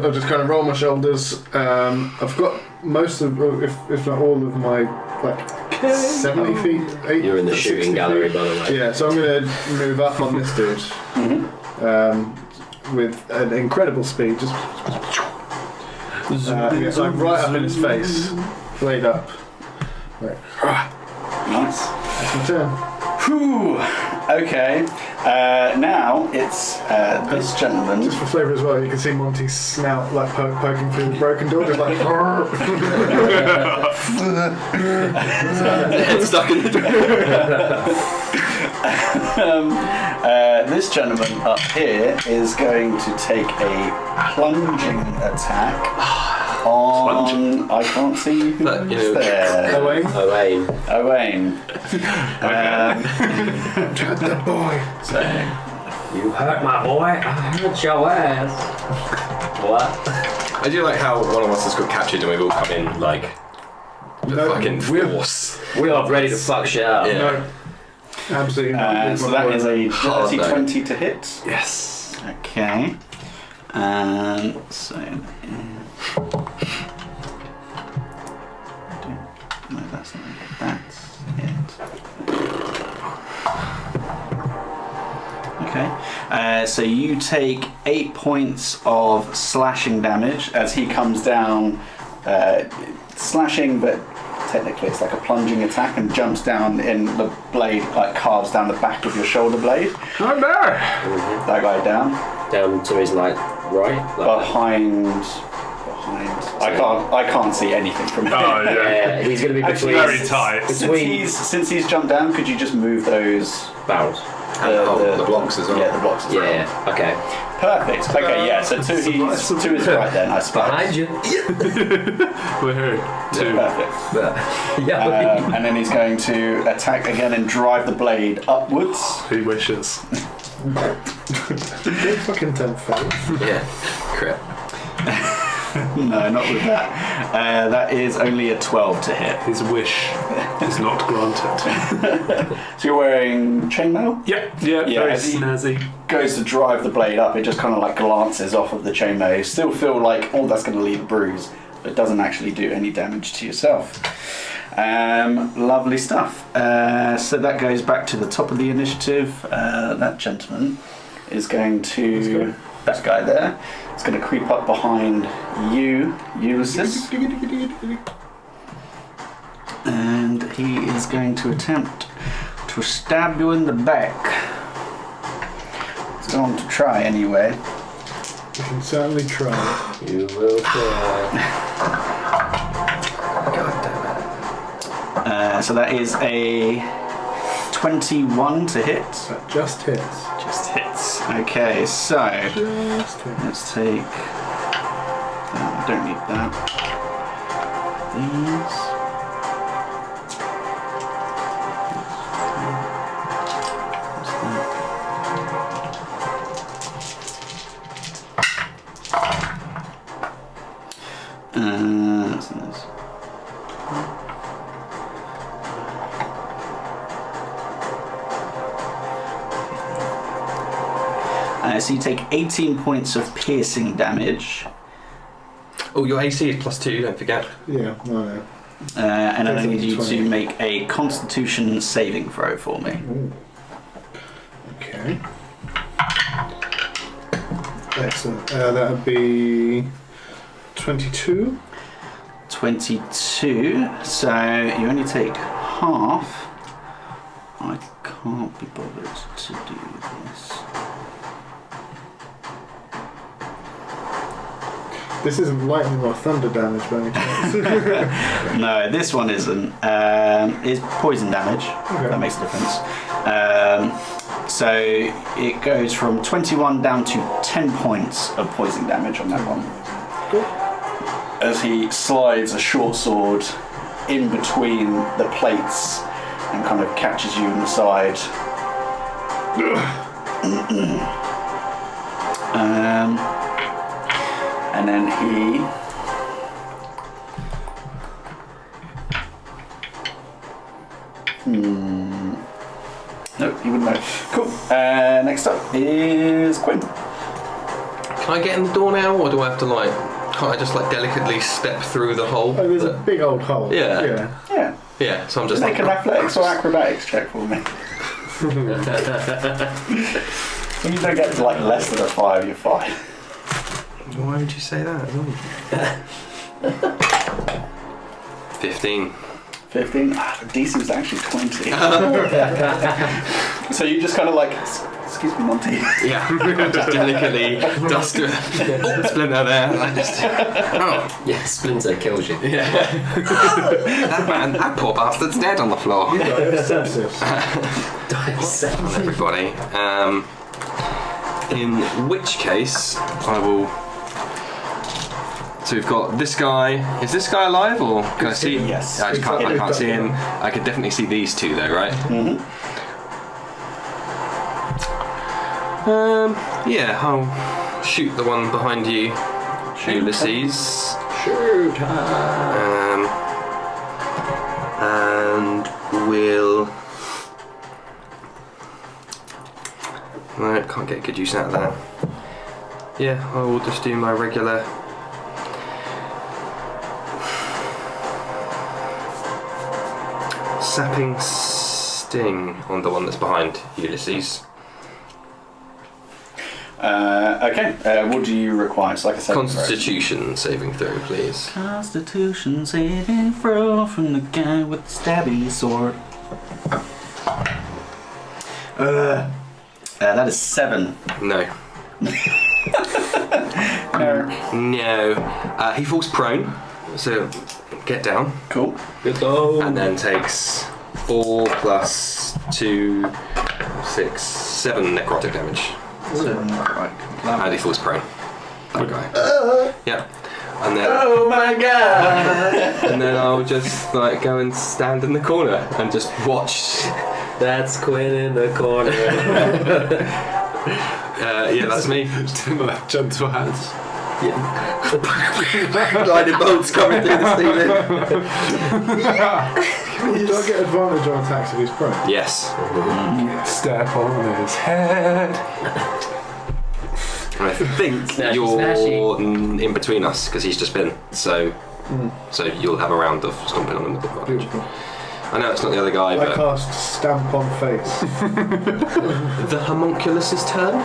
I'll just kind of roll my shoulders. I've got most of, if not all of my, 70 feet, 8 You're in the 60 shooting gallery, by the way. Yeah, so I'm going to move up on this dude with an incredible speed. Just so I'm right up in his face, blade up. Right. Nice. That's my turn. Whew. Okay. Now it's this gentleman. Just for flavour as well, you can see Monty's snout poking through the broken door, just like. head stuck in the door? This gentleman up here is going to take a plunging attack on. I can't see who's there. Owain. Owain. That boy. So, You hurt my boy. I hurt your ass. What? I do like how one of us has got captured and we've all come in like the fucking force. We are ready to fuck shit up. Yeah. No. Absolutely not. so that is a dirty no. 20 to hit. Yes. Okay. So. No, that's not it. That's it. Okay. So you take 8 points of slashing damage as he comes down, slashing, but technically it's like a plunging attack and jumps down in the blade, like carves down the back of your shoulder blade. I'm there. That guy down. Down to his right. Behind. I can't see anything from here. Oh, yeah. He's going to be Actually, between. Very tight. Since he's jumped down, could you just move those barrels. The blocks as well. Yeah, the blocks as well. Yeah. Okay. Perfect. Okay, yeah. So two is right then, I suppose. Behind you. We're here. Two. Perfect. Yeah. And then he's going to attack again and drive the blade upwards. He wishes. Big fucking temp face. Yeah. Crit. No, not with that. That is only a 12 to hit. His wish is not granted. So you're wearing chainmail? Yeah, very as he snazzy. goes to drive the blade up, it just kind of like glances off of the chainmail. You still feel like, oh, that's going to leave a bruise, but it doesn't actually do any damage to yourself. Lovely stuff. So that goes back to the top of the initiative. That gentleman is going to... That guy there is going to creep up behind you, Ulysses. And he is going to attempt to stab you in the back. He's going to try anyway. You can certainly try. You will try. God damn it. So that is a 21 to hit. That just hits. Just hits. Okay, so Just hits. let's take. I don't need that. These. So you take 18 points of piercing damage. Oh, your AC is +2, don't forget. Yeah, I know. And I need you 20. to make a Constitution saving throw for me. Ooh. Okay. Excellent. That would be 22. 22. So you only take half. I can't be bothered to do this. This isn't lightning or thunder damage by any chance. No, this one isn't. It's poison damage. Okay. That makes a difference. So it goes from 21 down to 10 points of poison damage on that one. Cool. As he slides a short sword in between the plates and kind of catches you in the side. And then he Nope, you wouldn't know. Cool. Next up is Quinn. Can I get in the door now, or do I have to can't I just delicately step through the hole? Oh, there's a big old hole. Yeah. Yeah. So I'm just Make an athletics or acrobatics check for me. When you don't get to less than a 5, you're fine. Why would you say that? 15. 15. The DC was actually 20. So you just kind of excuse me, Monty. Yeah, just delicately dust it. Oh, splinter there. Yeah, Splinter kills you. Yeah. that poor bastard's dead on the floor. Sepsis. Everybody. In which case, I will. So we've got this guy. Is this guy alive, or can I see? Yes. I can't see him. I can definitely see these two, though, right? Mm-hmm. Yeah, I'll shoot the one behind you, Ulysses. Shoot. And we'll. No, can't get good use out of that. Yeah, I will just do my regular. Sapping sting on the one that's behind Ulysses. Okay, what do you require? It's like a Constitution saving throw, please. Constitution saving throw from the guy with the stabby sword. That is 7. No. No. He falls prone, so get down. Cool. Good go. And then takes 4 plus 2, 6, 7 necrotic damage. Right. And he falls prone. That guy. Yeah. And then. Oh my god! And then I'll just go and stand in the corner and just watch. That's Quinn in the corner. Yeah, that's me. Doing that gentle hands. Lightning bolts coming through the ceiling. Do I get advantage on attacks if he's prone? Yes. Step on his head. And I think Smashy, you're smashy. in between us because he's just been. So you'll have a round of stomping on him with advantage. Beautiful. I know it's not the other guy, I but cast Stamp on Face. the homunculus's turn.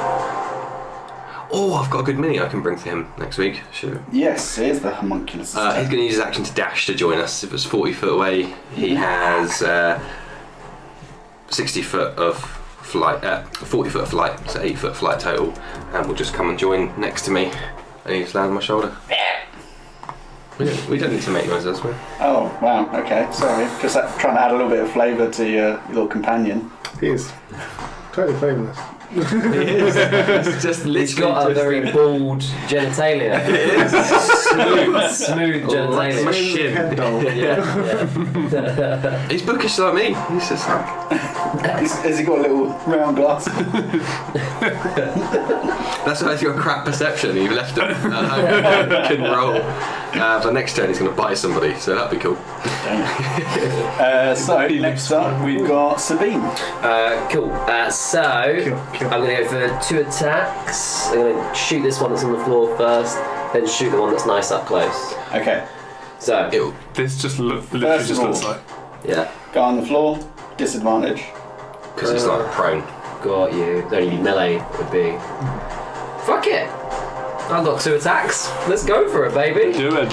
Oh, I've got a good mini I can bring for him next week. Sure. Yes, it is the homunculus. He's going to use his action to dash to join us. If it's 40 foot away, he has 60 foot of flight, 40 foot of flight, so 8 foot flight total, and will just come and join next to me, and he just land on my shoulder. We don't need to make noises, we? Oh, wow, okay, sorry. Just trying to add a little bit of flavour to your little companion. He is totally fabulous. It's just literally. He's got a very bald genitalia. smooth genitalia. My shin. Ken doll. Yeah. He's bookish like me. He's just like. Has he got a little round glass? That's why he's got crap perception. He left him. Couldn't roll. But next turn he's going to bite somebody, so that'd be cool. So next up we've got Sabine. Cool. So I'm going to go for 2 attacks. I'm going to shoot this one that's on the floor first, then shoot the one that's nice up close. Okay. So This just literally First just of all- looks like. yeah, Go on the floor. Disadvantage. Because he's like prone. got you. Only melee would be. Fuck it. I've got 2 attacks. Let's go for it, baby. Do it.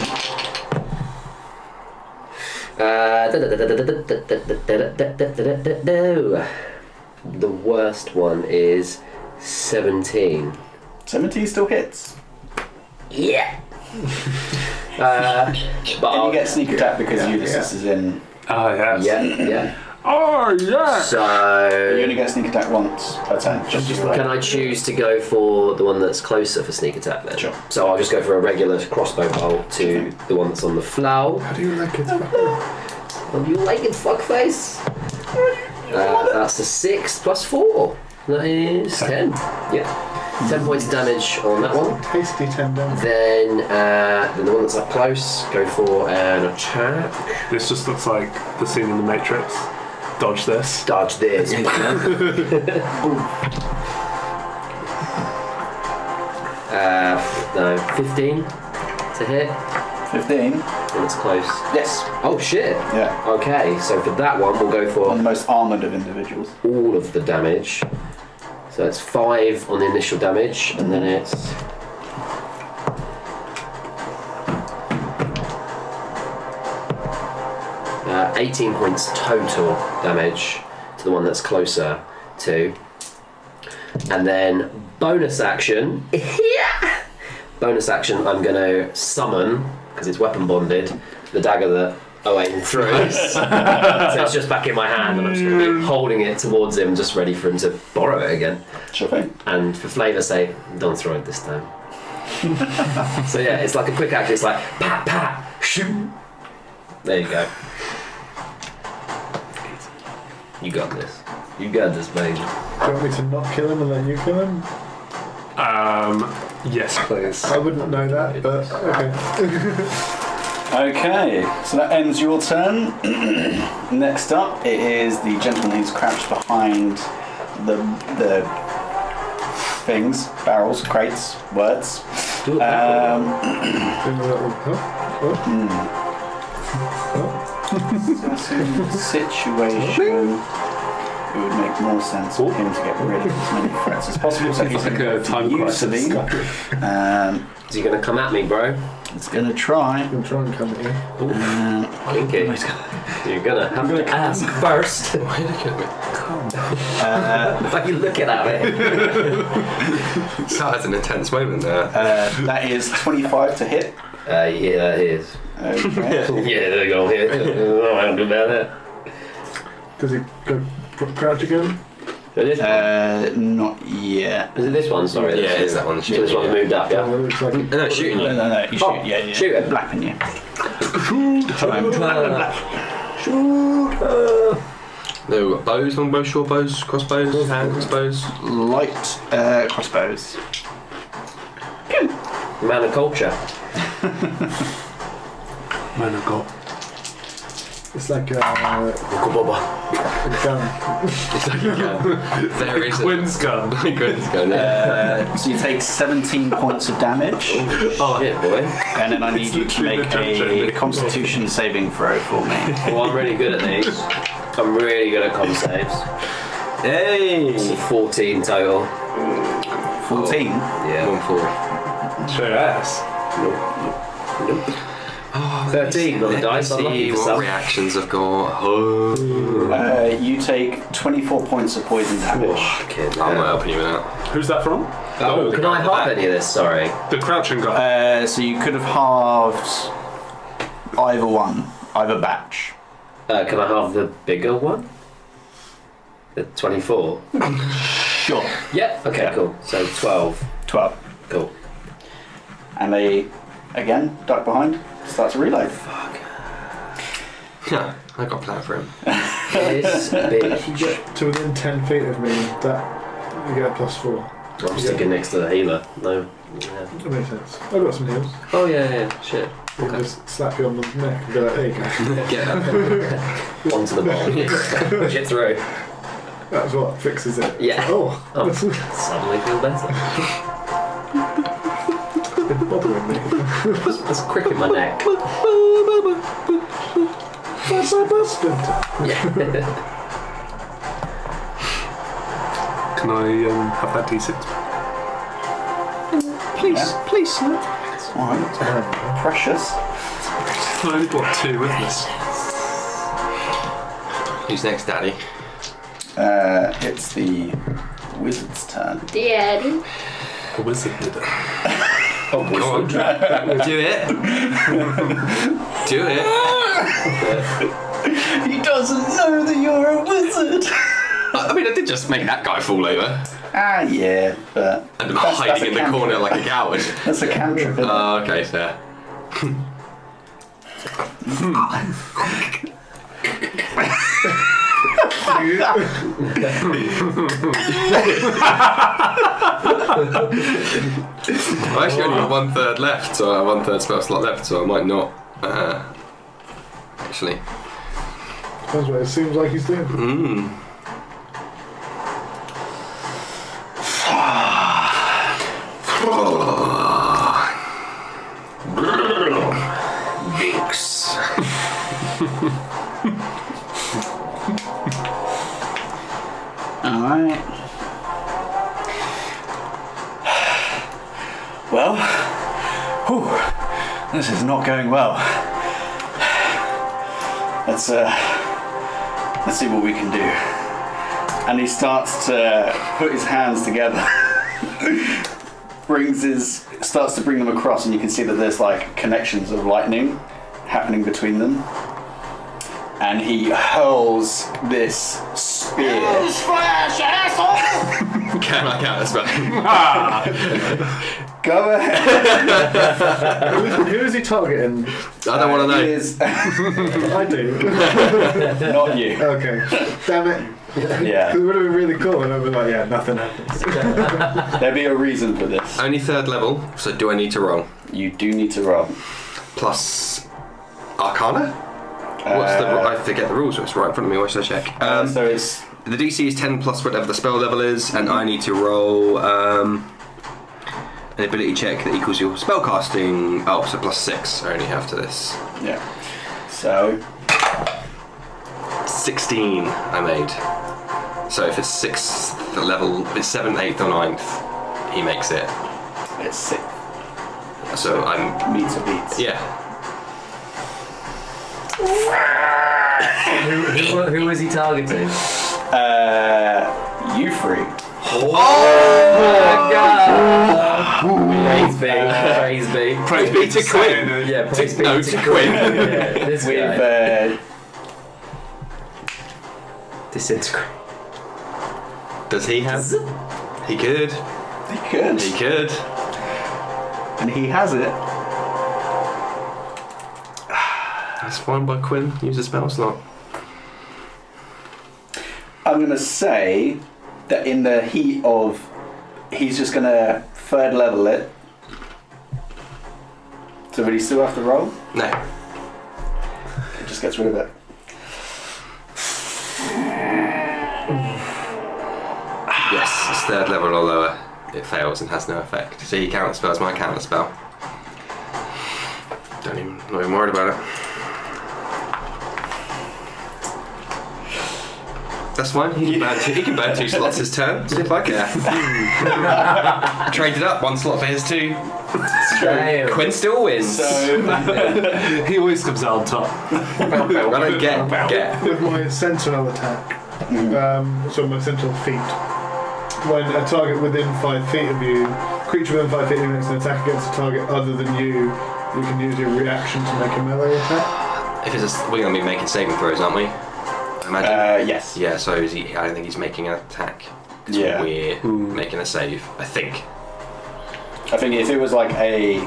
The worst one is 17. 17 still hits. Yeah. But And you get sneak attack because Ulysses is in. Ah, yes. yeah. Oh, yeah. You So only get sneak attack once per turn. Just can I choose to go for the one that's closer for sneak attack then? Sure. So I'll just go for a regular crossbow bolt to the one that's on the flow. How do you like it? Oh, you like it, fuckface? That's a 6 plus 4. That is 10. Yeah. 10 points of damage on that one. Tasty 10 damage. Then the one that's up close, go for an attack. This just looks like the scene in The Matrix. Dodge this. Dodge this. No, 15 to hit. 15. And it's close. Yes. Oh shit. Yeah. Okay, so for that one, we'll go On for the most armoured of individuals. all of the damage. So it's 5 on the initial damage, and then it's 18 points total damage to the one that's closer to. And then bonus action. Bonus action, I'm going to summon, because it's weapon bonded, the dagger that Owain threw. So it's just back in my hand, and I'm just gonna be holding it towards him, just ready for him to borrow it again. Sure thing. And for flavour's sake, don't throw it this time. So yeah, it's like a quick action. It's like pat pat shoot. There you go. You got this. You got this, baby. Do you want me to not kill him and then you kill him? Yes, please. I wouldn't know that, but okay. Okay, so that ends your turn. Next up, it is the gentleman who's crouched behind the things, barrels, crates, words. Doing a little, Situation. It would make more sense for him to get rid of as many threats as possible. So he's like going a to time use crisis. Sabine. Is he gonna come at me, bro? It's going to try. I'm trying to come at you. Okay. You're gonna have to ask first. Why are you looking at me? Why are you looking at me? That was an intense moment there. That is 25 to hit. Yeah, that is. Okay. Yeah, there you go. Here. I don't know how to do about that. Does he go crouch again? Is it this one? Not yet. Is it this one? Sorry. Yeah, it's that one. So this one's moved up, yeah. Oh, it looks like it. No, shooting you. No, you shoot. Oh, Yeah. shoot it. Blapping you. No, we've got bows, longbows, short bows, crossbows, crossbows. Light crossbows. Man of culture. Man of God. It's like a Boba. gun. It's like a gun. There is a Quinn's gun. Quinn's gun, yeah. So you take 17 points of damage, Oh, shit, boy. and then I need you to literally make the a dungeon. Constitution saving throw for me. Well, I'm really good at these. I'm really good at con saves. Hey! It's a 14 total. 14. Yeah. 1-4. Show your ass. Nope. 13 on the dice. Let's see For what some. reactions I've got. Oh. You take 24 points of poison damage. Fucking I'm hell. not helping you with that. Who's that from? Oh, can I halve any of this? Sorry. The crouching guy. So you could have halved either one, either batch. Can I halve the bigger one? The 24? Sure. Yeah. Okay, Yeah. cool. So 12. 12. Cool. And they, again, duck behind, start to reload. Yeah, I got a plan for him. This If you bitch. get to within 10 feet of me, that you get a +4. I'm sticking next to the healer. No. Yeah. That makes sense. I've got some heals. Oh, yeah. Shit. You can just slap you on the neck and be like, there you go. Get up. Onto the ball. Push it through. That's what fixes it. Yeah. Oh, Oh. that's Suddenly feel better. been bothering me. It's crick in my neck. Splinter. Yeah. Can I have that D6? Please, sir. Alright. Precious. I only got 2 with this. Who's next, Daddy? It's the wizard's turn. Daddy. A wizard did it. Come on. Do it. Do it. He doesn't know that you're a wizard. I mean, I did just make that guy fall over. Yeah, but And I'm hiding in the corner like a coward. that's a cantrip. Isn't it? Oh, okay, fair. I actually only got 1/3 left, so I have 1/3 spell slot left, so I might not. Actually. That's what it seems like he's doing. Binks. Alright. Well, this is not going well. Let's see what we can do. And he starts to put his hands together. Starts to bring them across, and you can see that there's like connections of lightning happening between them. And he hurls this spear. Newsflash, asshole! Can I count as well? Go ahead. Who is he targeting? I don't want to know. He is I do. not you. Okay. Damn it. Yeah. It would have been really cool, and I'd be like, yeah, nothing happens. There'd be a reason for this. Only 3rd level, so do I need to roll? You do need to roll. Plus Arcana? What's the? I forget the rules. It's right in front of me. Why should I check? So it's The DC is 10 plus whatever the spell level is, and I need to roll an ability check that equals your spellcasting. Oh, so plus 6. I only have to this. yeah. So 16 I made. So if it's 6th level, if it's 7th, 8th, or 9th, he makes it. it's 6 So I'm meter beats. yeah. Who was he targeting? You free. Praise be. Praise be to Quinn. Yeah, praise be No, to to Quinn. Yeah, this With guy. Disintegrate. Does he have? He could. he could. He could. And he has it. That's fine by Quinn. Use a spell slot. I'm going to say that in the heat of... He's just going to 3rd level it. So would he still have to roll? No. He just gets rid of it. Yes, it's 3rd level or lower. It fails and has no effect. So he counter spells my counter spell. Not even worried about it. That's fine. He can burn 2 slots his turn. See if I care. Traded up 1 slot for his 2. Damn. Quinn still wins. So He always comes out on top. I don't get. With my sentinel attack, so my sentinel feat, when a target within 5 feet of you, creature within 5 feet of you makes an attack against a target other than you can use your reaction to make a melee attack. If it's we're going to be making saving throws, aren't we? I imagine. yes. Yeah, so is he, I don't think he's making an attack. Yeah. We're making a save, I think. I think if it was like a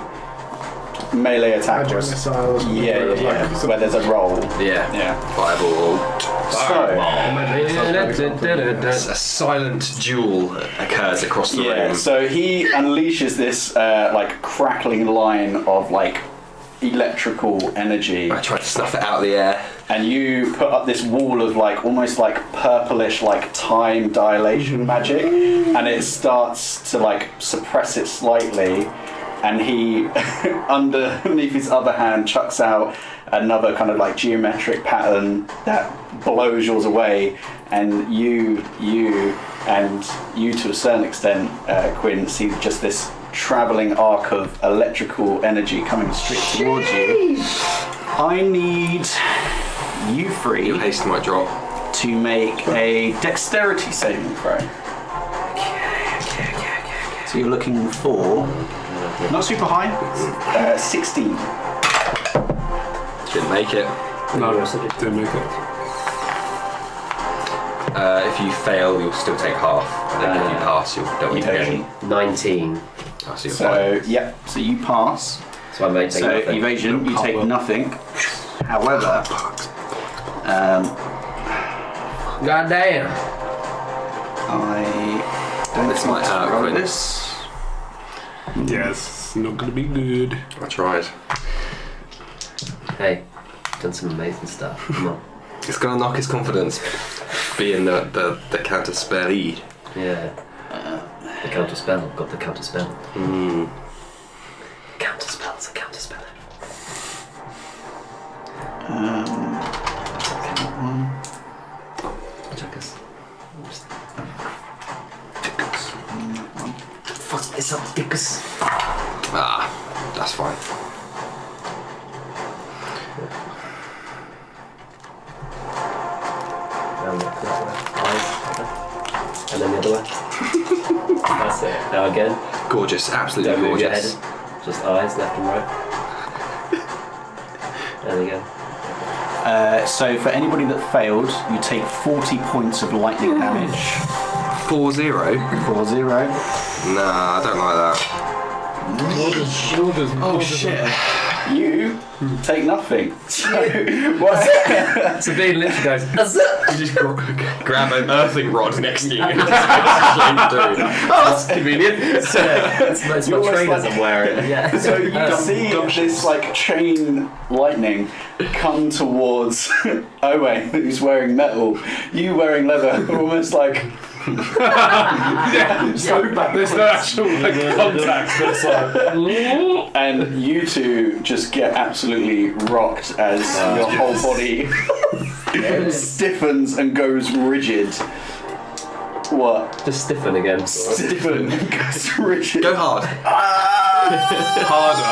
melee attack, Magic or missile or something. yeah, where it's yeah, like yeah. some- Where there's a roll. Yeah. Yeah. Fireball. So A silent duel occurs across the yeah, room. so he unleashes this like crackling line of like electrical energy, I tried to snuff it out of the air. and you put up this wall of like almost like purplish like time dilation magic, and it starts to like suppress it slightly, and he underneath his other hand chucks out another kind of like geometric pattern that blows yours away, and you to a certain extent, Quinn, see just this travelling arc of electrical energy coming straight towards you. I need you three Your haste might drop. to make a dexterity saving throw. So you're looking for Not super high. 16. Didn't make it. No, didn't make it. If you fail, you'll still take half. And then if you pass, you'll double it again. 19. Oh, so you're fine. So you pass. So I may take nothing. Evasion, you take nothing. However, God damn. I don't This might hurt, roll Quinn. this. Yes, not going to be good. I tried. Hey, done some amazing stuff. Come on. It's gonna knock his confidence, being the counter spelly. Yeah. The counter spell. Got the counter spell. Counter spell's a counter spell. Chuckers. Fuck this up, Dickus. Ah, that's fine. And then the other way. That's it. Now again. Gorgeous, absolutely Don't move your gorgeous. head. Just eyes, left and right. There we go. So for anybody that failed, you take 40 points of lightning damage. 4-0? 4-0. Nah, I don't like that. Oh shit. You take nothing. So what? So Dean literally goes, that's it! You just grab an earthing rod next to you and just slide through. Oh, that's convenient. It's my trainers I'm wearing. Yeah. So you see this like chain lightning come towards Owain, who's wearing metal. You wearing leather, almost like. So there's no actual contact. That's like, and you two just get absolutely rocked as your whole body stiffens and goes rigid. What? Just stiffen again. Stiffen and goes rigid. Go hard. harder.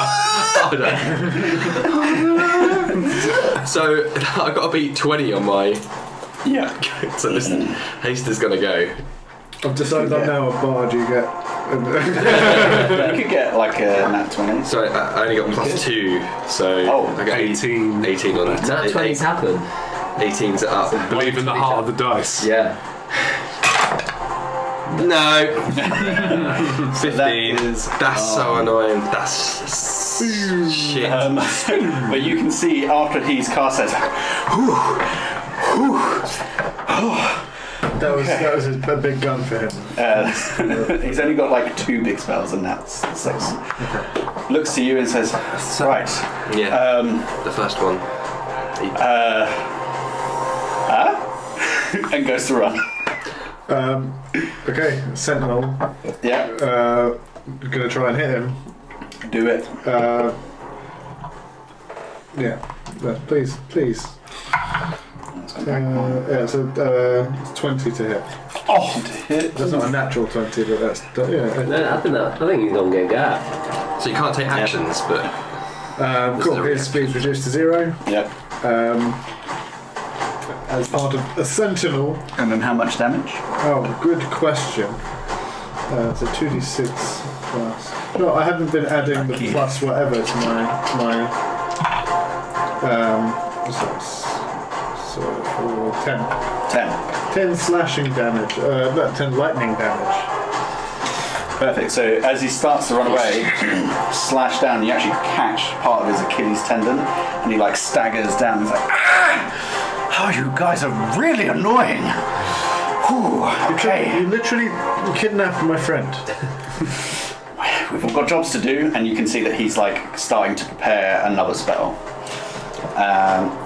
So I got to beat 20 on my. Yeah. So listen, haste is gonna go. I've decided I'm now a bard. You get. You could get like a nat 20. So I only got +2, so I got 18. 18 on that. Nat 20's happen. 18's up. Believe in the heart of the dice. Yeah. No. 15. is- That's so annoying. That's shit. But you can see after he's cast it, That was a big gun for him. he's only got like 2 big spells and that's 6. Looks to you and says, right. Yeah. The first one. And goes to run. Okay, Sentinel. Yeah. Gonna try and hit him. Do it. Yeah. Please. Yeah, so 20 to hit. Oh, to hit. That's not a natural 20, but that's yeah. No, I think he's gonna get got. So you can't take actions, but Cool. His speed's reduced to 0. Yep. As part of a Sentinel. And then how much damage? Oh, good question. So 2d6 plus. No, I haven't been adding the plus whatever to my so for 10. 10 slashing damage. No, 10 lightning damage. Perfect. So as he starts to run away, slash down, you actually catch part of his Achilles tendon, and he like staggers down. He's like, ah! Oh, you guys are really annoying. Whew, okay. You literally kidnapped my friend. We've all got jobs to do, and you can see that he's like starting to prepare another spell.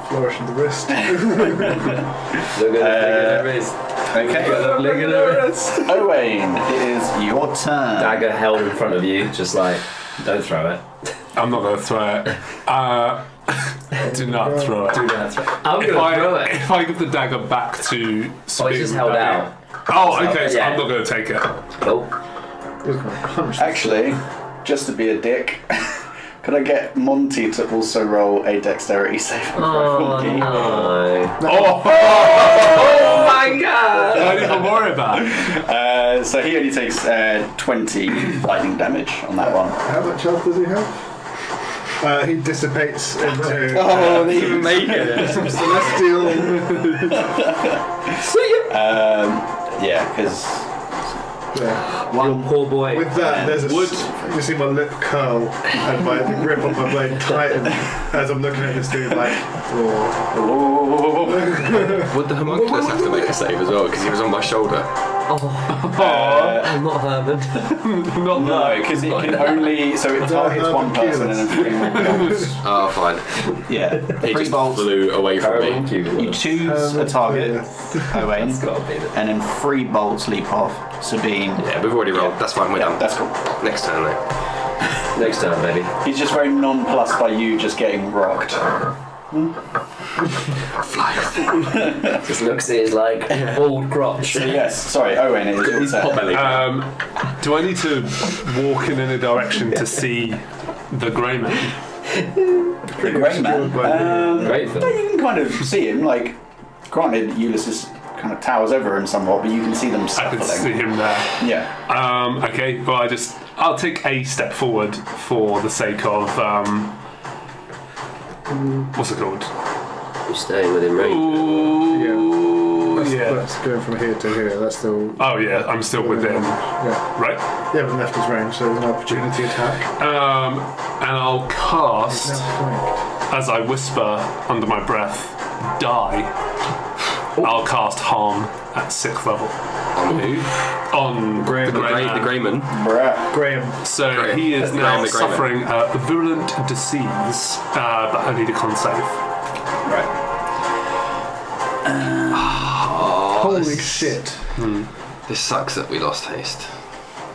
Flourish in the wrist. Look at the wrist. Okay. Look at the wrist. Owain, it is your turn. Dagger held in front of you, just like, don't throw it. I'm not going to throw it. Do not throw it. I'm gonna throw it. If I give the dagger back to Speed, Oh, it's just held out. Oh, okay, so Yeah. I'm not going to take it. Nope. Actually, just to be a dick, could I get Monty to also roll a dexterity save? Oh, no. Oh, Oh my my god! Don't even worry about it. So he only takes 20 lightning damage on that one. How much health does he have? He dissipates into Oh, they even make it. some celestial. Yeah, because Your poor boy. With that, there's a you see my lip curl and my grip on my blade tighten as I'm looking at this dude like, Would the homunculus have to make a save as well? Because he was on my shoulder. I'm not Herman. no, because it can only it targets one person and then 3 more bolts. Oh, fine. Yeah, He 3 just bolts. flew away from me. You choose a target, Owain, Gotta be the- and then 3 bolts leap off. Sabine. Yeah, we've already rolled. That's fine, we're done. That's cool. Next turn, though. Next time, baby. He's just very nonplussed by you just getting rocked. Just looks at his like bald crotch. So yes, sorry, Owain, it is your turn. Do I need to walk in any direction to see the grey man? The Grey Man. Great film. Yeah, you can kind of see him. Like, granted, Ulysses kind of towers over him somewhat, but you can see them I scuffling. can see him there. Yeah. Okay, well I'll take a step forward for the sake of what's it called? You're staying within range. Ooh, yeah. That's going from here to here. That's still. Oh yeah, I'm still within. Yeah. Right. You haven't left his range, so there's an opportunity attack. And I'll cast Now flanked. as I whisper under my breath, die. I'll cast harm at 6th level On who? on Grey- the The grey man. Greyman. Bruh. Graham. So Grey. he is Grey now the Grey man. suffering a virulent disease, but I need a con save. Right. Holy shit. This sucks that we lost haste.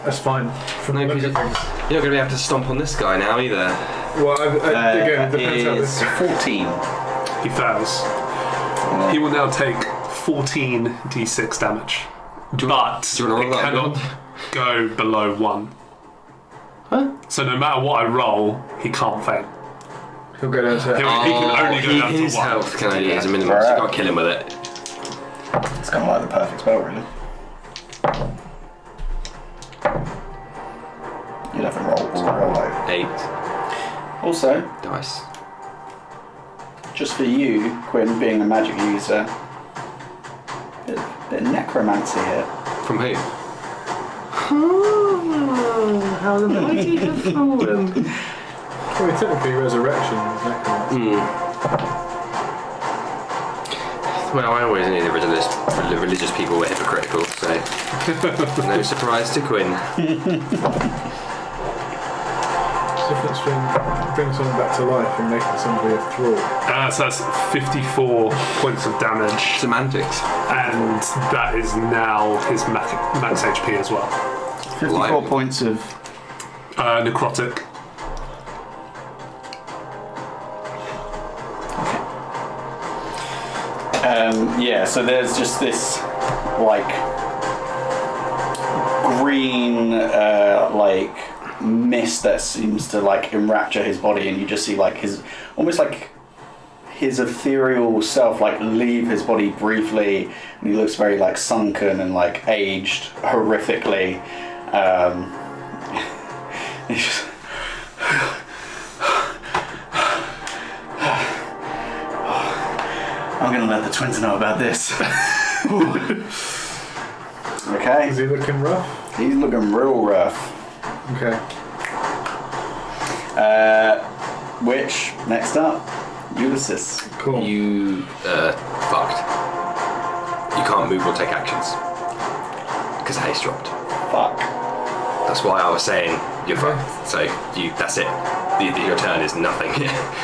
That's fine. From No, the look because of things. you're not going to be able to stomp on this guy now either. Well, again, it depends how Is this. 14. He fails. He will now take 14 d6 damage. But do you wanna roll it that cannot go below 1. Huh? So no matter what I roll, he can't fail. He'll go down to. He can only go down to his 1. health can only as a minimum, so you can't kill him with it. It's kind of like the perfect spell, really. You'd have to roll low. 8 Also, dice. just for you, Quinn, being a magic user, bit of necromancy here. From who? How the mighty have fallen. I mean, technically, resurrection is necromancy. Well, I always knew the religious people were hypocritical, so no surprise to Quinn. Difference between bringing someone back to life and making somebody a thrall. So that's 54 points of damage, Semantics. and that is now his max HP as well. 54 Live. points of... Necrotic. yeah, so there's just this, like, green, like, mist that seems to, like, enrapture his body, and you just see, like, his, almost like his ethereal self, like, leave his body briefly, and he looks very, like, sunken and, like, aged horrifically. He's just... I'm gonna let the twins know about this. Okay. Is he looking rough? He's looking real rough. Okay. Which, next up, Ulysses. Cool. You fucked. You can't move or take actions because haste dropped. Fuck. That's why I was saying you're fucked. So that's it. Your turn is nothing.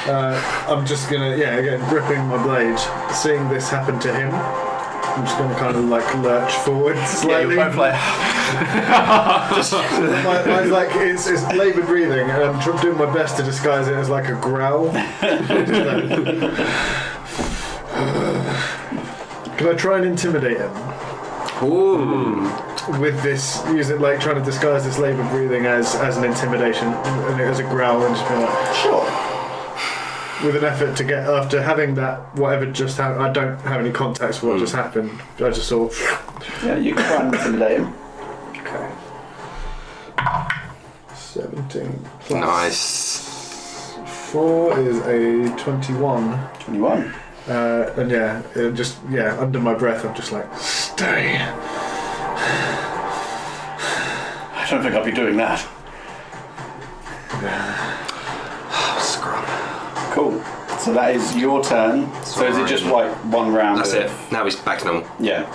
I'm just gonna, again, gripping my blade, seeing this happen to him. I'm just gonna kind of like lurch forward slightly. Yeah, you're Mine's like it's laboured breathing, and I'm doing my best to disguise it as like a growl. Can I try and intimidate him? Ooh. With this, use it like trying to disguise this laboured breathing as an intimidation and as a growl, and just be like, Sure. with an effort to get after having that whatever just happened. I don't have any context for what just happened. I just saw. Yeah, you can try and intimidate him. Okay. 17 plus Nice. 4 is a 21. 21. And under my breath, I'm just like, stay. I don't think I'll be doing that. Scrub. Cool. So that is your turn. So is it just like one round? That's it. Now he's back to normal. Yeah.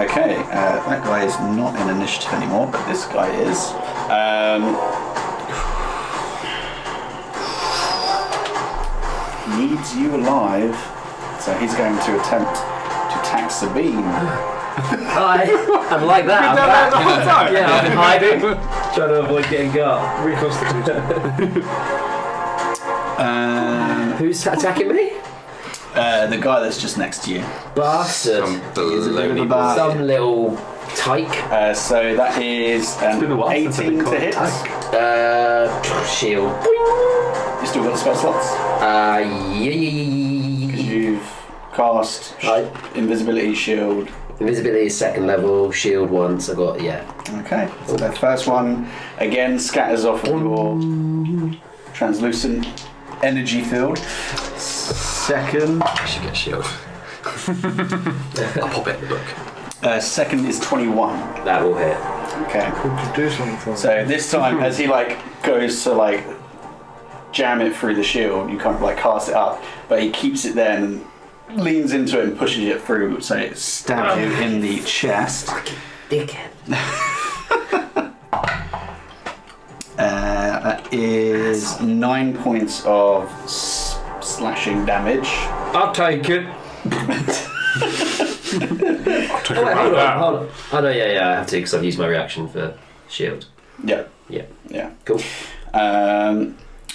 Okay. That guy is not in initiative anymore, but this guy is. Needs you alive. So he's going to attempt to attack Sabine. Hi. I'm like that. I'm back. Yeah, I've been hiding. Trying to avoid getting got. Reconstituted. Who's attacking me? The guy that's just next to you. Bastard. He's a bit of a bastard. Some little tyke. So that is been a while since I've 18 been to hit. Shield. You still got the spell slots? Yeah. You've cast invisibility, shield. Invisibility is 2nd level, shield once. I got, Okay, so that first one again scatters off of your translucent energy field. Second, I should get a shield. I'll pop it in the book. second is 21. That will hit. Okay. Could do something. So this time, as he goes to jam it through the shield, you kind of cast it up, but he keeps it there and leans into it and pushes it through, so it stabs you in the chest. Fucking dickhead. That is 9 points of slashing damage. I'll take it. Hold on. Oh no, yeah, I have to because I've used my reaction for shield. Yeah. Yeah. Cool.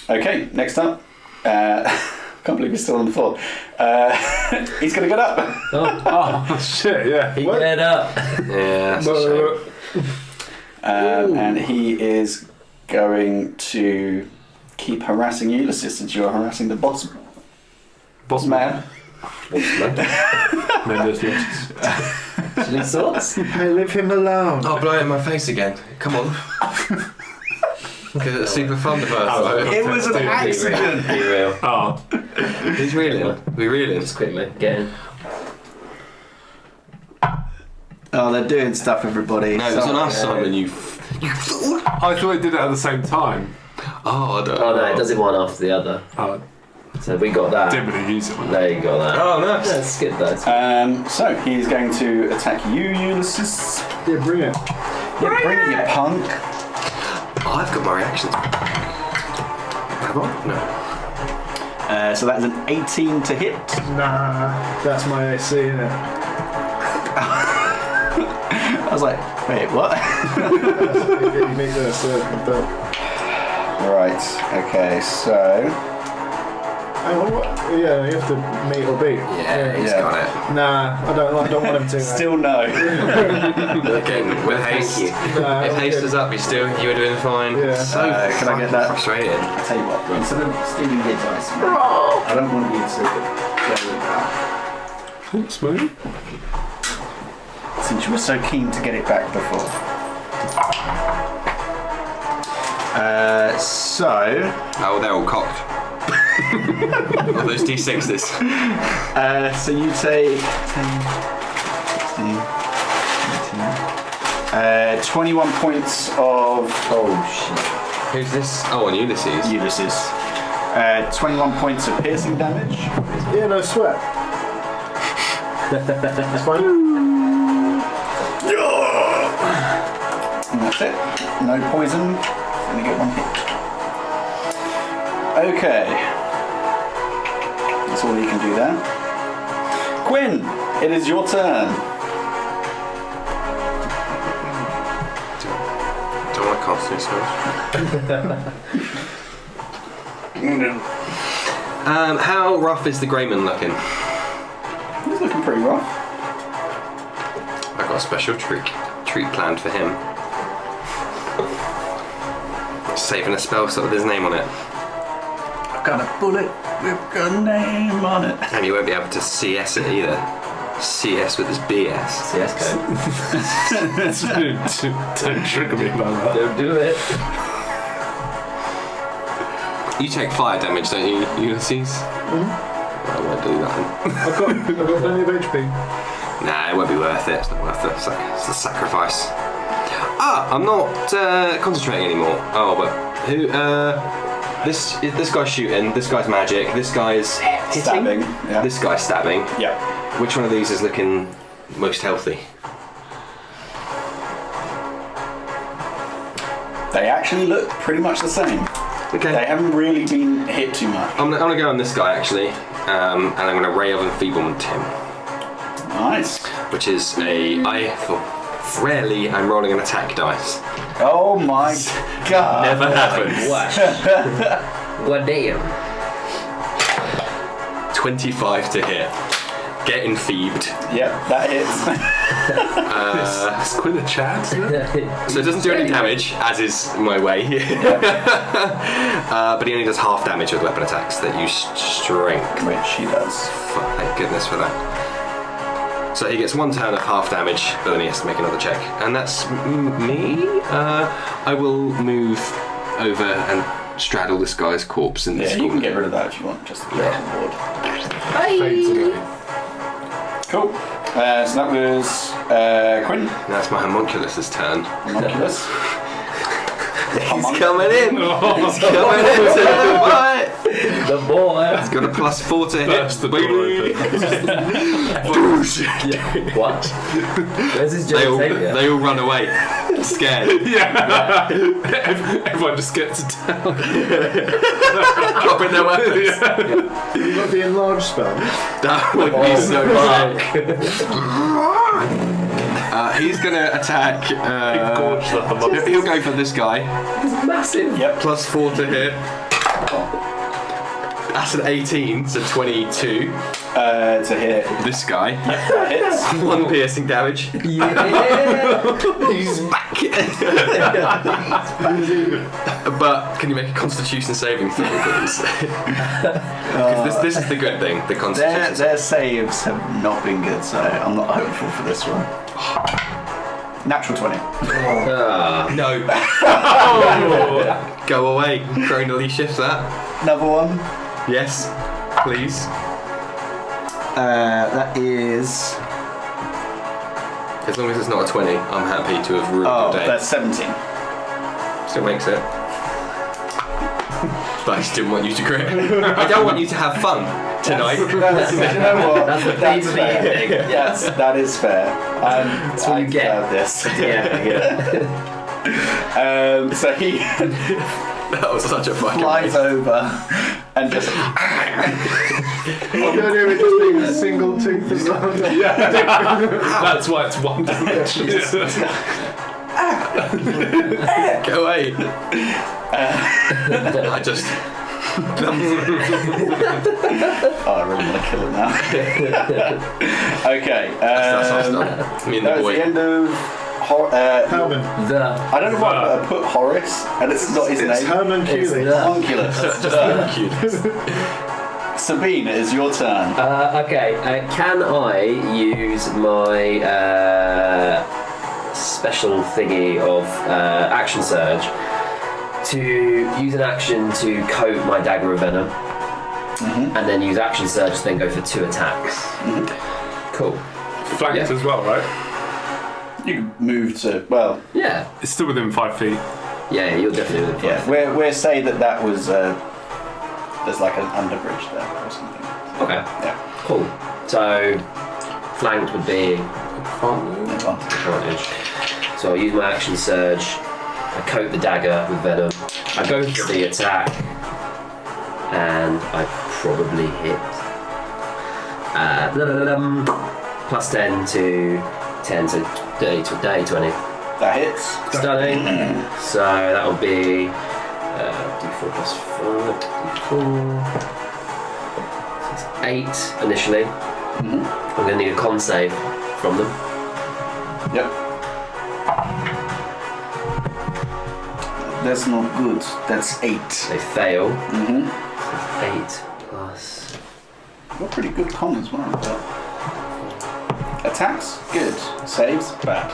Okay, next up. Can't believe he's still on the floor. He's going to get up. Oh, shit, yeah. He get up. Yeah, that's a shame. And he is going to keep harassing Ulysses since you're harassing the boss man. Any thoughts? Hey, leave him alone. Oh, blow it in my face again. Come on. Because it's super fun the first time. It was an accident. Be real. Oh. He's reeling. We reeling. Just quickly, get in. Oh, they're doing stuff, everybody. No, it was on us, Simon. You I thought it did it at the same time. Oh, I don't Oh no, it does it one after the other. Oh, So we got that. didn't really use it. There you got that. Oh, nice. That's good though. So he's going to attack you, Ulysses. Yeah, bring it. Yeah, bring it, you punk. Oh, I've got my reactions. Have I? No. So that is an 18 to hit. Nah, that's my AC, innit? I was like, wait, what? You need a certain belt. Right, okay, so... Hang on, what? Yeah, you have to meet or beat. Yeah, he's got it. Nah, I don't want him to. Still no. Again, with haste. Nah, If haste is up, you were doing fine. Yeah. So Can I get that? frustrated. I'll tell you what, instead of stealing his dice, I don't want you to go with that. Thanks, mate. Since you were so keen to get it back before. Oh, they're all cocked. All those D6s. So you take 10, 16, 21 points of Oh shit. Who's this? Oh, and Ulysses. Ulysses. 21 points of piercing damage. Yeah, no sweat. That's fine. And that's it. No poison. Only get one hit. Okay. That's all you can do there. Quinn, it is your turn. Don't want to cast this How rough is the Greyman looking? He's looking pretty rough. I've got a special treat planned for him. Saving a spell slot with his name on it. got a bullet with a name on it. And you won't be able to CS it either. CS with this BS. CS code. Don't trigger me like that. Don't do it. You take fire damage, don't you, Ulysses? Mm-hmm. I won't do that. I've got plenty of HP. Nah, it won't be worth it. It's not worth it. It's a sacrifice. I'm not concentrating anymore. Oh, but who? This guy's shooting. This guy's magic. This guy's hitting. Stabbing. Yeah. This guy's stabbing. Yeah. Which one of these is looking most healthy? They actually look pretty much the same. Okay. They haven't really been hit too much. I'm gonna go on this guy actually, and I'm gonna Ray of Enfeeblement him, Nice. which is rarely I'm rolling an attack dice. Oh my god. Never happens. What damn. 25 to hit. Get enfeebed. Yep, that hits. It's quite a chat, isn't it? So it doesn't do any damage, as is my way. But he only does half damage with weapon attacks that use strength. Which she does. Thank goodness for that. So he gets one turn of half damage, but then he has to make another check. And that's me. I will move over and straddle this guy's corpse in this Yeah, you can corner. get rid of that if you want, just to get on board. Fades away. Cool. So that was Quinn. That's my homunculus's turn. Homunculus. He's coming in. He's coming into the fight. The boy. He's got a +4 to hit. Burst the door baby. What? Where's his They all, joke take you? they all run away, scared, Yeah. Everyone just gets down. dropping their weapons. You've got the enlarge spell. That would be so sick. He's gonna attack. Gorge the homunculus. He'll go for this guy. He's massive. Yep. +4 to hit. That's an 18, so 22. To hit. This guy. That hits. 1 piercing damage. Yeah. He's back. But can you make a Constitution saving throw, please? Because this is the good thing. The Constitution. Their saves have not been good, so I'm not hopeful for this one. Natural 20. No. Go away. Chronally shift that. Another one. Yes, please. That is. As long as it's not a 20, I'm happy to have ruined Oh, your day. that's 17. Still makes it. But I just didn't want you to crit. I don't want you to have fun tonight. You know what? That's the theme for the evening. Yes, that is fair. That's what you get. This. Yeah. So he That was such a fucking flies waste. over and just. The idea of it just being a single tooth as well. That's why it's 1 damage. Go away. I just. Oh, I really want to kill it now. Okay. That's us done. Me and the That was boy. the end of. Herman. I don't know why I put Horace, and it's not his It's name. Hermanculus. Homunculus. Sabine, it is your turn. Okay, can I use my special thingy of action surge to use an action to coat my dagger of venom, and then use action surge to then go for 2 attacks? Cool. Flanked Yeah. as well, right? You can move to, well, Yeah. It's still within 5 feet. Yeah, you're definitely the yeah, we're say that was, there's like an underbridge there or something. Okay. Yeah. Cool. So flanked would be Advantage. advantage. So I'll use my action surge. I coat the dagger with venom. I go for the attack, and I probably hit. +10 to 10 to 20. That hits. Stunning. So that will be d4 plus 4. D4. So it's 8 initially. I'm going to need a con save from them. Yep. That's not good. That's 8. They fail. 8 plus. You're pretty good con as well. But... Attacks, good. Saves, bad.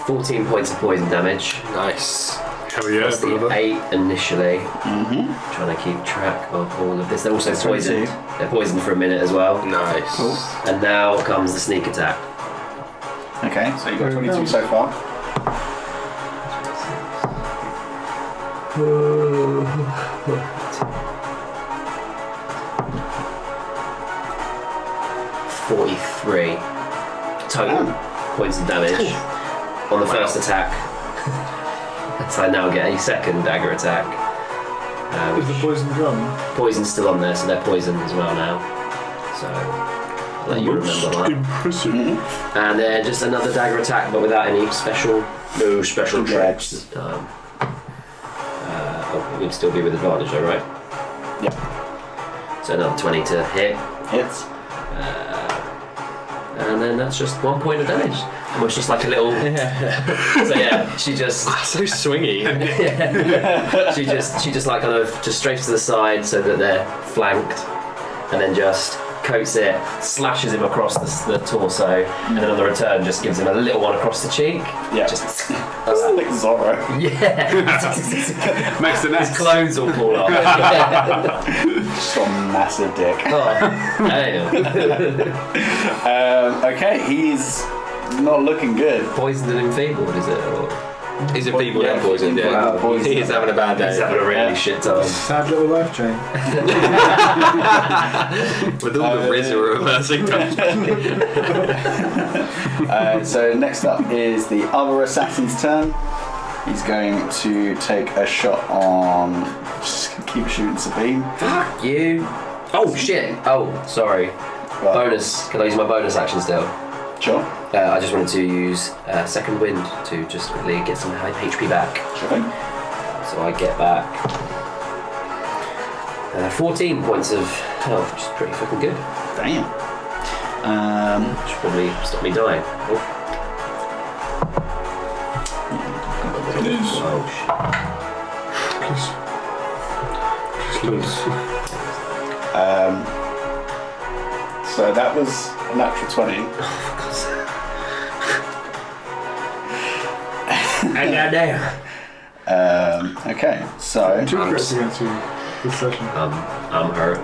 14 points of poison damage. Nice. Hell yeah, That's the brother. 8 initially. Mm-hmm. Trying to keep track of all of this. They're also That's poisoned. 22. They're poisoned for a minute as well. Nice. Cool. And now comes the sneak attack. Okay, so you've got 22 so far. $43 total points of damage on the first attack. So I now get a second dagger attack. Is the poison gone? Poison's still on there, so they're poisoned as well now. So I'll let you remember that. Impressive. And then just another dagger attack, but without any special tricks this time. It would still be with advantage, though, right? Yep. So another 20 to hit. Hits. And then that's just 1 point of damage. Almost just like a little. So yeah, she just. So swingy. she just like kind of just strafes to the side so that they're flanked, and then just coats it, slashes him across the torso, and then on the return just gives him a little one across the cheek. Yeah. Just That's like Zorro. yeah. Makes the His next. clothes all fall off. Just got a massive dick. Oh, damn. Okay, he's not looking good. Poisoned and enfeebled, is it? Or? He's enfeebled and poisoned, enfeebled yeah. and poisoned. He is having a bad He's having day. a really shit time. Sad little life chain. With all the Rizza reversing. So next up is the other assassin's turn. He's going to take a shot on... Just gonna keep shooting Sabine. Fuck you. Oh shit. Oh, sorry. Well, Bonus. Can I use my bonus action still? Sure. I just wanted to use second wind to just quickly get some HP back. Sure thing. So I get back 14 points of health, which is pretty fucking good. Damn. Should probably stop me dying. Oh, Please. So that was a natural 20. I got there. Okay, so... 2 crits against you this session. I'm hurt.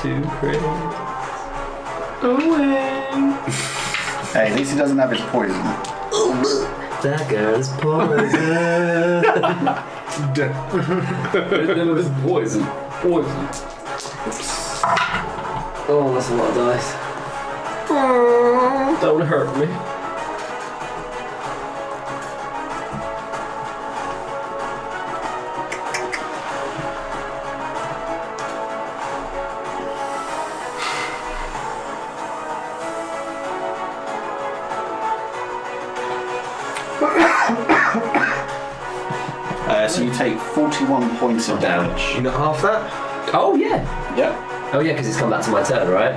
2 crits. Owain. Hey, at least he doesn't have his poison. That guy's poison. It was poison. Poison. Oh, that's a lot of dice. Don't hurt me. So you take 41 points of damage. You not half that? Oh yeah. Yep. Oh yeah, because it's come back to my turn, right?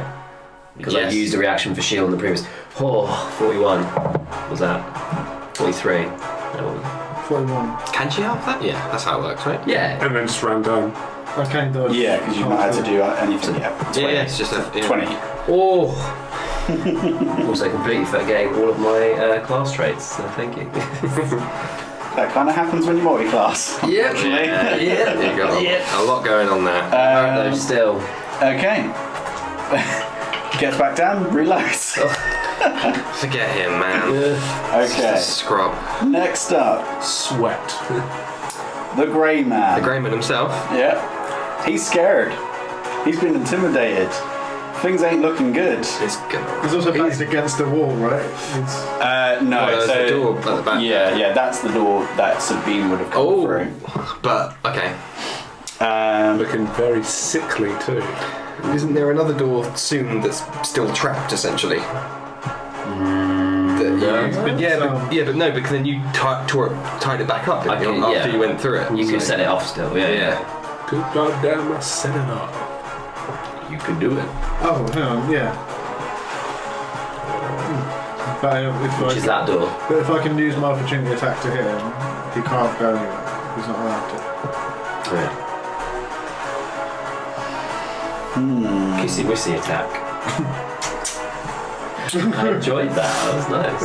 Because I Yes. used a reaction for shield in the previous. Oh, 41. What was that? 43. No. 41. Can she half that? Yeah, that's how it works, right? Yeah. And then just ran down. I can't dodge. Yeah, because you've not had to do anything yet. 20. Yeah, it's just a... Yeah. 20. Oh. Also completely forgetting all of my class traits, so thank you. That kind of happens when you multi-class. Yep. Yeah, Yeah. you got Yeah. a lot going on there. No, still. Okay. Gets back down, reloads. Forget him, man. Okay. Just a scrub. Next up, Sweat. the Grey Man. The Greyman himself. Yeah. He's scared. He's been intimidated. Things ain't looking good. It's gonna... He's also backed against the wall, right? It's... No, Oh, there's so the door at the back. yeah, that's the door that Sabine would have come Oh, through. but, okay. Looking very sickly too. Isn't there another door soon that's still trapped, essentially? But because then you tied it back up didn't you, after you went through it. You So- could set it off still, yeah. Good goddamn, I set it up. You could do it. Oh, hang on, yeah. But Which is that door? But if I can use my opportunity attack to hit him, he can't go anywhere. He's not allowed to. Yeah. Kissy wissy attack. I enjoyed that. That was nice.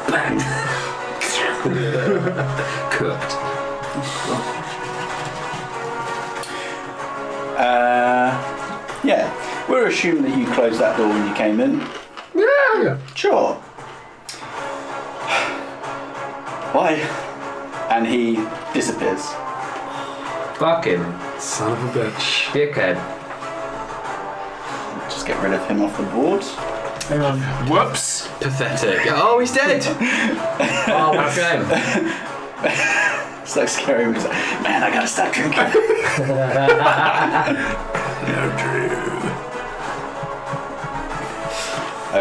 Bang. Cooked. Yeah. We'll assume that you closed that door when you came in. Yeah. Sure. Bye. And he disappears. Fuck him. Son of a bitch. Dickhead. Just get rid of him off the board. Hang on. Whoops. Pathetic. Oh, he's dead. Oh, what's game? It's like scary music. Man, I gotta stop drinking. No, Drew.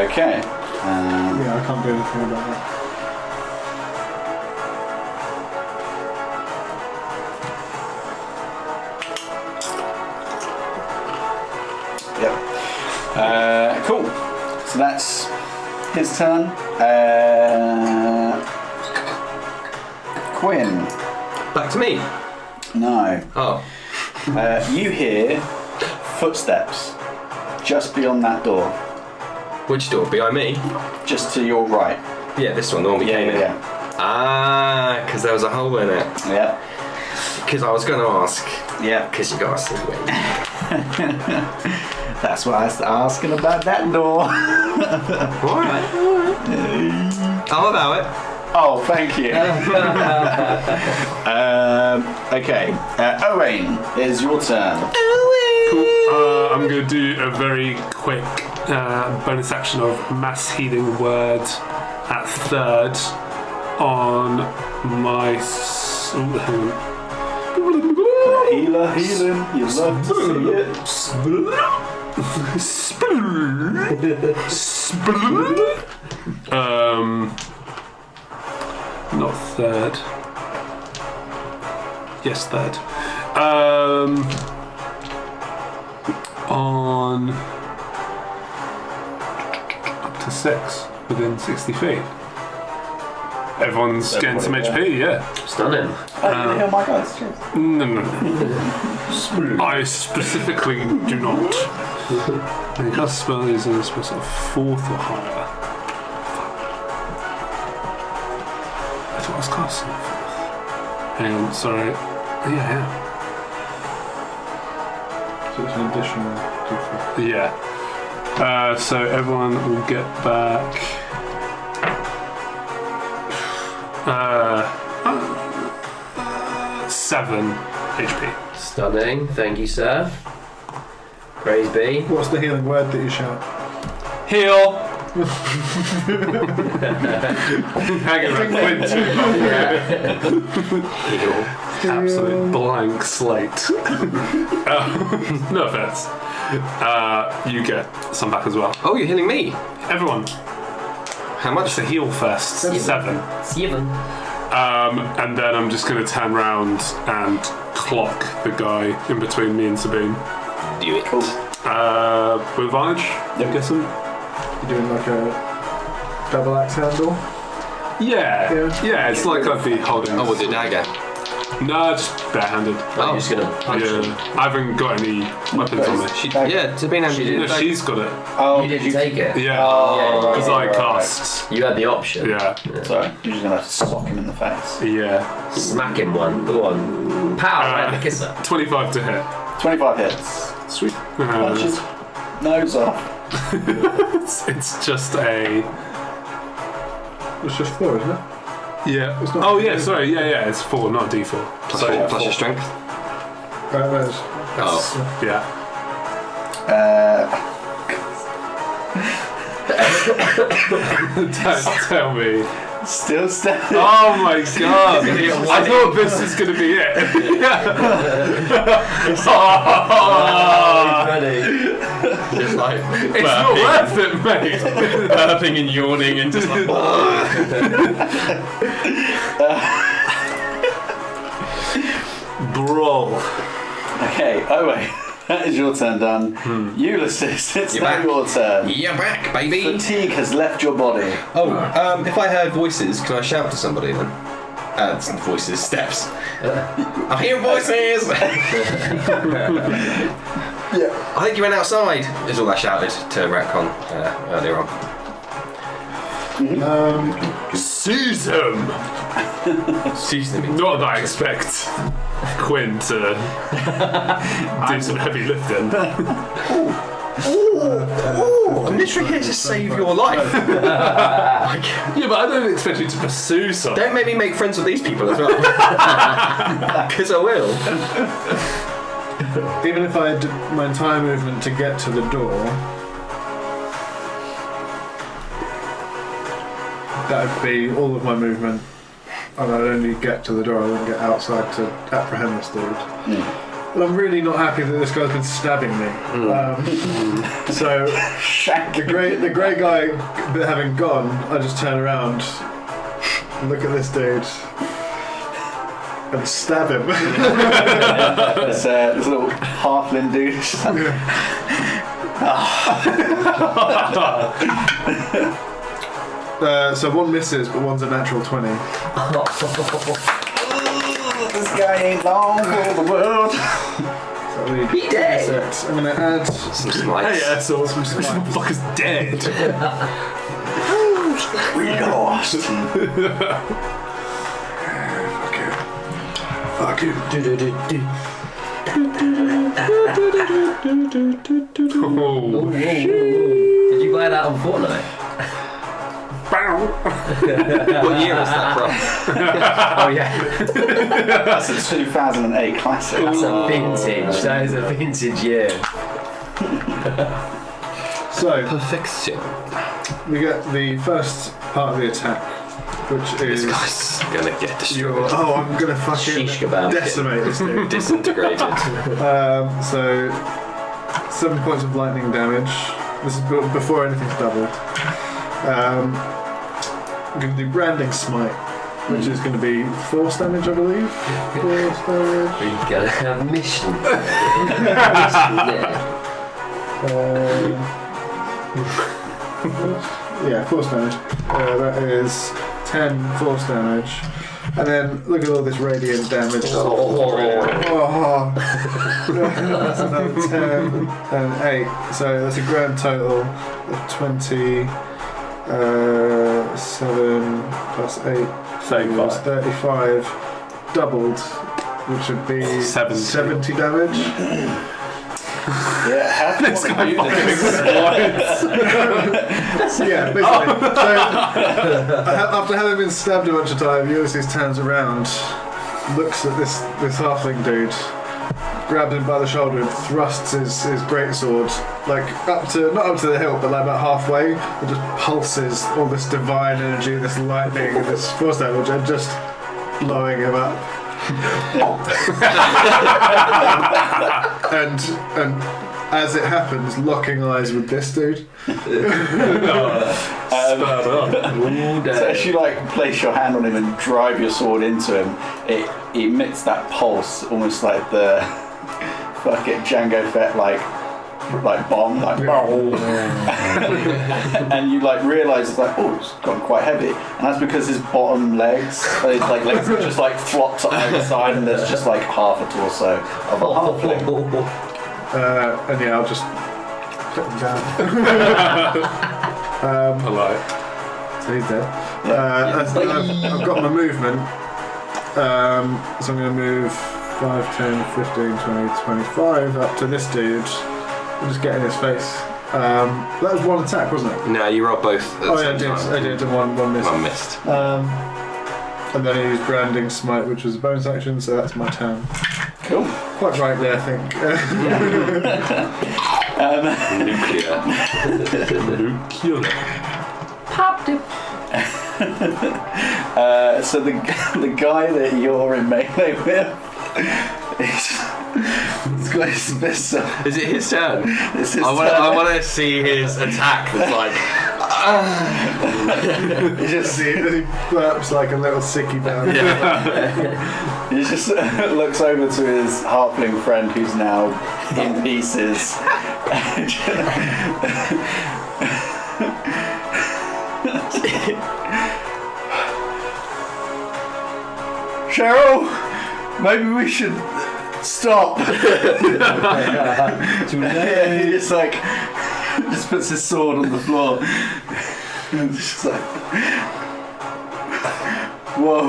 Okay. Yeah, I can't do anything about that. Yep. Cool. So that's his turn. Quinn. Back to me. No. Oh. You hear footsteps just beyond that door, Which door? Behind me? just to your right. Yeah, this one, the one we came in. Yeah. Ah, because there was a hole in it. Yeah. Because I was going to ask. Yeah. Because you got to see it. That's why I was asking about that door. Alright. How about it? Oh, thank you. Okay. Owain, it's your turn. Cool. I'm going to do a very quick bonus action of mass healing word at third on my. Healer, healing. You love to see it. Not third. Yes, third. On up to 6 within 60 feet. Everyone's getting some HP, yeah. Stunning. Oh, you can heal my guys. Cheers. No. I specifically do not. When you cast a spell, is in a special 4th or higher. I thought I was casting it 4th. Hang on, sorry. Yeah. So it's an additional 2 Yeah. So everyone will get back. 7 HP. Stunning. Thank you, sir. Praise be. What's the healing word that you shout? Heal! Hanging around Quinton. Absolute blank slate. No offense. You get some back as well. Oh, you're healing me. Everyone, How much? just a heal first. 7. 7. And then I'm just going to turn round and clock the guy in between me and Sabine. Do it. Cool. With advantage, I'm guessing. You're doing like a double axe handle? Yeah, it's like I'd be holding. Oh, with the dagger. No, just barehanded. Oh, you're just gonna punch him. Yeah, I haven't got any weapons on me. Yeah, Sabine and No, she's got it. Oh, You didn't take it. Yeah, Oh, because right, I right, cast. You had the option. Yeah, Sorry, you're just gonna have to sock him in the face. yeah. Smack him one. Go on. Pow! Right in the kisser. 25 to hit. 25 hits. Sweet. Punches nose off. It's just a. It's just 4, isn't it? Yeah. It's not- Oh yeah, sorry. Yeah. It's 4, not D4. Plus your strength. Right, there's. Oh. Yeah. Don't tell me. Still standing. Oh my god! I thought this was going to be it. Just like It's not worth it, mate. burping and yawning and just like. Brawl. Okay, Owain, that is your turn done. Ulysses, it's You're now back. your turn. You're back, baby. Fatigue has left your body. Oh, if I heard voices, can I shout to somebody then? It's not voices, steps. I hear voices. Yeah. I think you went outside, is all I shouted to Retcon earlier on. Seize him! Seize them. Not that I expect Quinn to do some heavy lifting. I'm literally here to save your life. Yeah, but I don't expect you to pursue someone. Don't make me make friends with these people as well. Because I will. Even if I had my entire movement to get to the door, that would be all of my movement, and I'd only get to the door, I wouldn't get outside to apprehend this dude. But I'm really not happy that this guy's been stabbing me. So the grey guy having gone, I just turn around, look at this dude, and stab him. This little halfling dude. So one misses, but one's a natural 20. This guy ain't long for the world. He dead. I'm gonna add Some slice. Hey, asshole, this motherfucker's dead. We lost. Fuck you. Oh, Did you buy that on Fortnite? What year is that from? Oh yeah, That's a 2008 classic. that's a vintage. That is a vintage year. So Perfection. we get the first part of the attack, which This is guy's gonna get destroyed. I'm gonna fucking Shish kebab. decimate this dude. Disintegrated. So 7 points of lightning damage. This is before anything's doubled. I'm going to do branding smite, which is going to be force damage, I believe. Force damage. We gotta have mission. Yeah, force damage. That is 10 force damage. And then look at all this radiant damage. Oh. That's another 10 and 8. So that's a grand total of 20. 7 plus 8 is 35 doubled, which would be 70 damage. Yeah, how do you want to do this? Yeah, basically. So, after having been stabbed a bunch of times, Ulysses turns around, looks at this halfling dude, grabs him by the shoulder and thrusts his greatsword like not up to the hilt, but like about halfway, and just pulses all this divine energy, this lightning, and this force damage, and just blowing him up. and as it happens, locking eyes with this dude. So as you like place your hand on him and drive your sword into him, it emits that pulse, almost like the fucking Jango Fett like bomb, like and you like realise it's like, oh, it's gotten quite heavy, and that's because his bottom legs, his like legs are just like flopped on either side, and there's just like half a torso of a halfling. And yeah, I'll just put him down. polite. So he's dead. I've got my movement, so I'm going to move 5, 10, 15, 20, 25 up to this dude and just get in his face. That was one attack, wasn't it? No, you rolled both. Oh yeah, I did, and one missed. One missed. And then I used branding smite, which was a bonus action, so that's my turn. Cool. Quite rightly, I think. Nuclear. Popped it. So the guy that you're in melee with, he's got his fist up. Is it his turn? It's his I turn. want to see his attack. That's like. You just see it, he burps like a little sicky down. He just looks over to his halfling friend who's now in pieces. Cheryl, maybe we should Stop! He just puts his sword on the floor. And just like, whoa.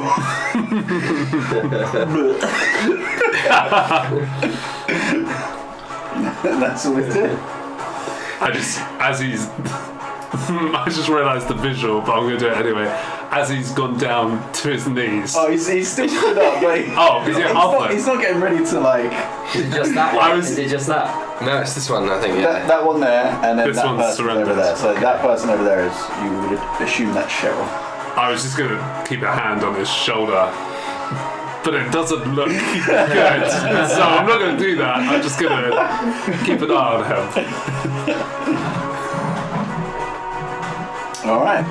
That's what we did. I just realised the visual, but I'm going to do it anyway. As he's gone down to his knees. Oh, he's still stood up, like. Oh, is he halfway? He's not getting ready to like. Is it just that one? Is it just that? No, it's this one, I think, yeah. That one there, and then This that one's person surrendered. over there. So that person over there is, you would assume that's Cheryl. I was just going to keep a hand on his shoulder. But it doesn't look good. So I'm not going to do that. I'm just going to keep an eye on him. Alright.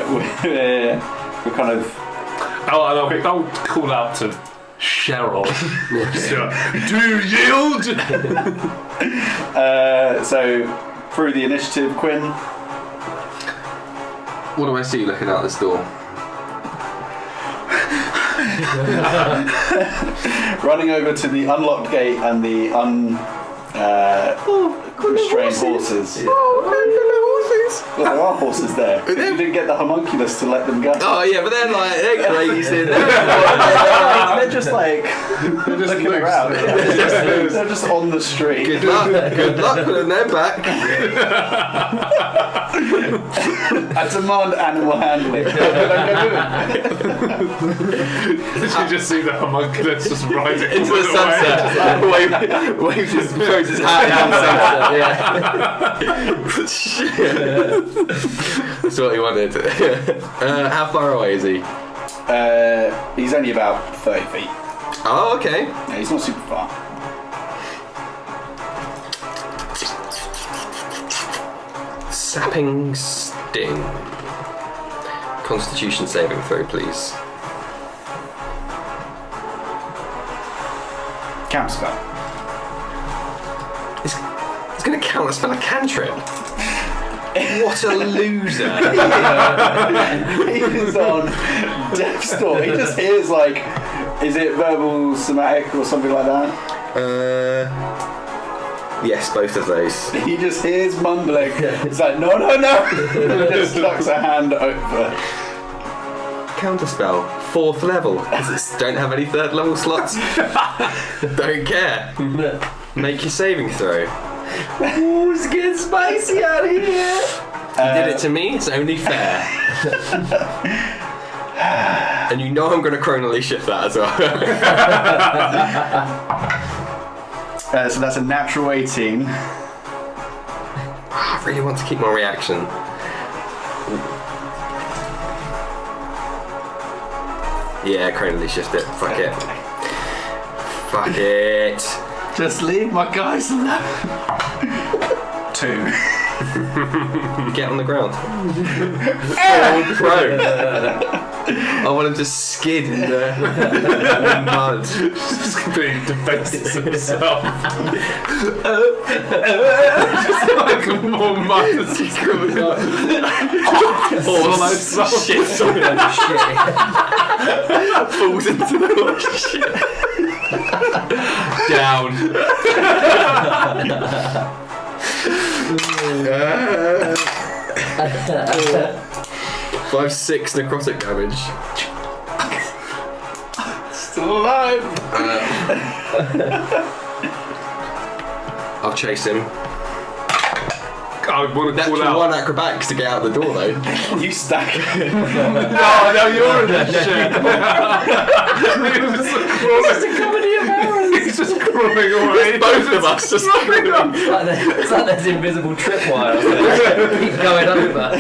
We're kind of. Oh, and I'll call out to Cheryl. Do you yield? So, through the initiative, Quinn. What do I see looking out this door? Running over to the unlocked gate and the restrained horses. Well, there are horses there. You didn't get the homunculus to let them go. Oh yeah, but they're crazy. They're just like looking around. They're just on the street. Good luck putting them back. I demand animal handling. Did you just see the homunculus just riding Into the sunset. Wave just throws his hat into the sunset. Shit. That's what he wanted. How far away is he? He's only about 30 feet. Oh, okay. Yeah, he's not super far. Sapping sting. Constitution saving throw, please. Counterspell. It's going to count a spell a cantrip. What a loser. He's on death's door. He just hears like, is it verbal, somatic or something like that? Yes, both of those. He just hears mumbling. It's like, no. And just tucks a hand over. Counterspell, 4th level. Don't have any 3rd level slots. Don't care. Make your saving throw. Ooh, it's getting spicy out here. You did it to me, it's only fair. And you know I'm going to chronally shift that as well. So that's a natural 18. I really want to keep my reaction. Yeah, chronally shift it. Fuck it. Fuck it. Just leave my guys alone. 2. Get on the ground. Forward prone. I want him to skid in the mud. Just being defensive himself. Just like more mud as he's coming up. Horse shit on him. Falls into the horse shit. Down. 5-6 necrotic damage. Still alive. I'll chase him. I want to call Natural out. 1 acrobatics to get out the door though. You stack. No, you're in that shit. It's a comedy of errors. He's just crawling away. Both of us just It's like there's invisible tripwires. Keep going over.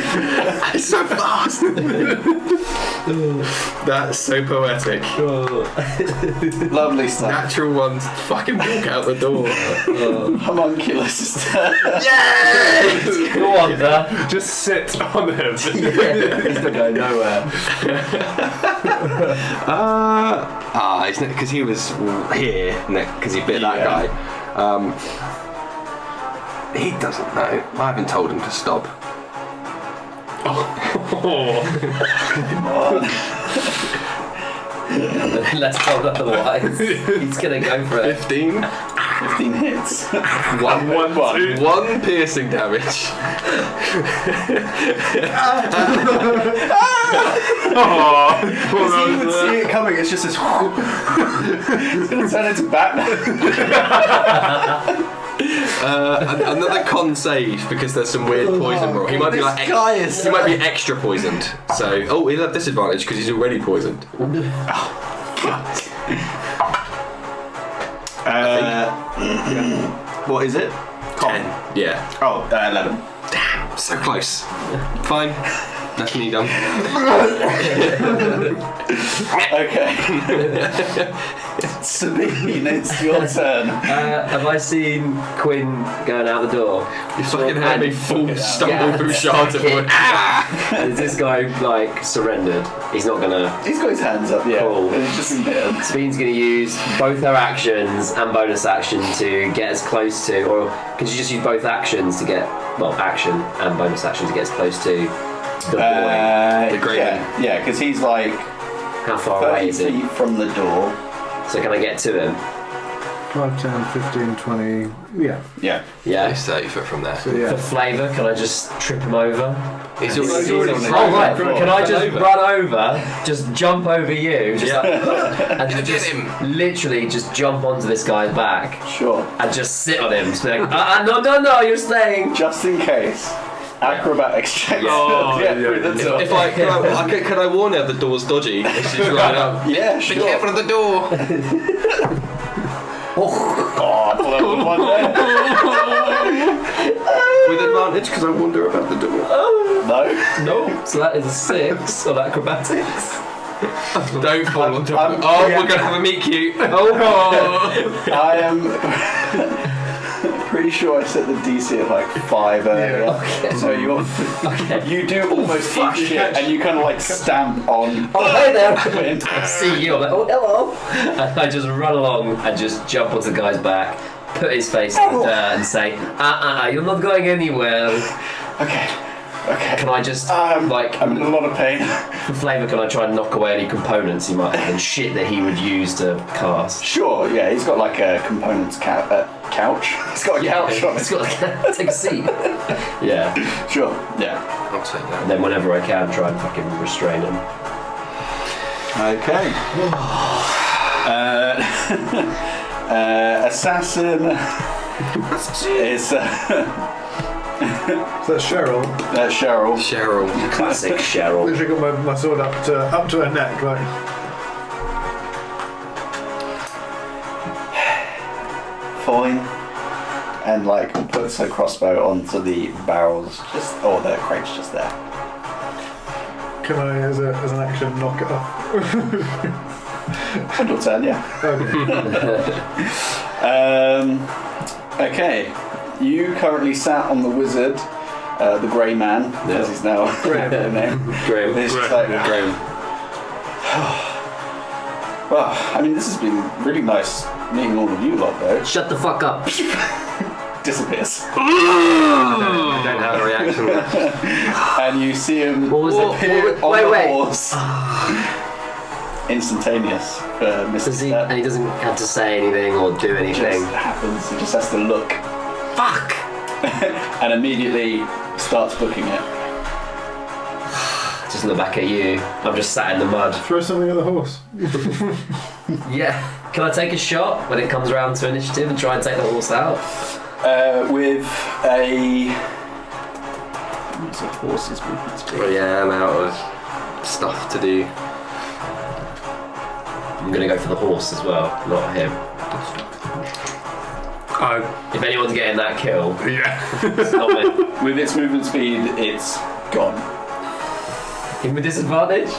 It's so fast. That's so poetic. Lovely stuff. Natural 1 to fucking walk out the door. Homunculus. Yay! Go on, there. Just sit on him. He's not going nowhere. He's because he was here, because he bit that guy. He doesn't know. I haven't told him to stop. Let's roll otherwise. He's gonna go for it. 15. 15 hits. One piercing damage. Because he would see it coming, it's just this. It's going to turn into Batman. Another con save because there's some weird poison roll. He might be like he might be extra poisoned. So he'll have disadvantage because he's already poisoned. What is it? 10. Yeah. Oh, 11. Damn, so close. Fine. That's me done. Okay. Sabine, it's your turn. Have I seen Quinn going out the door? You fucking had me full stumble through shards of wood. Is this guy like surrendered? He's not gonna. He's got his hands up, yeah. Cool. And he's just in bed. Sabine's gonna use both her actions and bonus action to get as close to, or could you just use both actions to get, action and bonus action to get as close to the boy? The great man. Yeah, because he's like How far 30 away is it? feet from the door. So can I get to him? 5, 10, 15, 20. Yeah. Yeah. Yeah. He's 30 foot from there. So For yeah. flavour, can I just trip him over? He's He's already already on the on Oh right, Run can I just over. run over, just jump over you, just like, and Get just him. literally just jump onto this guy's back Sure. and just sit on him, just be like, no, you're staying. Just in case. Acrobatics check. Oh, Get yeah. through the door. If I can I warn her the door's dodgy if she's running up? Yeah, Be sure. careful of the door. Oh, one there. With advantage because I warned her about the door. No. No, so that is a 6 on acrobatics. Don't fall on top. I'm- We're gonna have a meet cute. I am pretty sure I set the DC at like 5 earlier. Okay. So you do almost eat shit and you kind of like stamp on. Oh, hey there! Wind. I see you, I'm like, oh, hello! And I just run along and just jump onto the guy's back, put his face in the dirt and say, you're not going anywhere. Okay. Can I just, I'm in a lot of pain. for flavour, can I try and knock away any components he might have and shit that he would use to cast? Sure, yeah, he's got like a components couch. He's got a couch on It's it. got like, take a seat. Yeah. Sure, yeah. I'll take that. And then whenever I can, try and fucking restrain him. Okay. Assassin is So that's Cheryl. Cheryl. Classic Cheryl. Literally got my sword up to her neck, like. Fine. And like puts her crossbow onto the barrels, or the crates just there. Can I, as an action, knock it off? End of turn, yeah. Okay. Okay. You currently sat on the wizard, the grey man, as he's now the name. Graham. He's just like, well, I mean, this has been really nice meeting all of you lot, though. Shut the fuck up. Disappears. I don't have a reaction. And you see him What was it? appear on the Wait. horse. Instantaneous for Mr. Does he, Step. and he doesn't have to say anything or do It anything. just happens. He just has to look Fuck! and immediately starts booking it. Just look back at you. I'm just sat in the mud. Throw something at the horse. Yeah. Can I take a shot when it comes around to initiative and try and take the horse out? With a. What's a horse's movement speed? Well, yeah, I'm out of stuff to do. I'm gonna go for the horse as well, not him. If anyone's getting that kill, Yeah. it's not me. With its movement speed, it's gone. Him with disadvantage?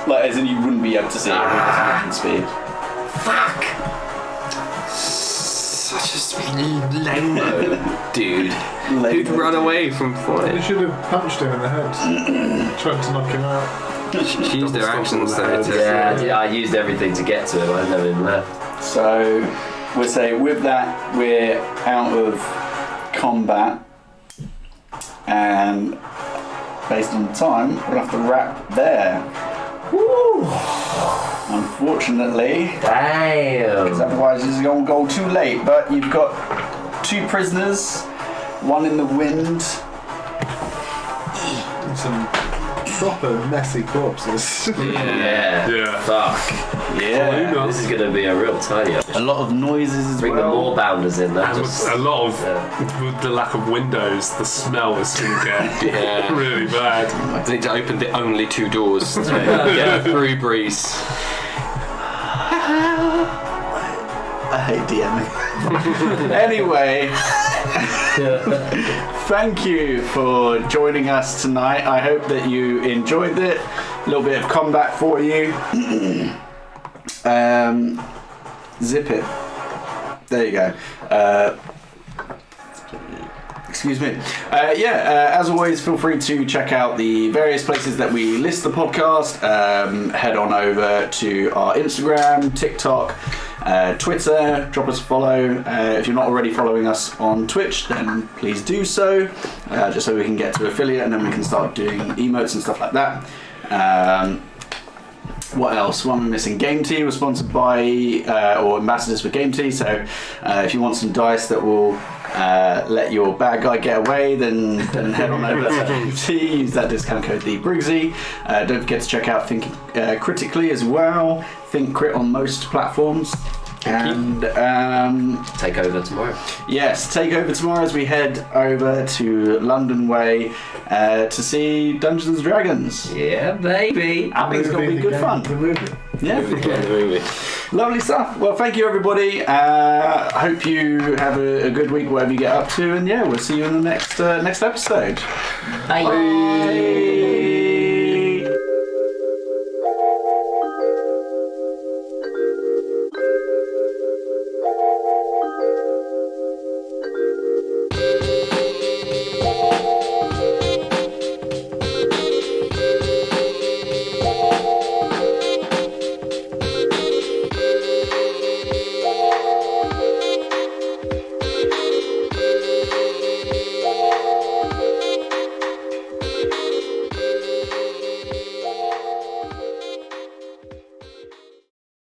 Like, as in you wouldn't be able to see it with its movement speed. Fuck! Such a lame dude. Who'd run away from You fire? should have punched him in the head. Tried to knock him out. She used their actions though to... Yeah, I used everything to get to him. I never even left. So, we'll say with that, we're out of combat. And based on the time, we'll have to wrap there. Woo! Unfortunately. Damn. Because otherwise it's going to go too late. But you've got 2 prisoners, 1 in the wind. Some proper messy corpses. Yeah. Fuck. Yeah. This is going to be a real tidy up. A lot of noises as Bring the well. moorbounders in. And a lot of, with the lack of windows, the smell is going to get really bad. I need to open the only 2 doors to get a through breeze. I hate DMing. Anyway, thank you for joining us tonight. I hope that you enjoyed it. A little bit of combat for you. Zip it. There you go. Excuse me. As always, feel free to check out the various places that we list the podcast. Head on over to our Instagram, TikTok, Twitter. Drop us a follow. If you're not already following us on Twitch, then please do so. Just so we can get to affiliate and then we can start doing emotes and stuff like that. What else? What am I missing? Game Tea was sponsored by or ambassadors for Game Tea. So if you want some dice that will let your bad guy get away, then head on over to Game Tea. Use that discount code TheBriggsy. Don't forget to check out Think Critically as well. Think Crit on most platforms. And take over tomorrow. Yes, take over tomorrow as we head over to London Way to see Dungeons and Dragons. Yeah, baby. I think it's going to be good fun. The movie. Yeah. The movie. Lovely stuff. Well, thank you, everybody. Hope you have a good week, whatever you get up to. And yeah, we'll see you in the next episode. Bye. Bye.